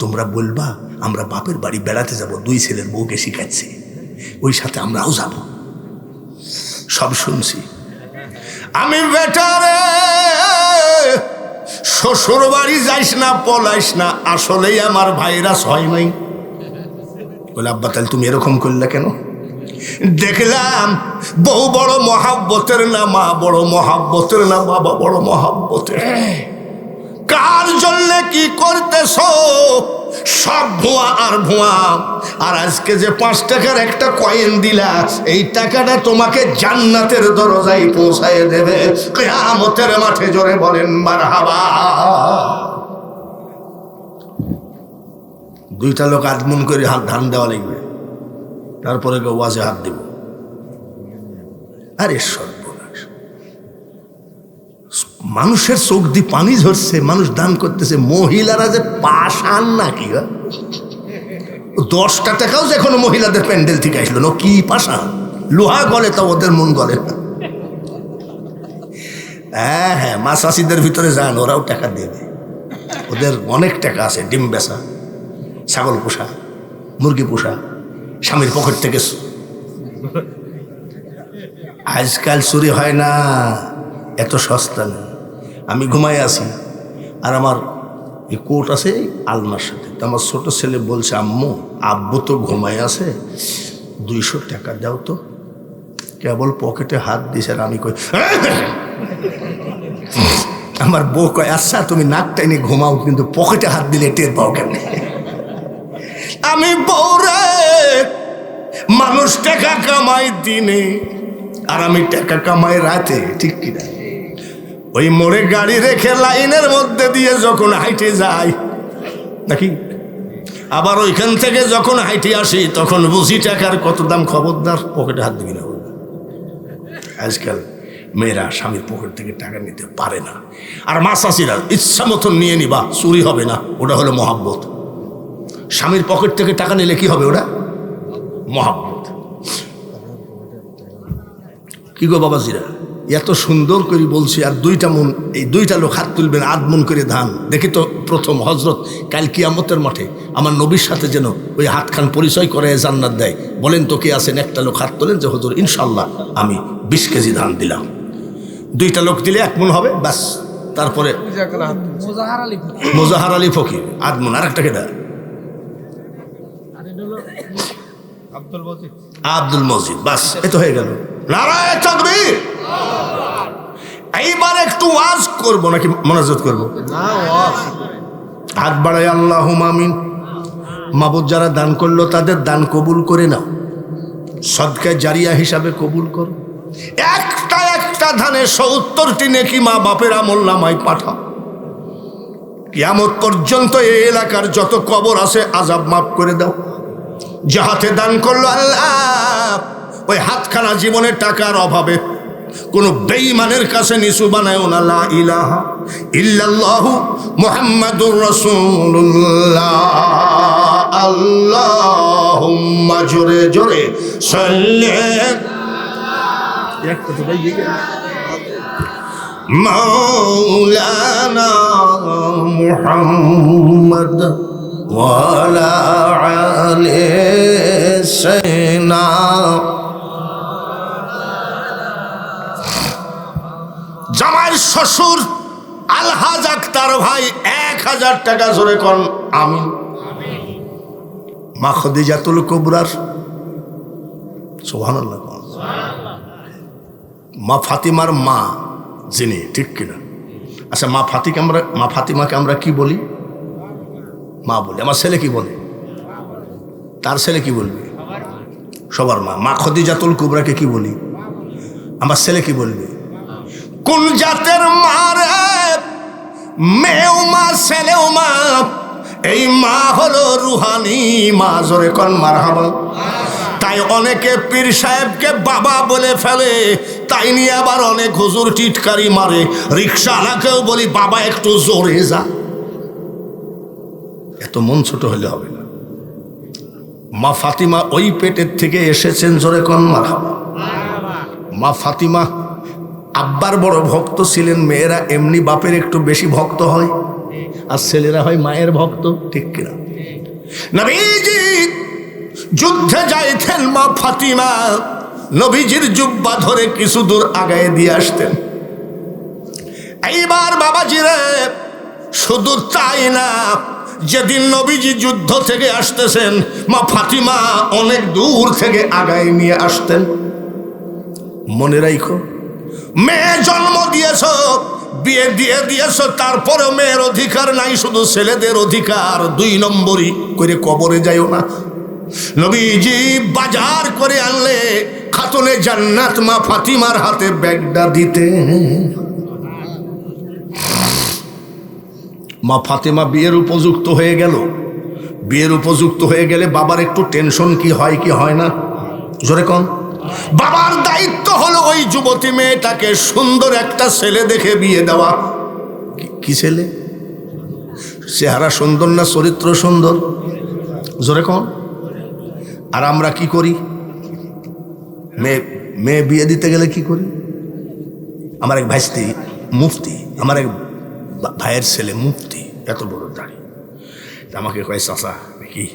S1: তোমরা বলবা আমরা বাপের বাড়ি বেড়াতে যাব, 2 ছেলের বউকে শিখাচ্ছে, ওই সাথে আমরাও যাব। সব শুনছি আমি। বেটারে শ্বশুর বাড়ি যাইস না, পলাইস না, আসলেই আমার ভাইরাস হয় নাই। বলে আব্বা তাহলে তুমি এরকম করলে কেন? দেখলাম বউ বড় মহাব্বতের না, মা বড় মহাব্বতের না, বাবা বড় মহাব্বতের। কার জন্য কি করতেছ? সব ভুয়া আর ভুয়া। আর আজকে যে 5 টাকার একটা কয়েন দিলা, এই টাকাটা তোমাকে জান্নাতের দরজায় পৌঁছায় দেবে কিয়ামতের মাঠে। জোরে বলেন মারহাবা। 2টা লোক আদমন করে হাত ধান দেওয়া লাগবে, তারপরে ওয়াজে হাত দিব। আরে সর্বনাশ, মানুষের চোখ দিয়ে পানি ঝরছে, মানুষ দান করতেছে। মহিলারা যে পাষাণ নাকি, 10টা টাকাও যে এখনো মহিলাদের প্যান্ডেল থেকে আসলো না, কি পাষাণ, লোহা গলে তা ওদের মন গলে না। হ্যাঁ হ্যাঁ, মা চাষিদের ভিতরে যান, ওরাও টাকা দেবে, ওদের অনেক টাকা আছে। ডিম বেচা, ছাগল পোষা, মুরগি পোষা, স্বামীর পকেট থেকে। আজকাল চুরি হয় না, এত সস্তা না। আমি ঘুমাই আছি আর আমার এই কোট আছে আলমার সাথে, তো আমার ছোট ছেলে বলছে, আম্মু আব্বু তো ঘুমাই আছে, 200 টাকা দাও তো। কেবল পকেটে হাত দিছে আর আমি কই, আমার বউ কয়, আচ্ছা তুমি নাক টাইনি ঘুমাও, কিন্তু পকেটে হাত দিলে টের পাও কেন? আমি বউরে, মানুষ টাকা কামাই দিনে আর আমি টাকা কামাই রাতে, ঠিক কিনা? ওই মোড়ে গাড়ি রেখে লাইনের মধ্যে দিয়ে যখন হাইটে যাই নাকি, আবার ওইখান থেকে যখন হাইটে আসি তখন বুঝি টাকার কত দাম। খবরদার পকেটে হাত দিবি না। আজকাল মেয়েরা স্বামীর পকেট থেকে টাকা নিতে পারে না। আর মাসাসিরা ইচ্ছা মতন নিয়ে নিবা, চুরি হবে না, ওটা হলো মহাব্বত। স্বামীর পকেট থেকে টাকা নিলে কি হবে? ওটা মহাব্বত। কি গো বাবাজিরা, এত সুন্দর করে বলছি, আর 2টা মন, এই 2টা লোক হাত তুলবেন, 8 মন করে ধান। দেখি তো প্রথম হজরত কাল কিয়ামতের মাঠে আমার নবীর সাথে যেন ওই হাতখান পরিচয় করে জান্নাত দেয়। বলেন তো কে আছেন? একটা লোক হাত তোলেন যে হুজুর ইনশাল্লাহ আমি 20 কেজি ধান দিলাম। 2টা লোক দিলে 1 মন হবে, ব্যাস। তারপরে মোজাহার আলী ফকির 8 মন। আর একটা কেটা? আব্দুল মজিদ। বাস, এ তো হয়ে গেল। নারায়ে তাকবীর। এইবার একটু ওয়াজ করবো নাকি মোনাজাত করবো? হাত বাড়াই আল্লাহুম্মা আমিন। মাবুদ যারা দান করলো তাদের দান কবুল করে নাও, সদকায়ে জারিয়া হিসাবে কবুল করো। একটা একটা ধানে 70টি নেকি মা বাপের আমলনামায় পাঠাও। কিয়ামত পর্যন্ত এই এলাকার যত কবর আছে আযাব মাফ করে দাও। যে হাতে দান করলো আল্লাহ, ওই হাতখানা জীবনে টাকার অভাবে কোন বেঈমানের কাছে নিচু বানায় না। লা ইলাহা ইল্লাল্লাহু মুহাম্মাদুর রাসূলুল্লাহ। আল্লাহুম্মা জোরে জোরে সাল্লি মাওলানা মুহাম্মদ ওয়া আলা আলি সাইয়্যিদিনা। জামাইয়ের শ্বশুর আলহাজ আক্তার ভাই 1000 টাকা জোরে কোন আমিন। মা খদিজাতুল কুবরার সুবহানাল্লাহ। মা ফাতিমার মা যিনি, ঠিক কিনা? আচ্ছা, মা ফাতিমাকে আমরা কি বলি? মা বলি। আমার ছেলে কি বলে? তার ছেলে কি বলবে? সবার মা। মা খদিজাতুল কুবরাকে কি বলি? আমার ছেলে কি বলবে? কোন জাতের মারে? মেয়েও মা, ছেলেও মা। এই মা হলো রুহানি মা, জোরে কোন মারহাবা। তাই অনেকে পীর সাহেবকে বাবা বলে ফেলে, তাই নিয়ে আবার অনেক হুজুর টিটকারি মারে। রিকশাওয়ালাকেও বলি বাবা একটু জোরে যা। এত মন ছোট হলে হবে না। মা ফাতিমা ওই পেটের থেকে এসেছেন, জোরে কোন মারহাবা। মা ফাতিমা আব্বার বড় ভক্ত ছিলেন। মেয়েরা এমনি বাপের একটু বেশি ভক্ত হয়, আর ছেলেরা হয় মায়ের ভক্ত, ঠিক কিনা? নবীজি যুদ্ধে যাইতেন, মা ফাতিমা নবীজির জুব্বা ধরে কিছু দূর আগায় দিয়ে আসতেন। এইবার বাবাজিরে শুধু তাই না, যেদিন নবীজি যুদ্ধ থেকে আসতেছেন, মা ফাতিমা অনেক দূর থেকে আগায় নিয়ে আসতেন। মনে রাখো, মেয়ে জন্ম দিয়েছ, বিয়ে দিয়ে দিয়েছ, তারপরে মেয়ের অধিকার নাই, শুধু ছেলেদের অধিকার। 2 নম্বরই করে কবরে যাইও না। নবীজি বাজার করে আনলে খাতুনে জান্নাত মা ফাতিমার হাতে ব্যাগটা দিতে। মা ফাতিমা বিয়ের উপযুক্ত হয়ে গেল। বিয়ের উপযুক্ত হয়ে গেলে বাবার একটু টেনশন কি হয় কি হয় না? জোরে কোন। বাবার দায়িত্ব হলো ওই যুবতী মেয়েটাকে সুন্দর একটা ছেলে দেখে বিয়ে দেওয়া। কি ছেলে? চেহারা সুন্দর না চরিত্র সুন্দর? জোরে কোন। আর আমরা কি করি? মেয়ে বিয়ে দিতে গেলে কি করি? আমার এক ভাইস্তি মুফতি, আমার এক ভাইয়ের ছেলে মুফতি, এত বড় দাড়ি। আমাকে কয়, চাচা কি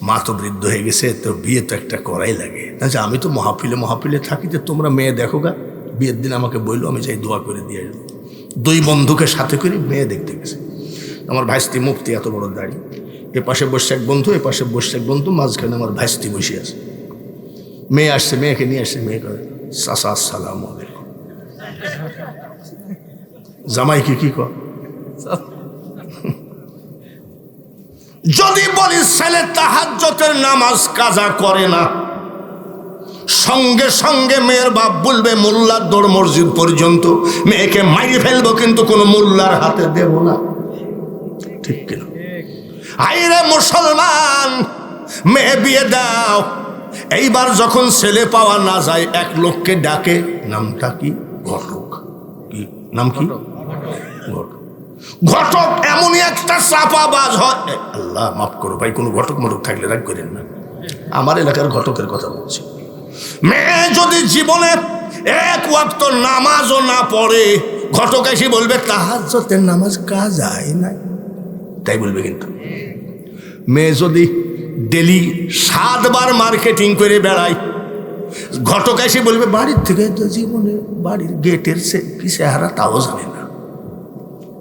S1: মা তো বৃদ্ধ হয়ে গেছে, তো বিয়ে তো একটা করাই লাগে। আচ্ছা আমি তো মহাপিলে থাকি, যে তোমরা মেয়ে দেখো গা। বিয়ের দিন আমাকে বললো, আমি যাই দোয়া করে দিয়ে আসবো। দুই বন্ধুকে সাথে করে মেয়ে দেখতে গেছে। আমার ভাইস্তি মুফতি, এত বড় দাড়ি, এ পাশে বসে এক বন্ধু, এ পাশে বসে এক বন্ধু, মাঝখানে আমার ভাইস্তি বসে আছে। মেয়ে আসছে, মেয়েকে নিয়ে আসছে। মেয়ে করে চাচা আসসালামু আলাইকুম। জামাইকে কি কর? যদি বলি ছেলে তাহাজ্জুদের নামাজ কাজা করে না, সঙ্গে সঙ্গে মেয়ের বাপ বলবে মোল্লার দৌড় মসজিদ পর্যন্ত, মেয়েকে মারি ফেলবো কিন্তু কোনো মোল্লার হাতে দেব না। ঠিক কিনা? আইরে মুসলমান, মেয়ে বিয়ে দাও। এইবার যখন ছেলে পাওয়া না যায়, এক লোককে ডাকে, নামটা কি? ঘটক। কি নাম? কি? ঘটক। ঘটক এমনই একটা চাপাবাজ হয়। আল্লাহ মাফ করো ভাই, কোনো ঘটক মটক থাকলে রাগ করেন না, আমার এলাকার ঘটকের কথা বলছি। মেয়ে যদি জীবনে এক ওয়াক্ত নামাজও না পড়ে, ঘটক এসে বলবে তাহাজ্জুদের নামাজ কাজাই নাই, তাই বলবে। কিন্তু মেয়ে যদি ডেলি 7 বার মার্কেটিং করে বেড়ায়, ঘটক এসে বলবে বাড়ির থেকে তো জীবনে বাড়ির গেটের কি চেহারা তাও জানে না।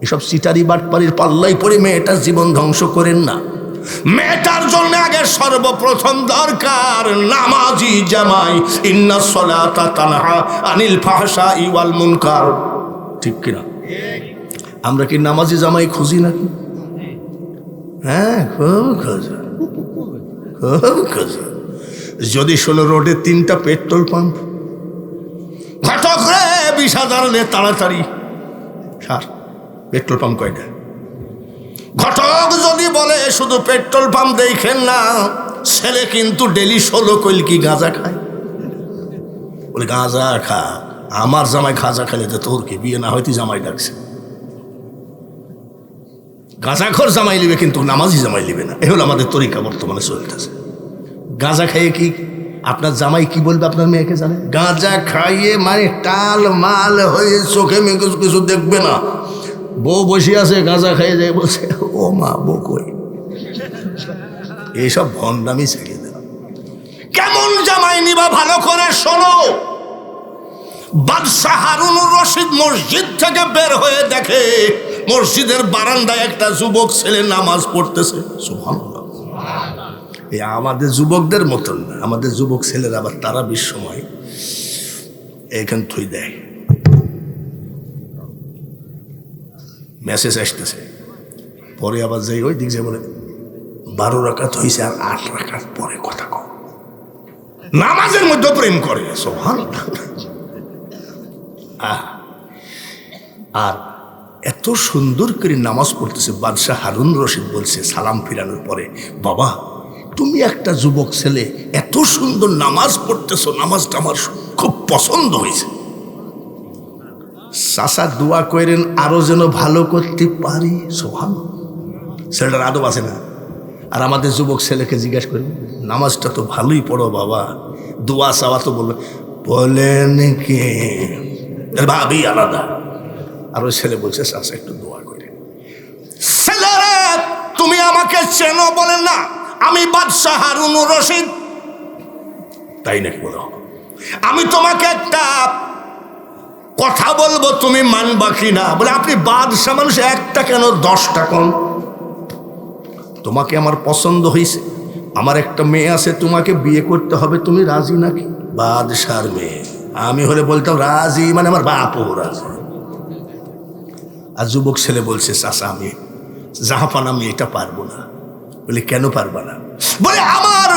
S1: এসব সিটারি বাটপাড়ির পাল্লাই পড়ে মেয়েটার জীবন ধ্বংস করেন না। মেয়েটার জন্য আগে সর্বপ্রথম দরকার নামাজি জামাই। ইন্নাস সালাতা তানহা আনিল ফাহশাই ওয়াল মুনকার। ঠিক কিনা? আমরা কি নামাজি জামাই খুঁজি নাকি? হ্যাঁ, খুব খুঁজি, খুব খুঁজি। যদি 16 রোডে 3টা পেট্রোল পাম্প, ঘটক রে 20,000 নে তাড়াতাড়ি সার। পেট্রোল পাম্প কয়টা? ঘটক যদি বলে শুধু পেট্রোল পাম্প দেখেন না, ছেলে কিন্তু ডেলি 16 কলকি গাঁজা খায়। বলে গাঁজা খা, আমার জামাই গাঁজা খেলে তো তোর কি? বিয়ে না হয়তো জামাই ডাকছে। গাঁজাখোর জামাই লিবে কিন্তু নামাজি জামাই লিবে না। এ হলো আমাদের তরিকা বর্তমানে চলতেছে। গাঁজা খাইয়ে কি আপনার জামাই কি বলবে আপনার মেয়েকে জানে? গাঁজা খাইয়ে মানে টাল মাল হয়ে চোখে মেয়ে কিছু দেখবে না। বউ বসে আছে, গাঁজা খাইয়ে যায়, বলছে ও মা বউ কই? এইসব ভণ্ডামি ছেড়ে দেওয়া। কেমন জামাই নিবা ভালো করে শোনো। বাদশাহ হারুনুর রশিদ মসজিদ থেকে বের হয়ে দেখে মসজিদের বারান্দায় একটা যুবক ছেলে নামাজ পড়তেছে। সুবহানাল্লাহ। এই আমাদের যুবকদের মতন না, আমাদের যুবক ছেলেরা আবার তারা বিশ্বময় এখান থই দেয়, মেসেজ আসতেছে, পরে আবার যাই ওই দিক যে বলে 12 রাকাত হয়েছে আর 8 রাকাত পরে কথা কও। নামাজের মধ্যে প্রেম করে। সুবহানাল্লাহ। আর এত সুন্দর করে নামাজ পড়তেছে। বাদশাহ হারুন রশিদ বলছে সালাম ফিরানোর পরে, বাবা তুমি একটা যুবক ছেলে, এত সুন্দর নামাজ পড়তেছো, নামাজটা আমার খুব পছন্দ হয়েছে। চাচা দোয়া করেন আরো যেন ভালো করতে পারি। সুবহানাল্লাহ। ছেলেটার আদব আছে না? আর আমাদের যুবক ছেলেকে জিজ্ঞাসা করি, নামাজটা তো ভালোই পড়ো বাবা, দোয়া চাওয়া তো বলেন কি? ভাবি আলাদা। আর ওই ছেলে বলছে চাচা একটু দোয়া করে। ছেলেরা তুমি আমাকে চেনো? বলেন না, আমি বাদশাহ হারুনুর রশিদ। তাই নাকি? বলো আমি তোমাকে একটা কথা বলবো, তুমি মানবা কি না? বলে আপনি বাদশাহ মানুষ, একটা কেন 10টা কোন? তোমাকে আমার পছন্দ হয়েছে, আমার একটা মেয়ে আছে, তোমাকে বিয়ে করতে হবে, তুমি রাজি নাকি? বাদশার মেয়ে। আমি হলে বলতাম রাজি, মানে আমার বাপও রাজি। আর যুবক ছেলে বলছে চাচা আমি জাহাপান, আমি এটা পারবো না। বলে কেন পারবা না? বলে আমার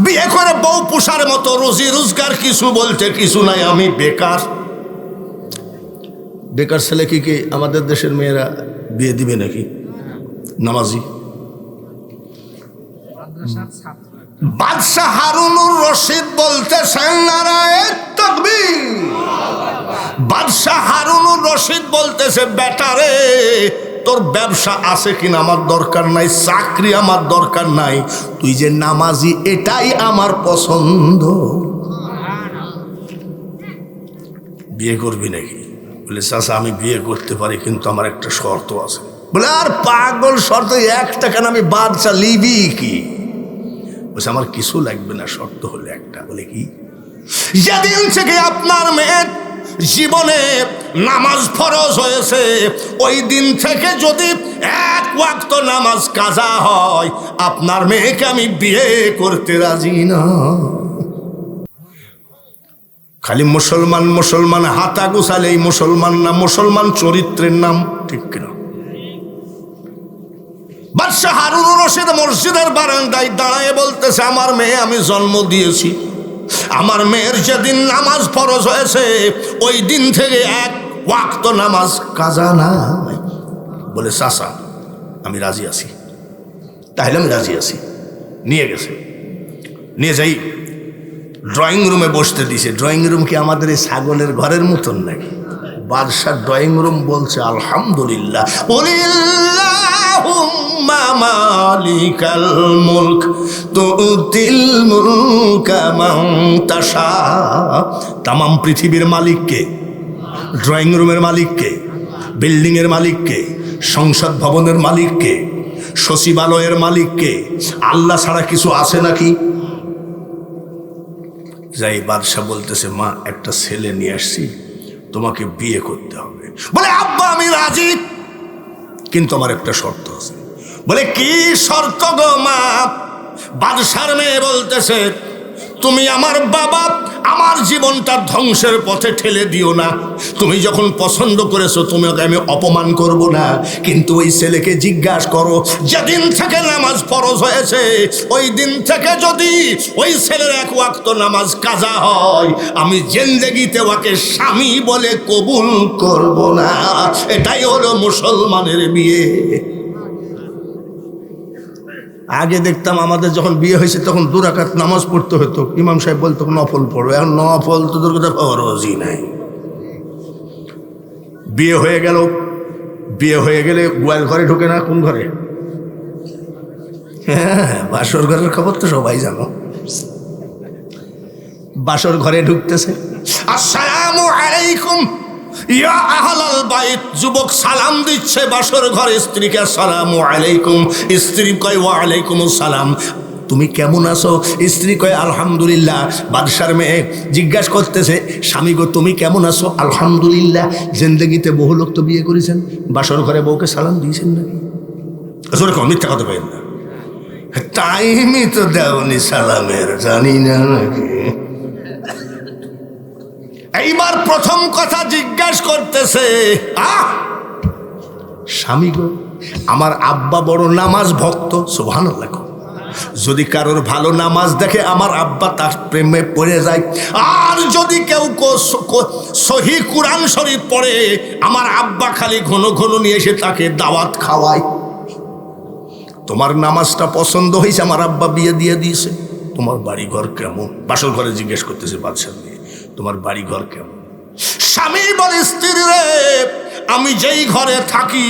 S1: বিয়ে করে বউ পোষার মতো রুজি রোজগার কিছু বলতে কিছু নাই, আমি বেকার। বেকার ছেলে কি আমাদের দেশের মেয়েরা বিয়ে দিবে নাকি? নামাজি। বাদশাহ হারুনুর রশিদ বলতেছেন নারায়ে তাকবীর। বাদশাহ হারুনুর রশিদ বলতেছে বেটারে তোর ব্যবসা আছে কিনা আমার দরকার নাই, চাকরি আমার দরকার নাই, তুই যে নামাজি এটাই আমার পছন্দ। বিয়ে করবি নাকি? বলে চাচা আমি বিয়ে করতে পারি, কিন্তু আমার একটা শর্ত আছে। বলে আর পাগল শর্ত একটা কেন? আমি বাদশা লিবি কি? বলছে আমার কিছু লাগবে না, শর্ত হলো একটা। বলে কি? যেদিন থেকে আপনার মেয়ের জীবনে নামাজ ফরজ হয়েছে ওই দিন থেকে যদি এক ওয়াক্ত নামাজ কাজা হয় আপনার মেয়েকে আমি বিয়ে করতে রাজি না। খালি মুসলমান মুসলমান হাতা গুছালেই মুসলমান না, মুসলমান চরিত্রের নাম, ঠিক কিনা? বাদশাহ হারুন রশিদ মসজিদের বারান্দায় দাঁড়ায় বলতেছে আমার মেয়ে আমি জন্ম দিয়েছি, আমার মেয়ের যেদিন নামাজ ফরজ হয়েছে ওই দিন থেকে এক ওয়াক্ত নামাজ কাজা না। বলে চাচা আমি রাজি আছি। তাহলে আমি রাজি আছি। নিয়ে গেছে, নিয়ে যাই ড্রয়িং রুমে বসতে দিছে। ড্রয়িং রুম কি আমাদের এই ছাগলের ঘরের মতন নাকি? বাদশাহ ড্রয়িং রুম বলছে আলহামদুলিল্লাহ, আল্লাহুম্মা মালিকাল মুলক তুতিল মুলকা মান তাশা। তামাম পৃথিবীর মালিককে, ড্রয়িং রুমের মালিককে, বিল্ডিংয়ের মালিককে, সংসদ ভবনের মালিককে, সচিবালয়ের মালিককে, আল্লাহ ছাড়া কিছু আছে নাকি? যাই বাদশাহ বলতেছে মা একটা ছেলে নিয়ে আসছি, তোমাকে বিয়ে করতে হবে। বলে আব্বা আমি রাজি, কিন্তু আমার একটা শর্ত আছে। বলে কি শর্ত গো মা? বাদশার মেয়ে বলতেছে তুমি আমার বাবা, আমার জীবনটা ধ্বংসের পথে ঠেলে দিও না। তুমি যখন পছন্দ করেছো তোমাকে আমি অপমান করব না, কিন্তু ওই ছেলেকে জিজ্ঞাসা করো যেদিন থেকে নামাজ ফরজ হয়েছে ওই দিন থেকে যদি ওই ছেলের এক ওয়াক্ত নামাজ কাজা হয় আমি জিন্দেগিতে ওকে স্বামী বলে কবুল করব না। এটাই হলো মুসলমানের বিয়ে। আগে দেখতাম আমাদের যখন বিয়ে হয়েছে তখন 2 রাকাত নামাজ পড়তে হতো, ইমাম সাহেব বলতো নফল পড়ো। এখন নফল তো তোর কথা ফরজই নাই। বিয়ে হয়ে গেল, বিয়ে হয়ে গেলে গোয়াল ঘরে ঢোকে না, কোন ঘরে? হ্যাঁ, বাসর ঘরের খবর তো সবাই জানো। বাসর ঘরে ঢুকতেছে, আসসালামু আলাইকুম ইয়া আহলাল বাইত। যুবক সালাম দিচ্ছে বাসর ঘরে স্ত্রীকে, আসসালামু আলাইকুম। স্ত্রী কয় ওয়া আলাইকুমুস সালাম। তুমি কেমন আছো? স্ত্রী কয় আলহামদুলিল্লাহ। বাদশার মেয়ে জিজ্ঞাসা করতেছে স্বামী গো তুমি কেমন আছো? আলহামদুলিল্লাহ। জিন্দেগিতে বহু লোক তো বিয়ে করেছেন, বাসর ঘরে বউকে সালাম দিয়েছেন নাকি? আসলে কোন মিথ্যা কথা বলেন না, টাইমই তো দেওনি সালামের, জানি না নাকি? এইবার প্রথম কথা জিজ্ঞাসা করতেছে স্বামী গো আমার আব্বা বড় নামাজ ভক্ত, সুবহানাল্লাহ। যদি কারোর ভালো নামাজ দেখে আমার আব্বা তার প্রেমে পড়ে যায়, আর যদি কেউ সহি কুরআন শরীফ পড়ে আমার আব্বা খালি ঘন ঘন নিয়ে এসে তাকে দাওয়াত খাওয়ায়। তোমার নামাজটা পছন্দ হয়েছে, আমার আব্বা বিয়ে দিয়ে দিয়েছে। তোমার বাড়ি ঘর কেমন? বাসর ঘরে জিজ্ঞেস করতেছে বাদশাহ দিয়ে তোমার বাড়ি ঘর কেমন? স্বামী বলে স্ত্রী রে আমি যেই ঘরে থাকি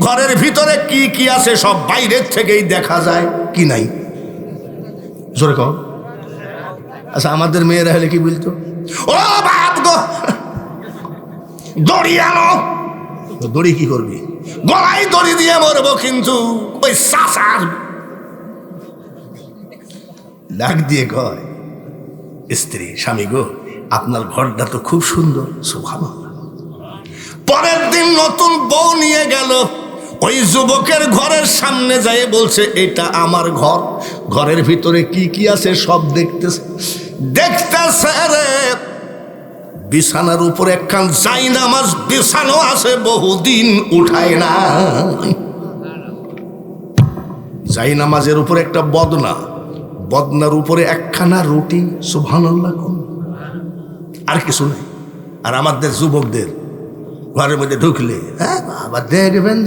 S1: ঘরের ভিতরে কি কি আছে সব বাইরের থেকেই দেখা যায়। কি নাই? জোরে কম। আচ্ছা আমাদের মেয়েরা হলে কি বলতো? ও বাপ গো দড়ি আনো। দড়ি কি করবি? গলায় দড়ি দিয়ে মরবো, কিন্তু ওই সাসার ডাক দিয়ে কয় স্ত্রী স্বামী গো আপনার ঘরটা তো খুব সুন্দর, সুবহানাল্লাহ। পরের দিন নতুন বউ নিয়ে গেল, ওই যুবকের ঘরের সামনে যায় বলছে এটা আমার ঘর, ঘরের ভিতরে কি কি আছে সব দেখতেছে। রে বিছানার উপরে একখান জায়নামাজ বিছানো আছে, বহুদিন উঠায় না। জায়নামাজের উপরে একটা বদনা, বদনার উপরে একখানা রুটি, সুবহানাল্লাহ। আর কিছু নেই। আর আমাদের যুবকদের ঘরের মধ্যে ঢুকলে হ্যাঁ বাবা দেখবেন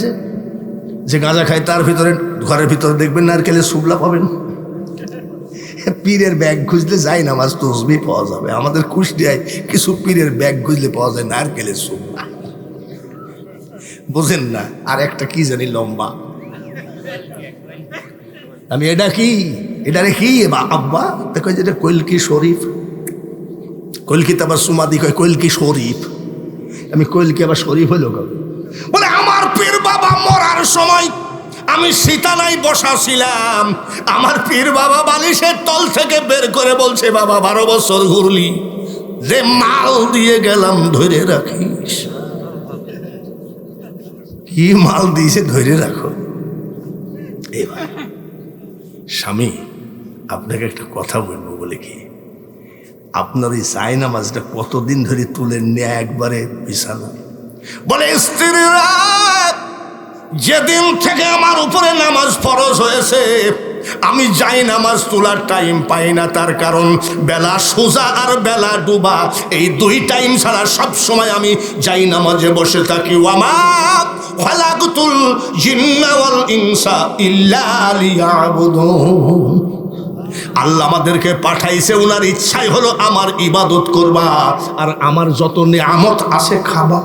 S1: যে গাঁজা খায় তার ভিতরে ঘরের ভিতরে দেখবেন নারকেলের শুকলা পাবেন। পীরের ব্যাগ খুঁজলে যায় নামাজ তসবিহ পাওয়া যাবে। আমাদের কুষ্টিয়ায় কিছু পীরের ব্যাগ খুঁজলে পাওয়া যায় নারকেলের শুকলা, বোঝেন না? আর একটা কি জানি লম্বা, আমি এটা কি এটারে কি আব্বা দেখো যেটা কলকি শরীফ। কলকিতে আবার সুমাদি কয় কলকি শরীফ। আমি কলকি আবার শরীফ হইল কবে? বলে আমার পীর বাবা মরার সময় আমি সীতানাই বসা ছিলাম, আমার পীর বাবা বালিশের তল থেকে বের করে বলছে, বাবা 12 বছর ঘুরলি, যে মাল দিয়ে গেলাম ধরে রাখিস। কি মাল দিয়েছে ধরে রাখো। এবার স্বামী, আপনাকে একটা কথা বলবো, বলে কি, আপনার এই জায়নামাজটা কতদিন ধরে তুলে নিয়ে একবারে বিছানা? বলে স্ত্রীরা, যেদিন থেকে আমার উপরে নামাজ ফরজ হয়েছে, আমি জায়নামাজ তোলার টাইম পাই না। তার কারণ বেলা সোজা আর বেলা ডুবা, এই 2 টাইম ছাড়া সব সময় আমি জায়নামাজে বসে থাকি। ওয়ামা খালাকতুল জিন্না ওয়াল ইনসা ইল্লা লিয়াবুদুন। আল্লাহ আমাদেরকে পাঠাইছে, ওনার ইচ্ছাই হলো আমার ইবাদত করবা, আর আমার যত নিয়ামত আছে খাবা।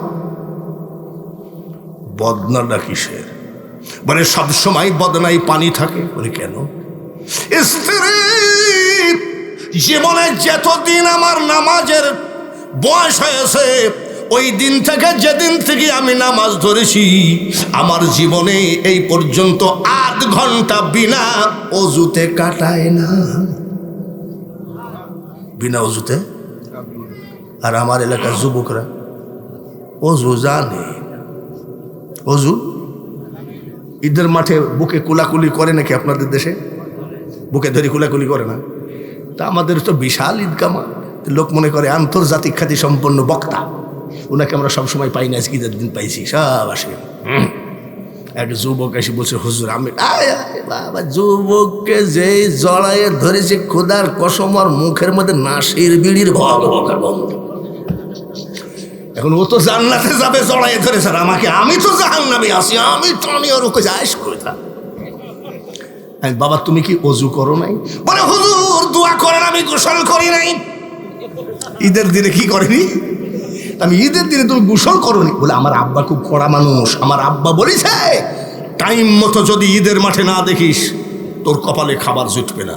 S1: বদনাটা কিসের? বলে সব সময় বদনাই পানি থাকে। বলে কেন? স্ত্রী জীবনে যতদিন আমার নামাজের বয়স হয়েছে, ওই দিন থেকে, যেদিন থেকে আমি নামাজ ধরেছি, আমার জীবনে এই পর্যন্ত 8 ঘন্টা বিনা অজুতে কাটায় না। বিনা অজুতে। আর আমার এলাকার যুবকরা অজু জানে। অজু ঈদের মাঠে বুকে কুলাকুলি করে নাকি আপনাদের দেশে? বুকে ধরে কুলাকুলি করে না? তা আমাদের তো বিশাল ঈদগাহ মাঠ, লোক মনে করে আন্তর্জাতিক খ্যাতি সম্পন্ন বক্তা, ওনাকে আমরা সবসময় পাই না, ঈদের দিন পাইছি, সব আসে। একটা যুবক এসে বলছে, হুজুর আমি বাবা, যুবককে যেই জড়াইয়ে ধরেছে, খোদার কসম আর মুখের মধ্যে নাসির বিড়ির ভগ বন্ধ। এখন ও তো জান্নাতে যাবে, জড়াইয়ে ধরেছে, আর আমাকে, আমি তো জাহান্নামে আছি, আমি ওর ওকে যাইস করে থাক। বাবা তুমি কি অজু করো নাই? বলে হুজুর দোয়া করেন, আমি গোসল করি নাই। ঈদের দিনে কি করেনি? আমি ঈদের দিনে তুমি গোসল করোনি? বলে আমার আব্বা খুব কড়া মানুষ, আমার আব্বা বলেছে টাইম মতো যদি ঈদের মাঠে না দেখিস, তোর কপালে খাবার জুটবে না।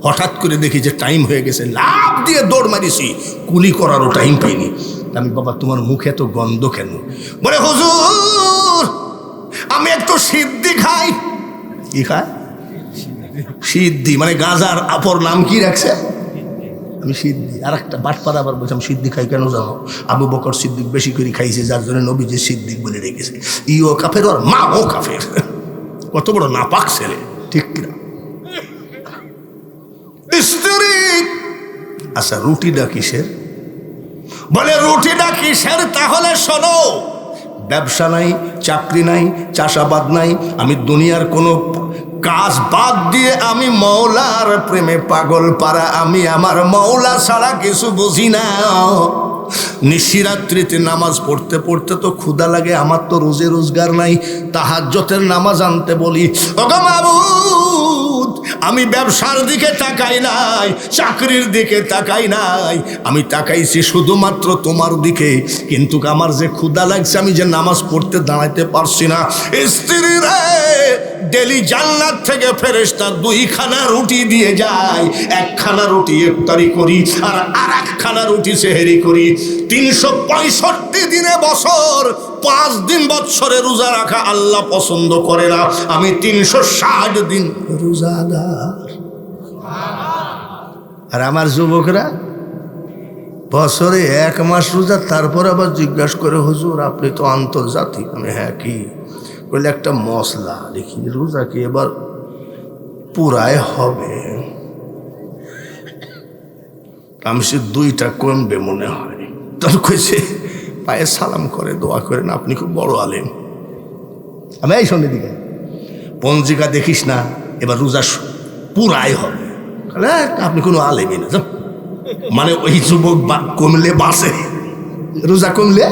S1: হঠাৎ করে দেখি যে টাইম হয়ে গেছে, লাফ দিয়ে দৌড় মারিছি, কুলি করারও টাইম পাইনি। আমি, বাবা তোমার মুখে এত গন্ধ কেন? বলে হুজুর আমি একটু সিদ্ধি খাই। কি খায়? সিদ্ধি, মানে গাঁজার আপর নাম কি রাখছে? আমি সিদ্ধি। আর একটা বাটপাড়া আবার বলছিলাম সিদ্ধি খাই কেন জানো? আবু বকর সিদ্দিক বেশি করে খাইছে, যার জন্য নবীজি সিদ্দিক বলে রেখেছে। ইও কাফের আর মা ও কাফের। কত বড় নাপাক ছেলে, ঠিক কিনা? স্ত্রী, আচ্ছা রুটিটা কিসের? বলে রুটিটা কিসের? তাহলে শোনো, ব্যবসা নাই, চাকরি নাই, চাষাবাদ নাই, আমি দুনিয়ার কোনো কাজ বাদ দিয়ে আমি মওলার প্রেমে পাগল পারা, আমি আমার মওলা ছাড়া কিছু বুঝি না। নিশিরাত্রিতে নামাজ পড়তে পড়তে তো ক্ষুধা লাগে, আমার তো রোজে রোজগার নাই, তাহাজ্জুদের নামাজ আনতে বলি। ওগো মাবুদ, আমি ব্যবসার দিকে তাকাই নাই, চাকরির দিকে তাকাই নাই, আমি তাকাইছি শুধুমাত্র তোমার দিকে। কিন্তু আমার যে ক্ষুধা লাগছে, আমি যে নামাজ পড়তে দাঁড়াইতে পারছি না। স্ত্রী রে, ডেলি জান্নাত থেকে ফেরেশতা 2খানা রুটি দিয়ে যায়। 1খানা রুটি ইফতারি করি, আর 1খানা রুটি সেহরি করি। 365 দিনে বছর, 5 দিন বছরে রোজা রাখা আল্লাহ পছন্দ করে না। আমি 360 দিন রোজাদার। আর আমার যুবকরা বছরে 1 মাস রোজা, তারপর আবার জিজ্ঞাসা করে, হুজুর আপনি তো আন্তর্জাতিক। আমি, হ্যাঁ কি? বলে একটা মশলা দেখি, রোজা কি এবার পুরাই হবে? আমি সে 2টা কমবে মনে হয়। তার কইছে পায়ে সালাম করে দোয়া করেন, আপনি খুব বড় আলেম। আমি, এই শোনে দিকে পঞ্জিকা দেখিস না, এবার রোজা পুরাই হবে। আপনি কোনো আলেমই না। মানে ওই যুবক কমলে বাসে, রোজা কমলে,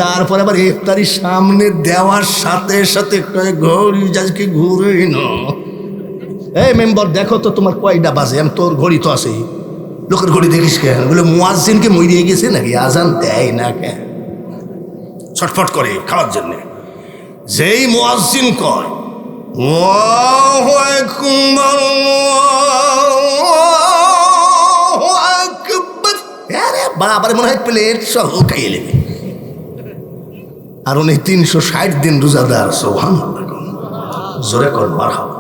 S1: তারপর আবার ইফতারির সামনে দেওয়ার সাথে সাথে ঘড়ি যাজকে ঘুরে না। এই মেম্বার দেখো তো তোমার কয়টা বাজে? আমি, তোর ঘড়ি তো আছে। লোকের ঘড়ি দেখিস কেন? বলে মুয়াজ্জিনকে মরিয়ে গেছে নাকি, আজান দেয় না কেন? ছটফট করে খাওয়ার জন্যে। যেই মুয়াজ্জিন কয় আল্লাহু আকবার, আল্লাহু আকবার, আরে বাবার মনে হয় প্লেট সহ খাইয়ে নেবে। আর উনি 360 দিন রোজাদার। সুবহানাল্লাহ। জোরে কর মারহাবা।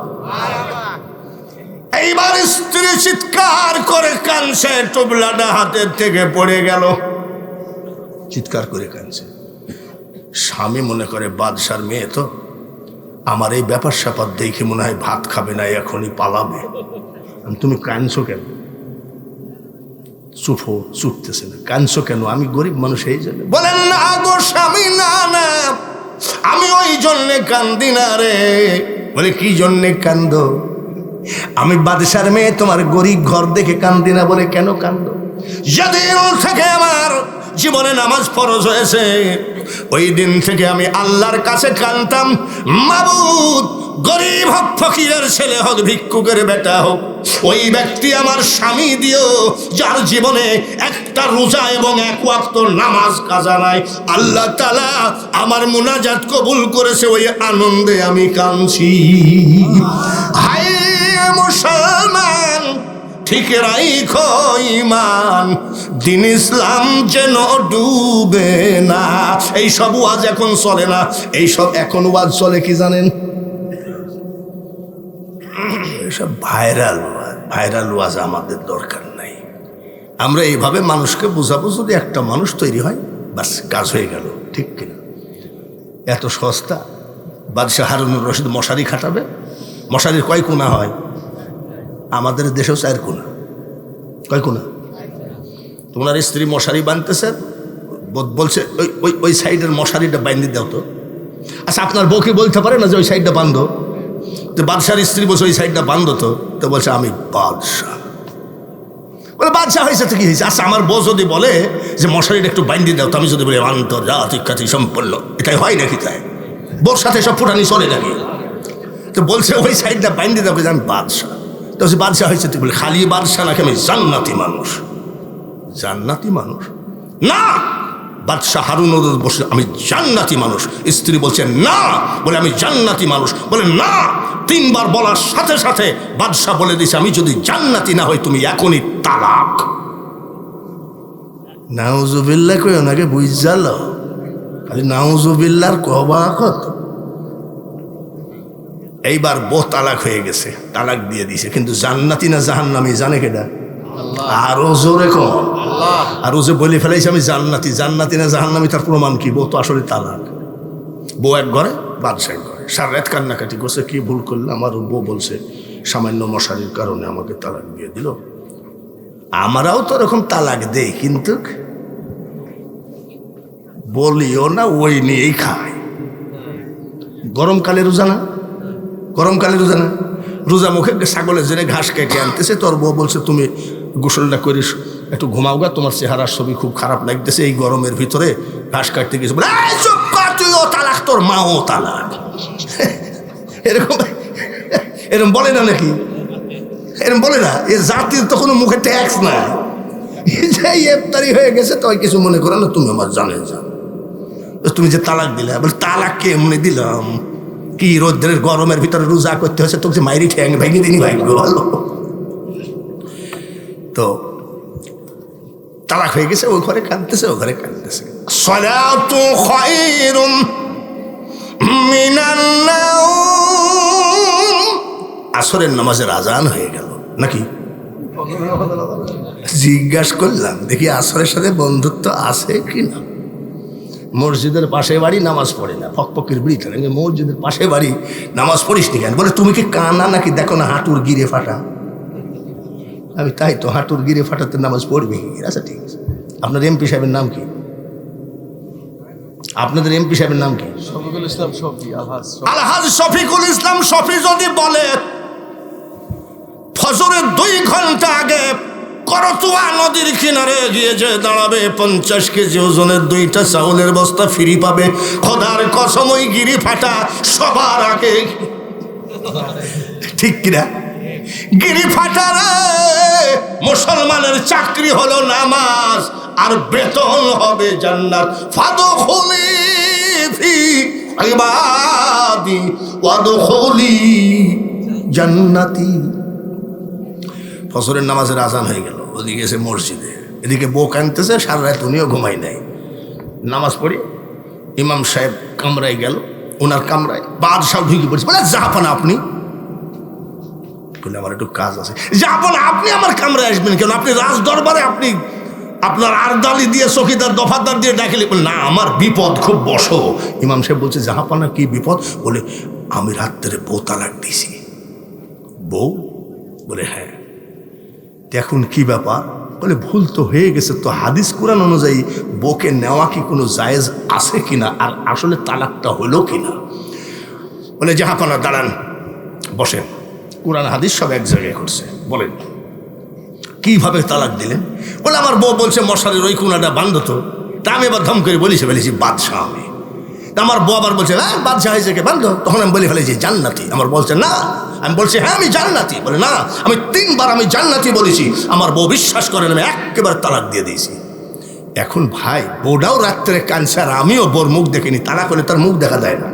S1: এইবার স্ত্রী চিৎকার করে কাঁদছে, টুবলাটা হাতের থেকে পড়ে গেল, চিৎকার করে কাঁদছে। স্বামী মনে করে বাদশার মেয়ে তো, আমার এই ব্যাপার স্যাপার দেখে মনে হয় ভাত খাবে না, এখনই পালাবে। তুমি কাঁদছো কেন? চুপো, চুপতেছে না। কাঁদছো কেন? আমি গরিব মানুষ এই জন্য। বলেন না গো স্বামী, না না আমি ওই জন্যে কান্দি না রে। বলে কি জন্যে কান্দো? আমি বাদশার মেয়ে, তোমার গরিব ঘর দেখে কান্দি না। বলে কেন কান্দো? যেদিন থেকে আমার জীবনে নামাজ ফরজ হয়েছে, ওই দিন থেকে আমি আল্লাহর কাছে কাঁদতাম, মাবুদ, গরিব হোক, ফকিরের ছেলে হোক, ভিক্ষুকের বেটা হোক, ওই ব্যক্তি আমার স্বামী দিও যার জীবনে একটা রোজা এবং এক ওয়াক্ত নামাজ কাজা নাই। আল্লাহ তাআলা আমার মুনাজাত কবুল করেছে, ওই আনন্দে আমি কাঁদছি। হায় মুসলমান, ঠিক রাইখো ঈমান, দিন ইসলাম যেন ডুবে না। এইসব ওয়াজ এখন চলে না। এইসব এখন ওয়াজ চলে কি জানেন? এসব ভাইরাল ওয়াজ। ভাইরাল ওয়াজ আমাদের দরকার নাই। আমরা এইভাবে মানুষকে বোঝাবো, যদি একটা মানুষ তৈরি হয় বাস কাজ হয়ে গেল। ঠিক কিনা? এত সস্তা। বাদশাহ হারুনুর রশিদ মশারি খাটাবে। মশারির কয় কোনা হয়? আমাদের দেশেও 4 কোনা। কয় কোনা? তোমার স্ত্রী মশারি বাঁধতেছে, বলছে ওই ওই সাইডের মশারিটা বাইন্ধে দাও তো। আচ্ছা, আপনার বউকে বলতে পারে না যে ওই সাইডটা বাঁধো? তো বাদশার স্ত্রী বলছে ওই সাইডটা বাঁধো তো বলছে আমি বাদশাহ। বলে বাদশাহ হয়েছে তো কি হয়েছে? আচ্ছা, আমার বউ যদি বলে যে মশারিটা একটু বাইন্ধে দাও, তো আমি যদি বলি আন্তর্জাতিক খ্যাতি সম্পন্ন, এটাই হয় নাকি? তাই বউর সাথে সব ফুটানি চলে নাকি? তো বলছে ওই সাইডটা বাইন্ধে দাও, আমি বাদশাহ। তো বাদশাহ হয়েছে তুই? বলে খালি বাদশাহ নাকি, আমি জান্নাতি মানুষ। জান্নাতি মানুষ না, বাদশাহ হারুন বসে আমি জান্নাতি মানুষ। স্ত্রী বলছে না, বলে আমি জান্নাতি মানুষ। বলে না, 3 বার বলার সাথে সাথে বাদশাহ বলে দিছে আমি যদি জান্নাতি না হই তুমি এখনই তালাক। নাউজুবিল্লাহ কই ওনাকে বুঝাল, খালি নাউজুবিল্লাহর কবা কত। এইবার বউ তালাক হয়ে গেছে, তালাক দিয়ে দিছে, কিন্তু জান্নাতি না জাহান্নামী জানে কেডা? আরো জোরে কম। আর ও যে বলে ফেলাইছে আমি জান্নাতি, জান্নাতি না জাহান্নামী তার প্রমাণ কি? বউ তো আসলে তালাক। বউ এক ঘরে, বাদশাহ এক ঘরে। সারা রাত কান্নাকাটি করছে, কি ভুল করলে। আমার বউ বলছে সামান্য মশারির কারণে আমাকে তালাক দিয়ে দিল। আমরাও তো এরকম তালাক দেই, কিন্তু বলিও না, ওই নিয়েই খায়। গরমকালে রোজা না, গরমকালে রোজা না, রোজা মুখে ছাগলের জন্য ঘাস কেটে আনতেছে, তোর বউ বলছে তুমি গোসলটা করিস, একটু ঘুমাও গা, তোমার চেহারার ছবি খুব খারাপ লাগতেছে এই গরমের ভিতরে, ঘাস কাটতে গেছে। বলে তুইও তালাক, তোর মাও তালাক। এরকম এরকম বলে না নাকি? এরকম বলে না? এ জাতির তো কোনো মুখে ট্যাক্স নাই। ইফতারি হয়ে গেছে তো কিছু মনে করে না, তুমি আমার জানে যাও, তুমি যে তালাক দিলে। বলে তালাক কে এমনি দিলাম? কি রোদ্রের গরমের ভিতরে রোজা করতে হয়েছে, তোকে মাইরি ঠ্যাং ভেঙে দিনি ভাগ্য ভালো। তো তালাক হয়ে গেছে, ওই ঘরে কাঁদতেছে, ও ঘরে কাঁদতেছে। সালাতু খায়রুম মিনান নাওম। আসরের নামাজের আজান হয়ে গেল নাকি? জিজ্ঞাসা করলাম দেখি আসরের সাথে বন্ধুত্ব আছে কিনা। মসজিদের পাশে বাড়ি, নামাজ পড়ে না, ফকফকের বিড়ি থাকে। মসজিদের পাশে বাড়ি, নামাজ পড়িস নি কেন? বলে তুমি কি কানা নাকি? দেখো না হাঁটুর গিরে ফাটা। আমি তাই তো, হাঁটুর গিরে ফাটাতে নামাজ পড়বি? আচ্ছা ঠিক আছে। আপনার এমপি সাহেবের নাম কি? আপনাদের এমপি সাহেবের নাম কি?
S2: শফিকুল ইসলাম শফি,
S1: আলহাজ শফিকুল ইসলাম শফি যদি বলে ফজরের 2 ঘন্টা আগে করতোয়া নদীর কিনারে গিয়ে যে দাঁড়াবে, 50 কেজি ওজনের 2টা চাউলের বস্তা ফ্রি পাবে, খোদার কসম ওই গিরি ফাটা সবার আগে। ঠিক কিনা? গিরি ফাটারে মুসলমানের চাকরি হলো নামাজ, আর বেতন হবে জান্নাত। ফাদখুলি ফি ইবাদি ওয়াদখুলি জান্নাতি। ফজরের নামাজের আজান হয়ে গেল, ওদিকে এসে মসজিদে, এদিকে বউ কাঁদতেছে, সারা রাত উনিও ঘুমাই নাই। নামাজ পড়ি, ইমাম সাহেব কামরায় গেল, ওনার কামরায় বাদশাহ ঢুকে পড়েছে, বলে জাহাপানা আপনি? বলে আমার একটু কাজ আছে। জাহাপানা আপনি আমার কামরায় আসবেন কেন? আপনি রাজ দরবারে, আপনি আপনার আরদালি দিয়ে চকিদার দফাদার দিয়ে ডাকলে। বলে না, আমার বিপদ, খুব বসো। ইমাম সাহেব বলছে জাহাপানা কি বিপদ? বলে আমি রাত্রে বউ তালাক দিয়েছি। বউ? বলে হ্যাঁ। এখন কি ব্যাপার? বলে ভুল তো হয়ে গেছে, তো হাদিস কোরআন অনুযায়ী বউকে নেওয়া কি কোনো জায়েজ আছে কিনা, আর আসলে তালাকটা হলো কিনা? বলে জাহাপানা দাঁড়ান, বসেন, কোরআন হাদিস সব এক জায়গায় করছে, বলেন কিভাবে তালাক দিলেন? বলে আমার বউ বলছে মশারির ওই কোনাটা বান্ধ তো। তা আমি এবার ধম করে বলেছি বাদশাহ আমি। আমার বউ আবার বলছে হ্যাঁ বাদশাহ হয়েছে কে বান্ধ? তখন আমি বলে ফেলেছি জান্নাতি। আমার বলছে না, আমি বলছি হ্যাঁ আমি জান্নাতি। বলে না, আমি 3 বার আমি জান্নাতি বলেছি। আমার বউ বিশ্বাস করেন, আমি একেবারে তালাক দিয়ে দিয়েছি। এখন ভাই বউটাও রাত্রে কাঁদছে, আর আমিও বোর মুখ দেখিনি। তালাক হলে তার মুখ দেখা যায় না,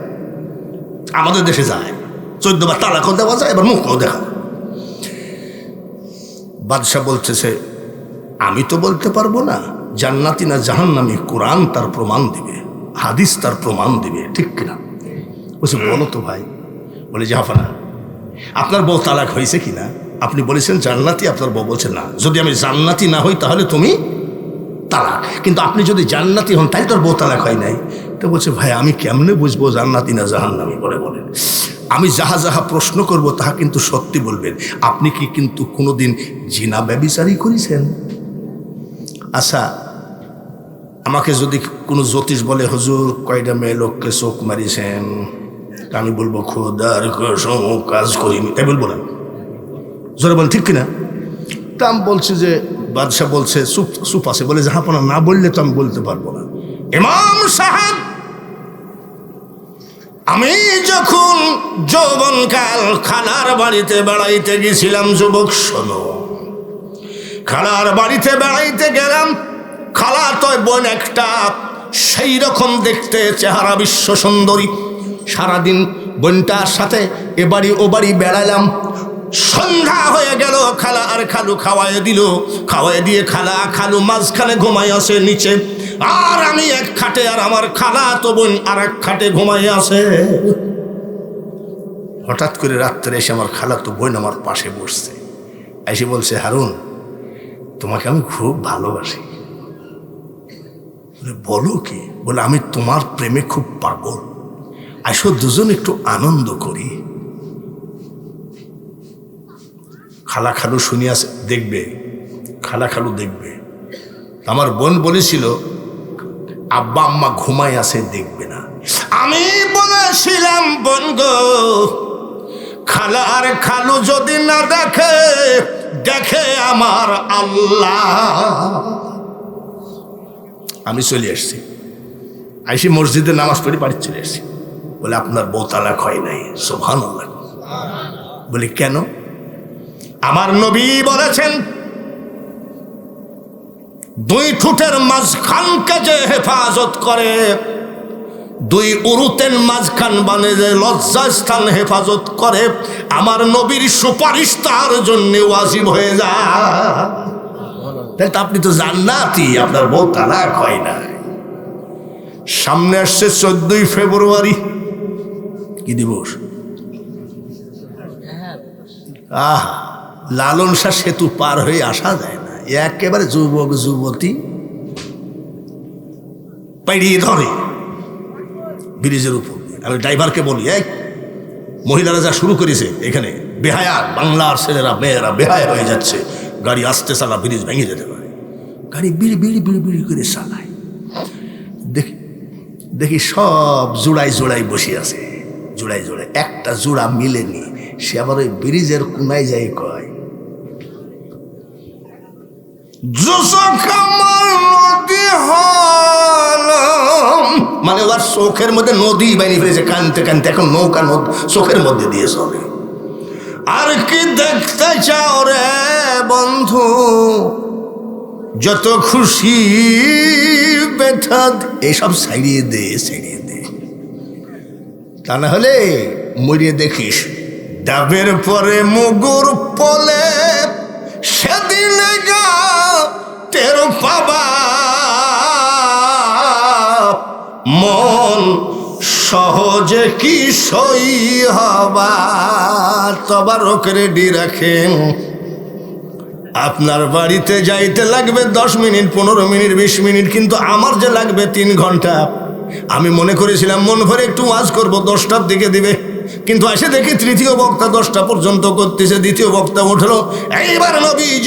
S1: আমাদের দেশে যায় 14 বার তালাকও দেওয়া যায়, এবার মুখও দেখা। বাদশাহ বলতেছে আমি তো বলতে পারবো না জান্নাতি না জাহান্নামী, কোরআন তার প্রমাণ দিবে, হাদিস তার প্রমাণ দিবে, ঠিক কিনা? বলছে বলো তো ভাই। বলে জাহাপানা আপনার বউ তালাক হয়েছে কিনা? আপনি বলেছেন জান্নাতি, আপনার বউ বলছে না। যদি আমি জান্নাতি না হই তাহলে তুমি তালাক, কিন্তু আপনি যদি জান্নাতি হন তাই তোর বউ তালাক হয় নাই। তো বলছে ভাই আমি কেমনে বুঝবো জান্নাতি না জাহান্নামী? বলেন আমি যাহা যাহা প্রশ্ন করব তাহা কিন্তু সত্যি বলবেন। আপনি কি কিন্তু কোনোদিন জিনা ব্যভিচারী করেছেন? আচ্ছা, আমাকে যদি কোনো জ্যোতিষ বলে হুজুর কয়টা মেয়ে লোককে চোখ মারিছেন, আমি বলবো খোদার কসম কাজ করিনি, তাই বলবো না? জোরে বল ঠিক কিনা? তা আমি বলছি যে বাদশাহ বলছে চুপ আছে। বলে জাহাপানা না বললে তো আমি বলতে পারবো না। ইমাম সাহেব আমি যখন যৌবনকাল খালার বাড়িতে বেড়াইতে গেছিলাম, যুবক শোনো, খালার বাড়িতে বেড়াইতে গেলাম। খালা তো বোন একটা, সেই রকম দেখতে, চেহারা বিশ্ব সুন্দরী। সারাদিন বোনটার সাথে এ বাড়ি ও বাড়ি বেড়ালাম। সন্ধ্যা হয়ে গেল, খালা আর খালু খাওয়াই দিল। খাওয়াই দিয়ে খালা খালু মাঝখানে ঘুমাই আছে নিচে, আর আমি এক খাটে, আর আমার খালা তো বোন আর এক খাটে ঘুমাই আছে। হঠাৎ করে রাত্রে এসে আমার খালা তো বোন আমার পাশে বসছে, এসে বলছে হারুন তোমাকে আমি খুব ভালোবাসি। বলো কি? বলে আমি তোমার প্রেমে খুব পাগল, আসো দুজন একটু আনন্দ করি। খালা খালু শুনিয়াছে, দেখবে, খালা খালু দেখবে। আমার বোন বলেছিল আব্বা আম্মা ঘুমাই আছে, দেখবে না। আমি বলেছিলাম বোন গো, খালা আর খালু যদি না দেখে, দেখে আমার আল্লাহ। আমি চলে আসছি, আইসি মসজিদে নামাজ পড়ি বাড়ি চলে আসছি। বলে আপনার বউ তালাক হয় নাই? সুবহানাল্লাহ। বলি কেন? আমার নবী বলেছেন 2 ঠোঁটের মাঝখানকে যে হেফাজত করে, 2 উরুতের মাঝখান মানে যে লজ্জাস্থান হেফাজত করে, আমার নবীর সুপারিশ তার জন্য ওয়াজিব হয়ে যায়। তাই তো আপনি তো জান্নাতি, আপনার বউ তালাক হয় না। সামনে আসছে 14ই ফেব্রুয়ারি, কি দিবস? লালন শাহ সেতু পার হয়ে আসা যায় না, একেবারে যুবক যুবতী পেরিয়ে ধরে ব্রিজের উপর। আমি ড্রাইভারকে বলি, এই মহিলারা যা শুরু করেছে এখানে, বেহায়া, বাংলার ছেলেরা মেয়েরা বেহায়া হয়ে যাচ্ছে, গাড়ি আসতে চালা ব্রিজ ভেঙে যেতে পারে। গাড়ি বিড়ি বিড়ি বিড়ি বিড়ি করে চালায়। দেখি সব জোড়ায় জোড়ায় বসে আছে, জোড়ায় জোড়ায়। একটা জোড়া মিলেনি, সে আবার ওই ব্রিজের কোনায় যাই কয়, মানে ওর চোখের মধ্যে নদী বানিয়ে ফেলেছে, কানতে কানতে এখন নৌকা চোখের মধ্যে দিয়ে চলে। আর কি দেখতে চাও রে বন্ধু, যত খুশি ব্যথা এসব ছাড়িয়ে দে, ছাড়িয়ে দে, তা না হলে মরিয়ে দেখিস ডাবের পরে মুগুর পলে, সেদিন গা টের পাবা মন সহজে কি সই হবা, তবারক রেডি রাখেন। আপনার বাড়িতে যাইতে লাগবে 10 মিনিট, 15 মিনিট, 20 মিনিট, কিন্তু আমার যে লাগবে 3 ঘন্টা। আমি মনে করেছিলাম মন ভরে একটু ওয়াজ করব, 10টার দিকে দিবে, কিন্তু এসে দেখি তৃতীয় বক্তা 10টা পর্যন্ত করতেছে। দ্বিতীয় বক্তা উঠলো, এইবার নবীজি